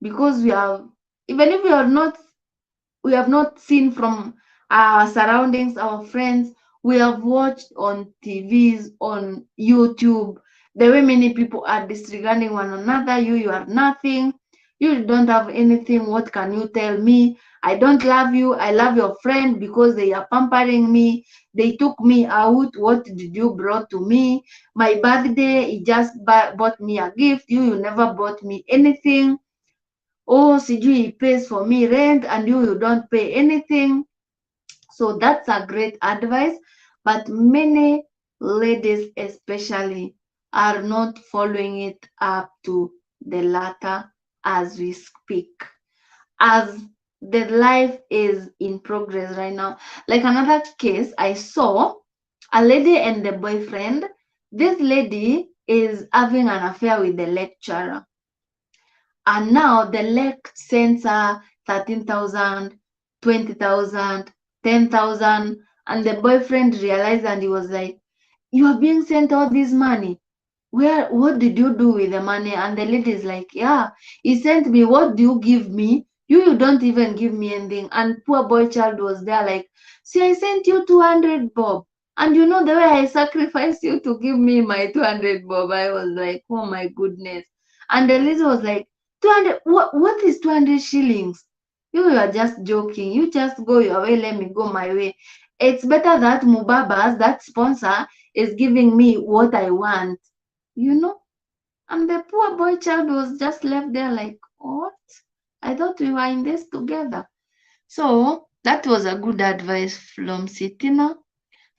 Because we have, even if we have not seen from our surroundings, our friends, we have watched on TVs, on YouTube, the way many people are disregarding one another. You are nothing. You don't have anything. What can you tell me? I don't love you. I love your friend because they are pampering me. They took me out. What did you brought to me? My birthday, he just bought me a gift. You never bought me anything. Oh, sijui he pays for me rent and you don't pay anything. So that's a great advice, but many ladies especially are not following it up to the latter as we speak, as the life is in progress right now. Like another case I saw, a lady and the boyfriend. This lady is having an affair with the lecturer, and now the lec sends her 13,000, 20,000, 10,000, and the boyfriend realized and he was like, you are being sent all this money. What did you do with the money? And the lady is like, yeah, he sent me. What do you give me? You don't even give me anything. And poor boy child was there like, see, I sent you 200 bob. And you know the way I sacrificed you to give me my 200 bob. I was like, oh my goodness. And the lady was like, 200, what is 200 shillings? You are just joking. You just go your way, let me go my way. It's better that Mubabas, that sponsor, is giving me what I want, you know? And the poor boy child was just left there like, what? I thought we were in this together. So that was a good advice from Sitina.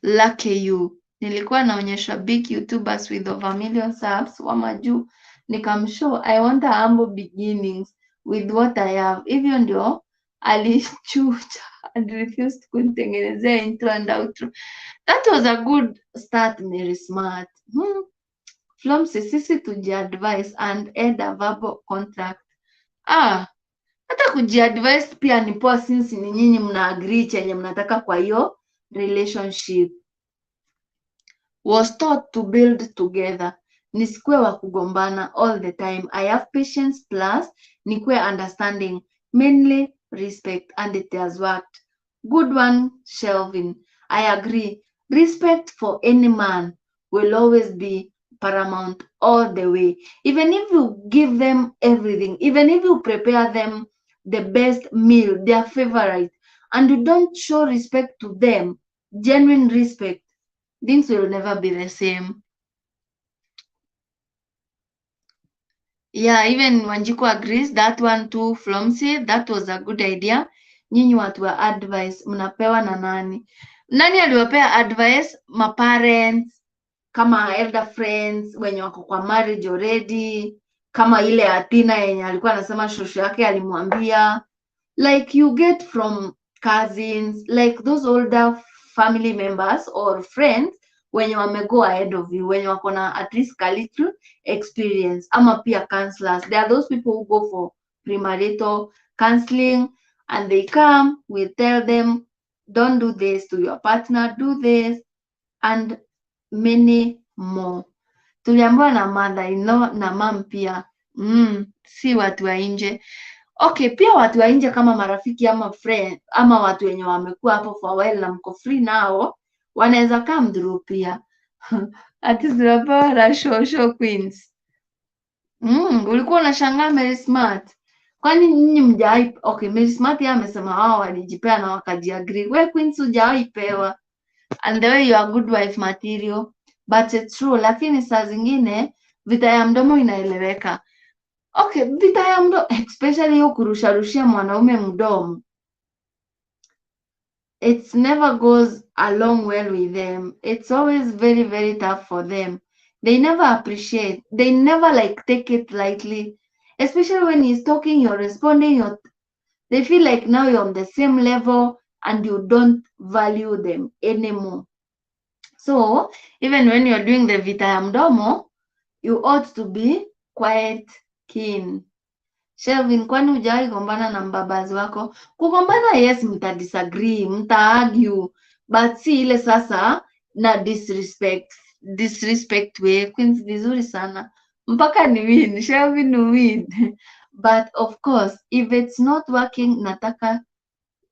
Lucky you. Nilikuwa naonyesha big YouTubers with over a million subs wa majuu, nikamshow I want a humble beginnings with what I have. Hivyo ndio alichucha and refused kunitengenezea intro and outro. That was a good start, Mary Smart. Flomsi, sisi tujiadvise and add a verbal contract. Hata kujiadvise pia ni poa, since ni nyinyi mna agree chenye mnataka kwa hiyo relationship. Was taught to build together. Nisikue wa kugombana all the time. I have patience plus nikue understanding, mainly respect, and it has worked. Good one, Shelvin. I agree. Respect for any man will always be paramount all the way. Even if you give them everything, even if you prepare them the best meal, their favorite, and you don't show respect to them, genuine respect, things will never be the same. Yeah, even Wanjiku agrees that one too. Flomsi, that was a good idea. Nyinyi watu wa advice mnapewa na nani? Nani aliwapea advice? Ma parents, kama elder friends wenye wako kwa marriage already, kama ile Athena yenye alikuwa anasema shosho yake alimwambia. Like you get from cousins, like those older family members or friends wenye wamego ahead of you, wenye wako na at least a little experience, ama pia counselors. There are those people who go for premarital counseling and they come, we tell them, don't do this to your partner, do this, and many more. Tuliambiwa na mother-in-law na mom pia. Si watu wa nje. Okay, pia watu wa nje kama marafiki ama friend ama watu wenye wamekuwa hapo for a while na mko free nao wanaweza come through pia. Ati tunapewa na show queens. Ulikuwa unashangaa Mary Smart. Kwani nyinyi mjawahi? Okay, Mary Smart yeye amesema wao walijipea na wakajiagree. Wewe Queens hujawahi pewa. And the way you are good wife material. But it's true, lakini saa zingine vita ya mdomo inaeleweka. Okay, vita ya mdomo especially hiyo kurusharushia mwanaume mdomo. It never goes along well with them. It's always very, very tough for them. They never appreciate. They never like take it lightly. Especially when he's talking, you're responding, they feel like now you're on the same level and you don't value them anymore. So even when you're doing the vita ya mdomo, you ought to be quiet, keen. Shelvin, kwani hujawahi gombana na mbabazi wako? Kugombana, yes, mta disagree, mta argue, but si ile sasa na disrespect we. Queens vizuri sana. Mpaka ni win, Shelvin win. But of course, if it's not working, nataka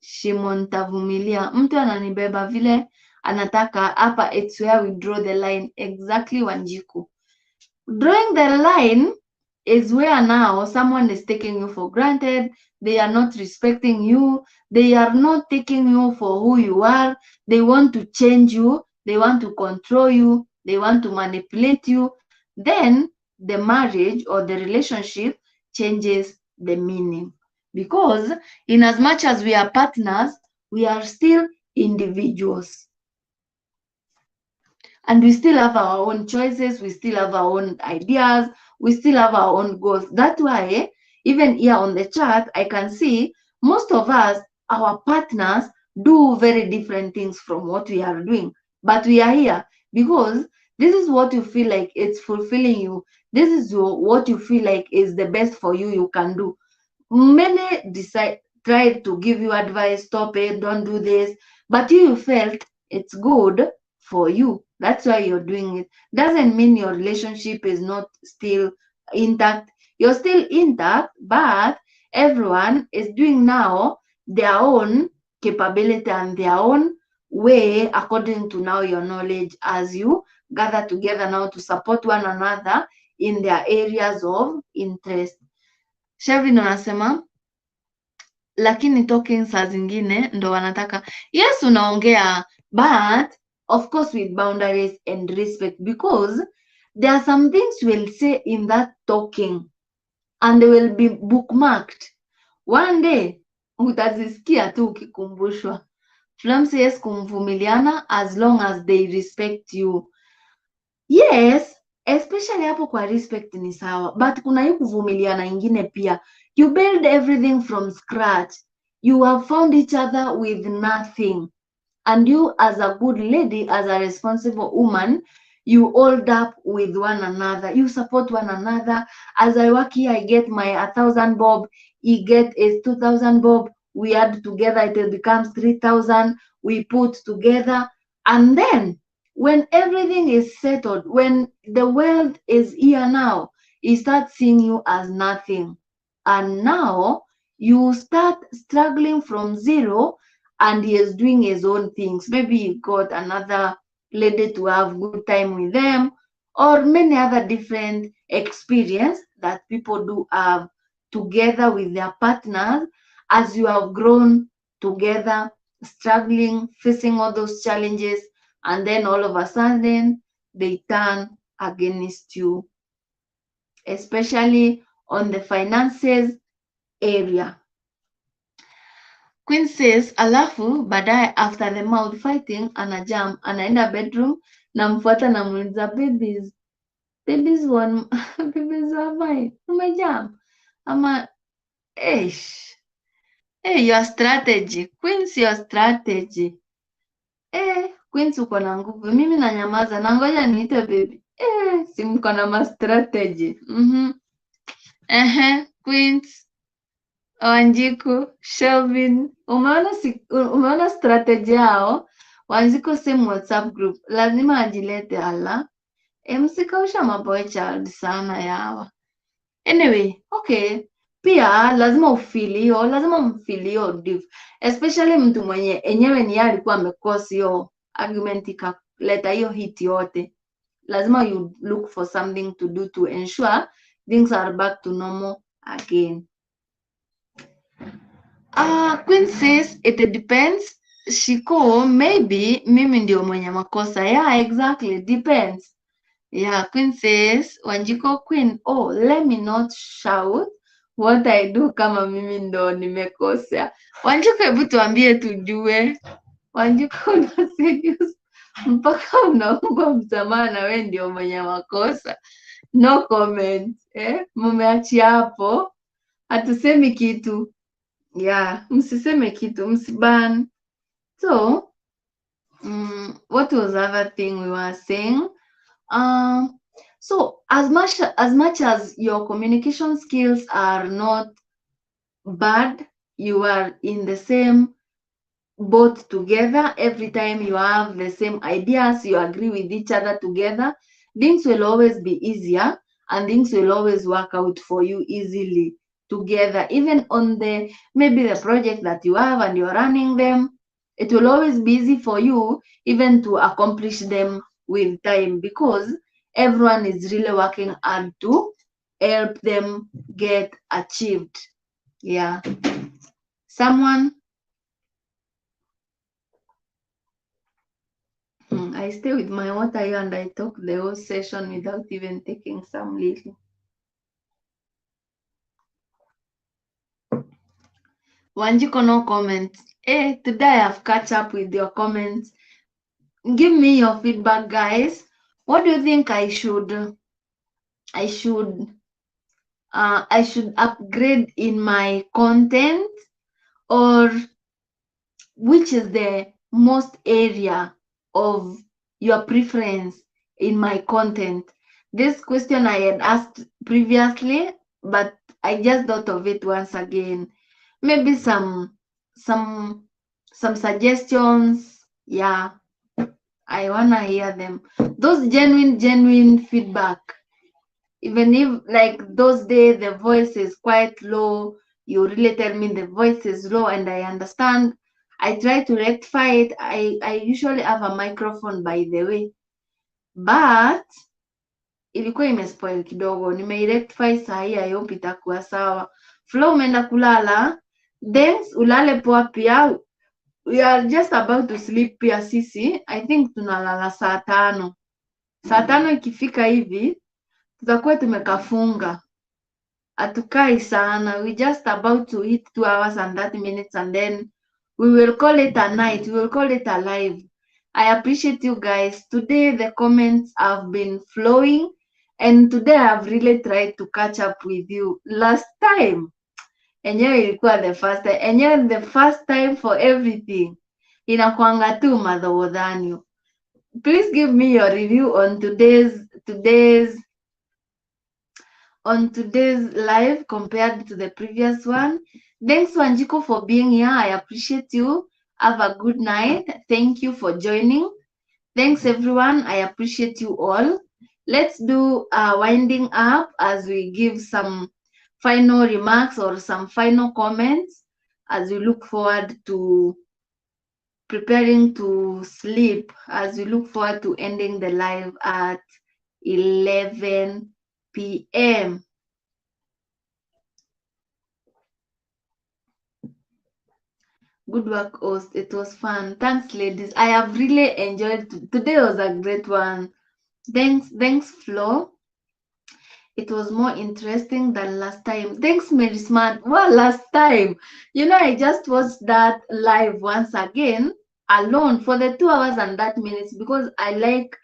shimo nitavumilia. Mtu ananibeba vile anataka hapa, it's where we draw the line. Exactly, Wanjiku. Drawing the line is where now someone is taking you for granted. They are not respecting you. They are not taking you for who you are. They want to change you. They want to control you. They want to manipulate you. Then the marriage or the relationship changes the meaning. Because in as much as we are partners, we are still individuals. And we still have our own choices, we still have our own ideas, we still have our own goals. That's why even here on the chat, I can see most of us, our partners, do very different things from what we are doing. But we are here because this is what you feel like it's fulfilling you. This is what you feel like is the best for you, you can do. Many try to give you advice, stop it, don't do this, but you felt it's good for you. That's why you're doing it. Doesn't mean your relationship is not still intact. You're still intact, but everyone is doing now their own capability and their own way according to now your knowledge as you gather together now to support one another in their areas of interest. Shelvin anasema lakini talking saa zingine ndo wanataka. Yes, unaongea, but of course with boundaries and respect, because there are some things you will say in that talking and they will be bookmarked. One day utazisikia tu ukikumbushwa. Fulani yes kumvumiliana as long as they respect you. Yes, especially hapo kwa respect ni sawa, but kuna hii kuvumiliana ingine pia. You build everything from scratch. You have found each other with nothing. And you as a good lady, as a responsible woman, you hold up with one another. You support one another. As I work here, I get my 1,000 bob. He get his 2,000 bob. We add together, it becomes 3,000. We put together. And then when everything is settled, when the world is here now, he starts seeing you as nothing. And now you start struggling from zero and he is doing his own things. Maybe he got another lady to have good time with them, or many other different experience that people do have together with their partners as you have grown together, struggling, facing all those challenges, and then all of a sudden they turn against you, especially on the finances area. Queen says, alafu baadaye after the mouth fighting anajam, anaenda bedroom, namfuata namuuliza babies one babies why umejam ama your strategy Queens, your strategy Queens, uko na nguvu. Mimi nanyamaza na ngoja niite baby. Si mko na ma strategy. Queens, Wanjiku, Shelvin, umeona strategy yao. Wanjiku same WhatsApp group, lazima ajilete ala. Msikausha maboy child sana yawa. Anyway, okay. Pia lazima ufilio, lazima mfilio div. Especially mtu mwenye enyewe ni alikuwa amekosi hiyo argument ikaleta hiyo hit yote. Lazima you look for something to do to ensure things are back to normal again. Queen says it depends. Shiko, maybe mimi ndio mwenye makosa. Yeah, exactly, depends. Yeah, Queen says, Wanjiko Queen, oh, let me not shout what I do kama mimi ndo nimekosa. Wanjiko, hebu tuambie tujue. Wanjiko una serious mpaka unaomba msamaha na wewe ndio mwenye makosa. No comment. Mumeachia hapo. Hatusemi kitu. Yeah, msiseme kitu, msiban. So, what was the other thing we were saying? So as much as your communication skills are not bad, you are in the same boat together. Every time you have the same ideas, you agree with each other together, things will always be easier and things will always work out for you easily together. Even on maybe the project that you have and you're running them, it will always be easy for you even to accomplish them with time, because everyone is really working hard to help them get achieved. Yeah. Someone? I stay with my water here and I talk the whole session without even taking some little. Wanjiko, no comments. Today I have catch up with your comments. Give me your feedback, guys. What do you think I should upgrade in my content, or which is the most area of your preference in my content? This question I had asked previously, but I just thought of it once again. Maybe some suggestions. Yeah, I wanna hear them. Those genuine feedback. Even if like those days the voice is quite low, you really tell me the voice is low and I understand. I try to rectify it. I usually have a microphone, by the way, but ilikuwa imespoil kidogo. Nimeirectify sahi, I hope itakuwa sawa. Flo, umeenda kulala? Thanks, ulale poa pia. We are just about to sleep pia sisi. I think tunalala saa 5. Saa 5 ikifika hivi tutakuwa tumekafunga. Hatukai sana. We just about to hit 2 hours and 30 minutes and then we will call it a night. We will call it a live. I appreciate you guys. Today the comments have been flowing and today I've really tried to catch up with you. Last time, enyewe ilikuwa the first time. Enyewe the first time for everything. Inakuanga tu madhogodhanyo. Please give me your review on today's live compared to the previous one. Thanks, Wanjiko, for being here. I appreciate you. Have a good night. Thank you for joining. Thanks, everyone. I appreciate you all. Let's do a winding up as we give some final remarks or some final comments as we look forward to preparing to sleep, as we look forward to ending the live at 11 p.m. Good work, host. It was fun. Thanks, ladies. I have really enjoyed. Today was a great one. Thanks, Flo. It was more interesting than last time. Thanks, Mary Smart. Well, last time, I just watched that live once again alone for the 2 hours and that minutes, because I like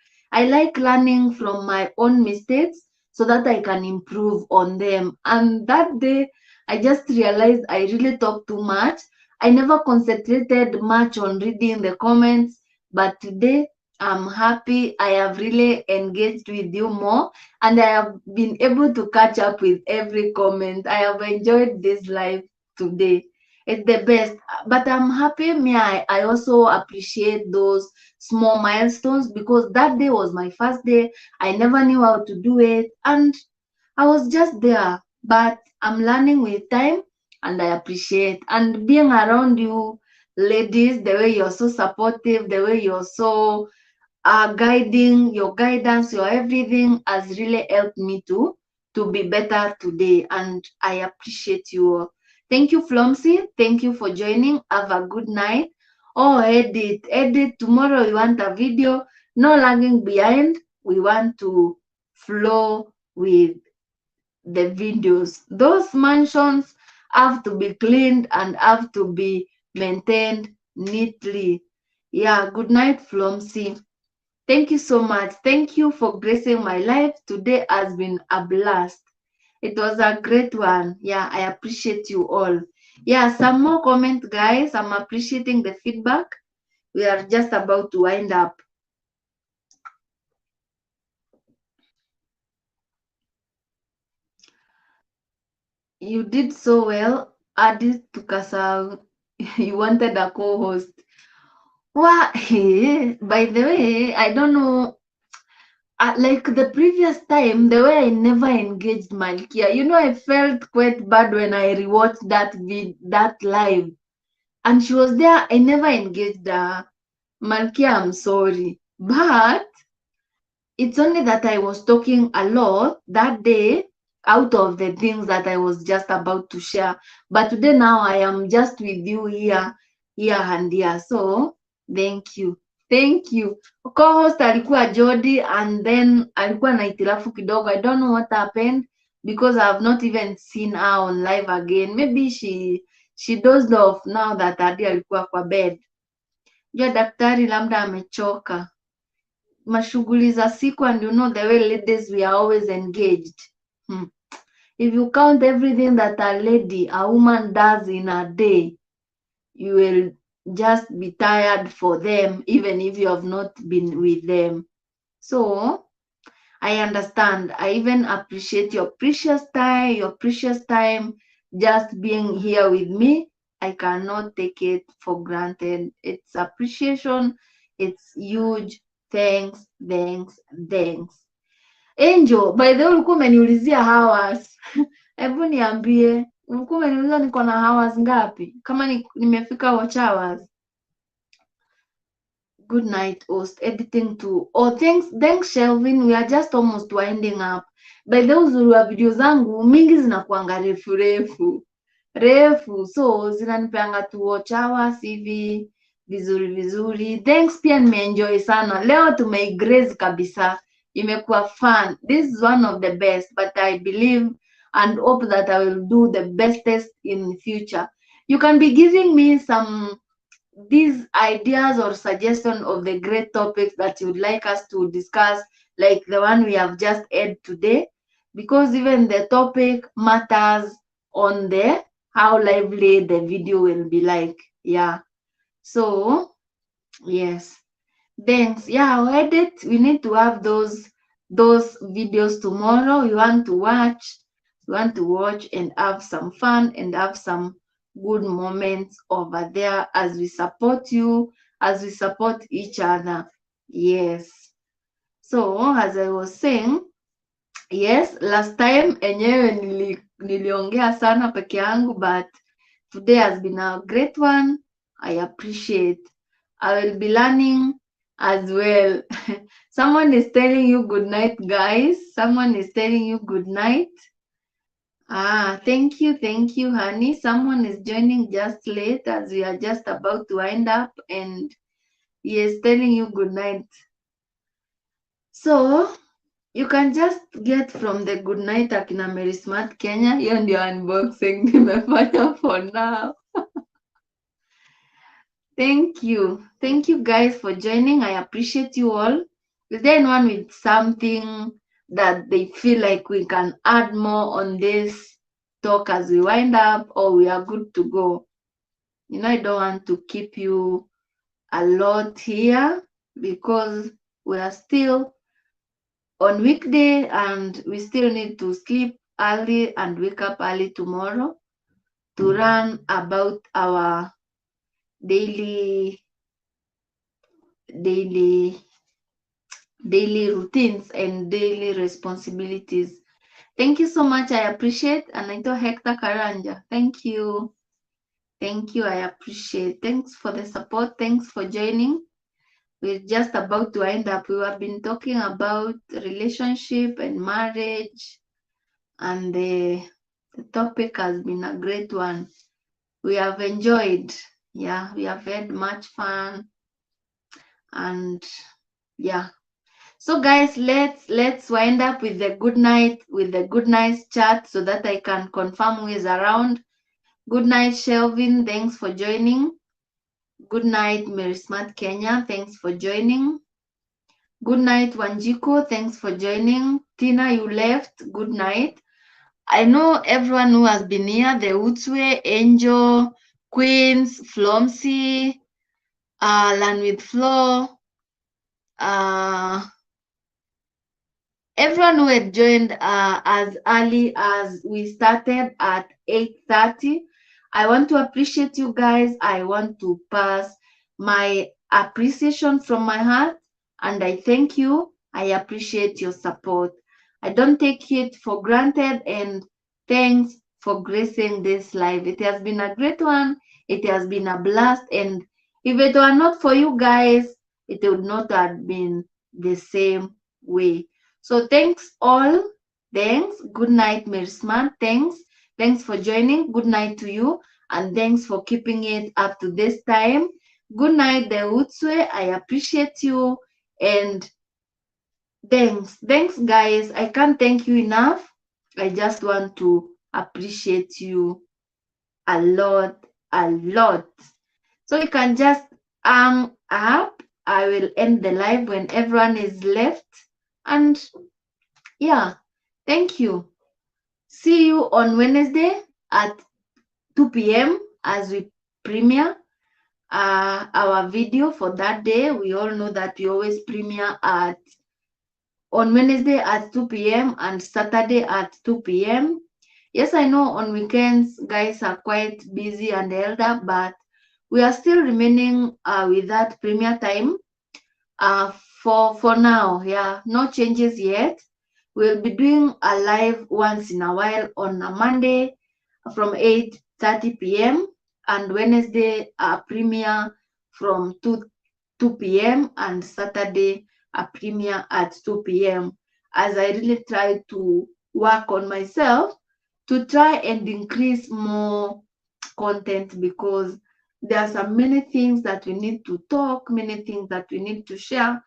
learning from my own mistakes so that I can improve on them. And that day, I just realized I really talked too much. I never concentrated much on reading the comments, but today I'm happy. I have really engaged with you more and I have been able to catch up with every comment. I have enjoyed this live today. It's the best. But I'm happy. I also appreciate those small milestones, because that day was my first day. I never knew how to do it and I was just there. But I'm learning with time and I appreciate. And being around you ladies, the way you're so supportive, the way you're so guiding, your guidance, your everything has really helped me to to be better today, and I appreciate you all. Thank you, Flomsy. Thank you for joining. Have a good night. Oh, edit. Tomorrow we want a video. No lagging behind. We want to flow with the videos. Those mansions have to be cleaned and have to be maintained neatly. Yeah, good night, Flomsy. Thank you so much. Thank you for gracing my life. Today has been a blast. It was a great one. Yeah, I appreciate you all. Yeah, some more comment, guys. I'm appreciating the feedback. We are just about to wind up. You did so well. Added to Kasau. You wanted a co-host. Wow. By the way, I don't know. Like the previous time, the way I never engaged Malkia, I felt quite bad when I rewatched that live, and she was there. I never engaged her. Malkia, I'm sorry, but it's only that I was talking a lot that day out of the things that I was just about to share. But today now I am just with you here and here. So thank you. Thank you. Co-host alikuwa Jody, and then alikuwa na hitilafu kidogo. I don't know what happened because I have not even seen her on live again. Maybe she dozed off now that Adi alikuwa kwa bed. Jua daktari labda amechoka. Mashughuli za siku, and the way ladies we are always engaged. If you count everything that a woman does in a day, you will just be tired for them, even if you have not been with them. So I understand. I even appreciate your precious time just being here with me. I cannot take it for granted. It's appreciation. It's huge. Thanks. Angel, by the way, ulikuwa umeniulizia hours. Hebu niambie, ulikuwa umeniuliza niko na hours ngapi? Kama nimefika watch hours. Good night, host. Editing too. Oh, thanks Shelvin. We are just almost winding up. By the way, uzuri wa video zangu mingi zinakuanga refu, so zinanipeanga tu watch hours hivi vizuri. Thanks, pia nimeenjoy sana leo. Tumeigrace kabisa, imekuwa fun. This is one of the best, but I believe and hope that I will do the bestest in future. You can be giving me these ideas or suggestion of the great topics that you would like us to discuss, like the one we have just had today, because even the topic matters on how lively the video will be like. Yeah, so yes, thanks. Yeah, I'll edit. We need to have those videos tomorrow. We want to watch and have some fun and have some good moments over there as we support you, as we support each other. Yes. So as I was saying, yes, last time enyewe niliongea sana peke yangu, but today has been a great one. I appreciate. I will be learning as well. Someone is telling you good night, guys. Someone is telling you good night. Thank you, honey. Someone is joining just late as we are just about to wind up, and he is telling you good night. So you can just get from the good night akina Mary Smart Kenya. Hiyo ndio unboxing nimefanya for now. Thank you guys for joining. I appreciate you all. Is there anyone with something that they feel like we can add more on this talk as we wind up, or we are good to go? I don't want to keep you a lot here because we are still on weekday and we still need to sleep early and wake up early tomorrow to run about our daily routines and daily responsibilities. Thank you so much. I appreciate. Anaitwa Hector Karanja. Thank you. I appreciate. Thanks for the support. Thanks for joining. We're just about to end up. We have been talking about relationship and marriage, and the topic has been a great one. We have enjoyed. Yeah, we have had much fun, and yeah. So guys, let's wind up with the good night chat so that I can confirm who is around. Good night, Shelvin. Thanks for joining. Good night, Mary Smart Kenya. Thanks for joining. Good night, Wanjiko. Thanks for joining. Tina, you left. Good night. I know everyone who has been here, the Utswe, Angel, Queens, Flomsy, Land with Flo, everyone who had joined as early as we started at 8:30. I want to appreciate you guys. I want to pass my appreciation from my heart, and I thank you. I appreciate your support. I don't take it for granted, and thanks for gracing this live. It has been a great one. It has been a blast, and if it were not for you guys, it would not have been the same way. So thanks all. Thanks. Good night, Mirsman. Thanks. Thanks for joining. Good night to you. And thanks for keeping it up to this time. Good night, the Utswe. I appreciate you. And thanks. Thanks, guys. I can't thank you enough. I just want to appreciate you a lot, a lot. So you can just up. I will end the live when everyone is left. And yeah, thank you. See you on Wednesday at 2 p.m. as we premiere our video for that day. We all know that we always premiere on Wednesday at 2 p.m. and Saturday at 2 p.m. Yes, I know on weekends guys are quite busy and elder, but we are still remaining with that premiere time for now. Yeah, no changes yet. We'll be doing a live once in a while on a Monday from 8:30 p.m. and Wednesday a premiere from 2 p.m. and Saturday a premiere at 2 p.m. as I really try to work on myself to try and increase more content, because there are so many things that we need to talk, many things that we need to share,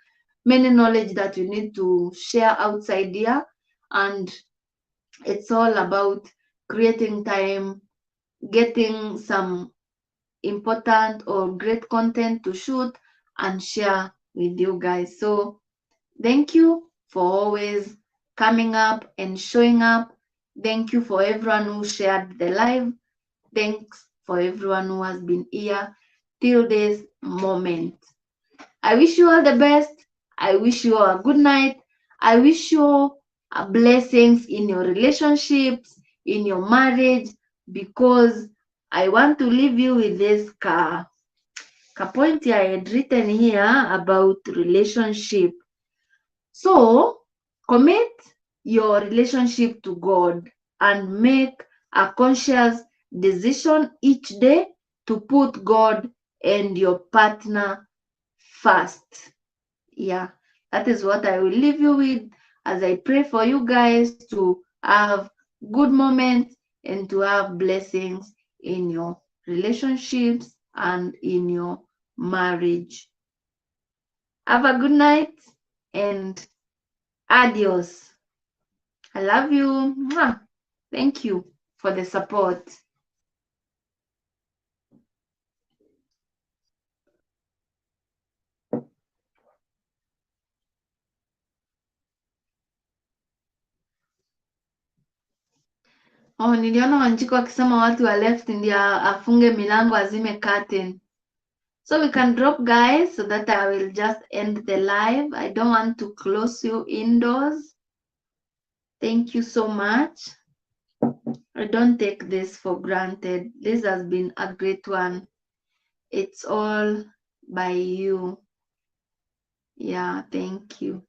many knowledge that we need to share outside here, and it's all about creating time, getting some important or great content to shoot and share with you guys. So thank you for always coming up and showing up. Thank you for everyone who shared the live. Thanks for everyone who has been here till this moment. I wish you all the best. I wish you all a good night. I wish you blessings in your relationships, in your marriage, because I want to leave you with this point I had written here about relationship. So commit your relationship to God and make a conscious decision each day to put God and your partner first. Yeah, that is what I will leave you with as I pray for you guys to have good moments and to have blessings in your relationships and in your marriage. Have a good night and adios. I love you. Mwah. Thank you for the support. Oh, niliona Wanjiko akisema watu wa left ndio afunge milango azime curtain. So we can drop, guys, so that I will just end the live. I don't want to close you indoors. Thank you so much. I don't take this for granted. This has been a great one. It's all by you. Yeah, thank you.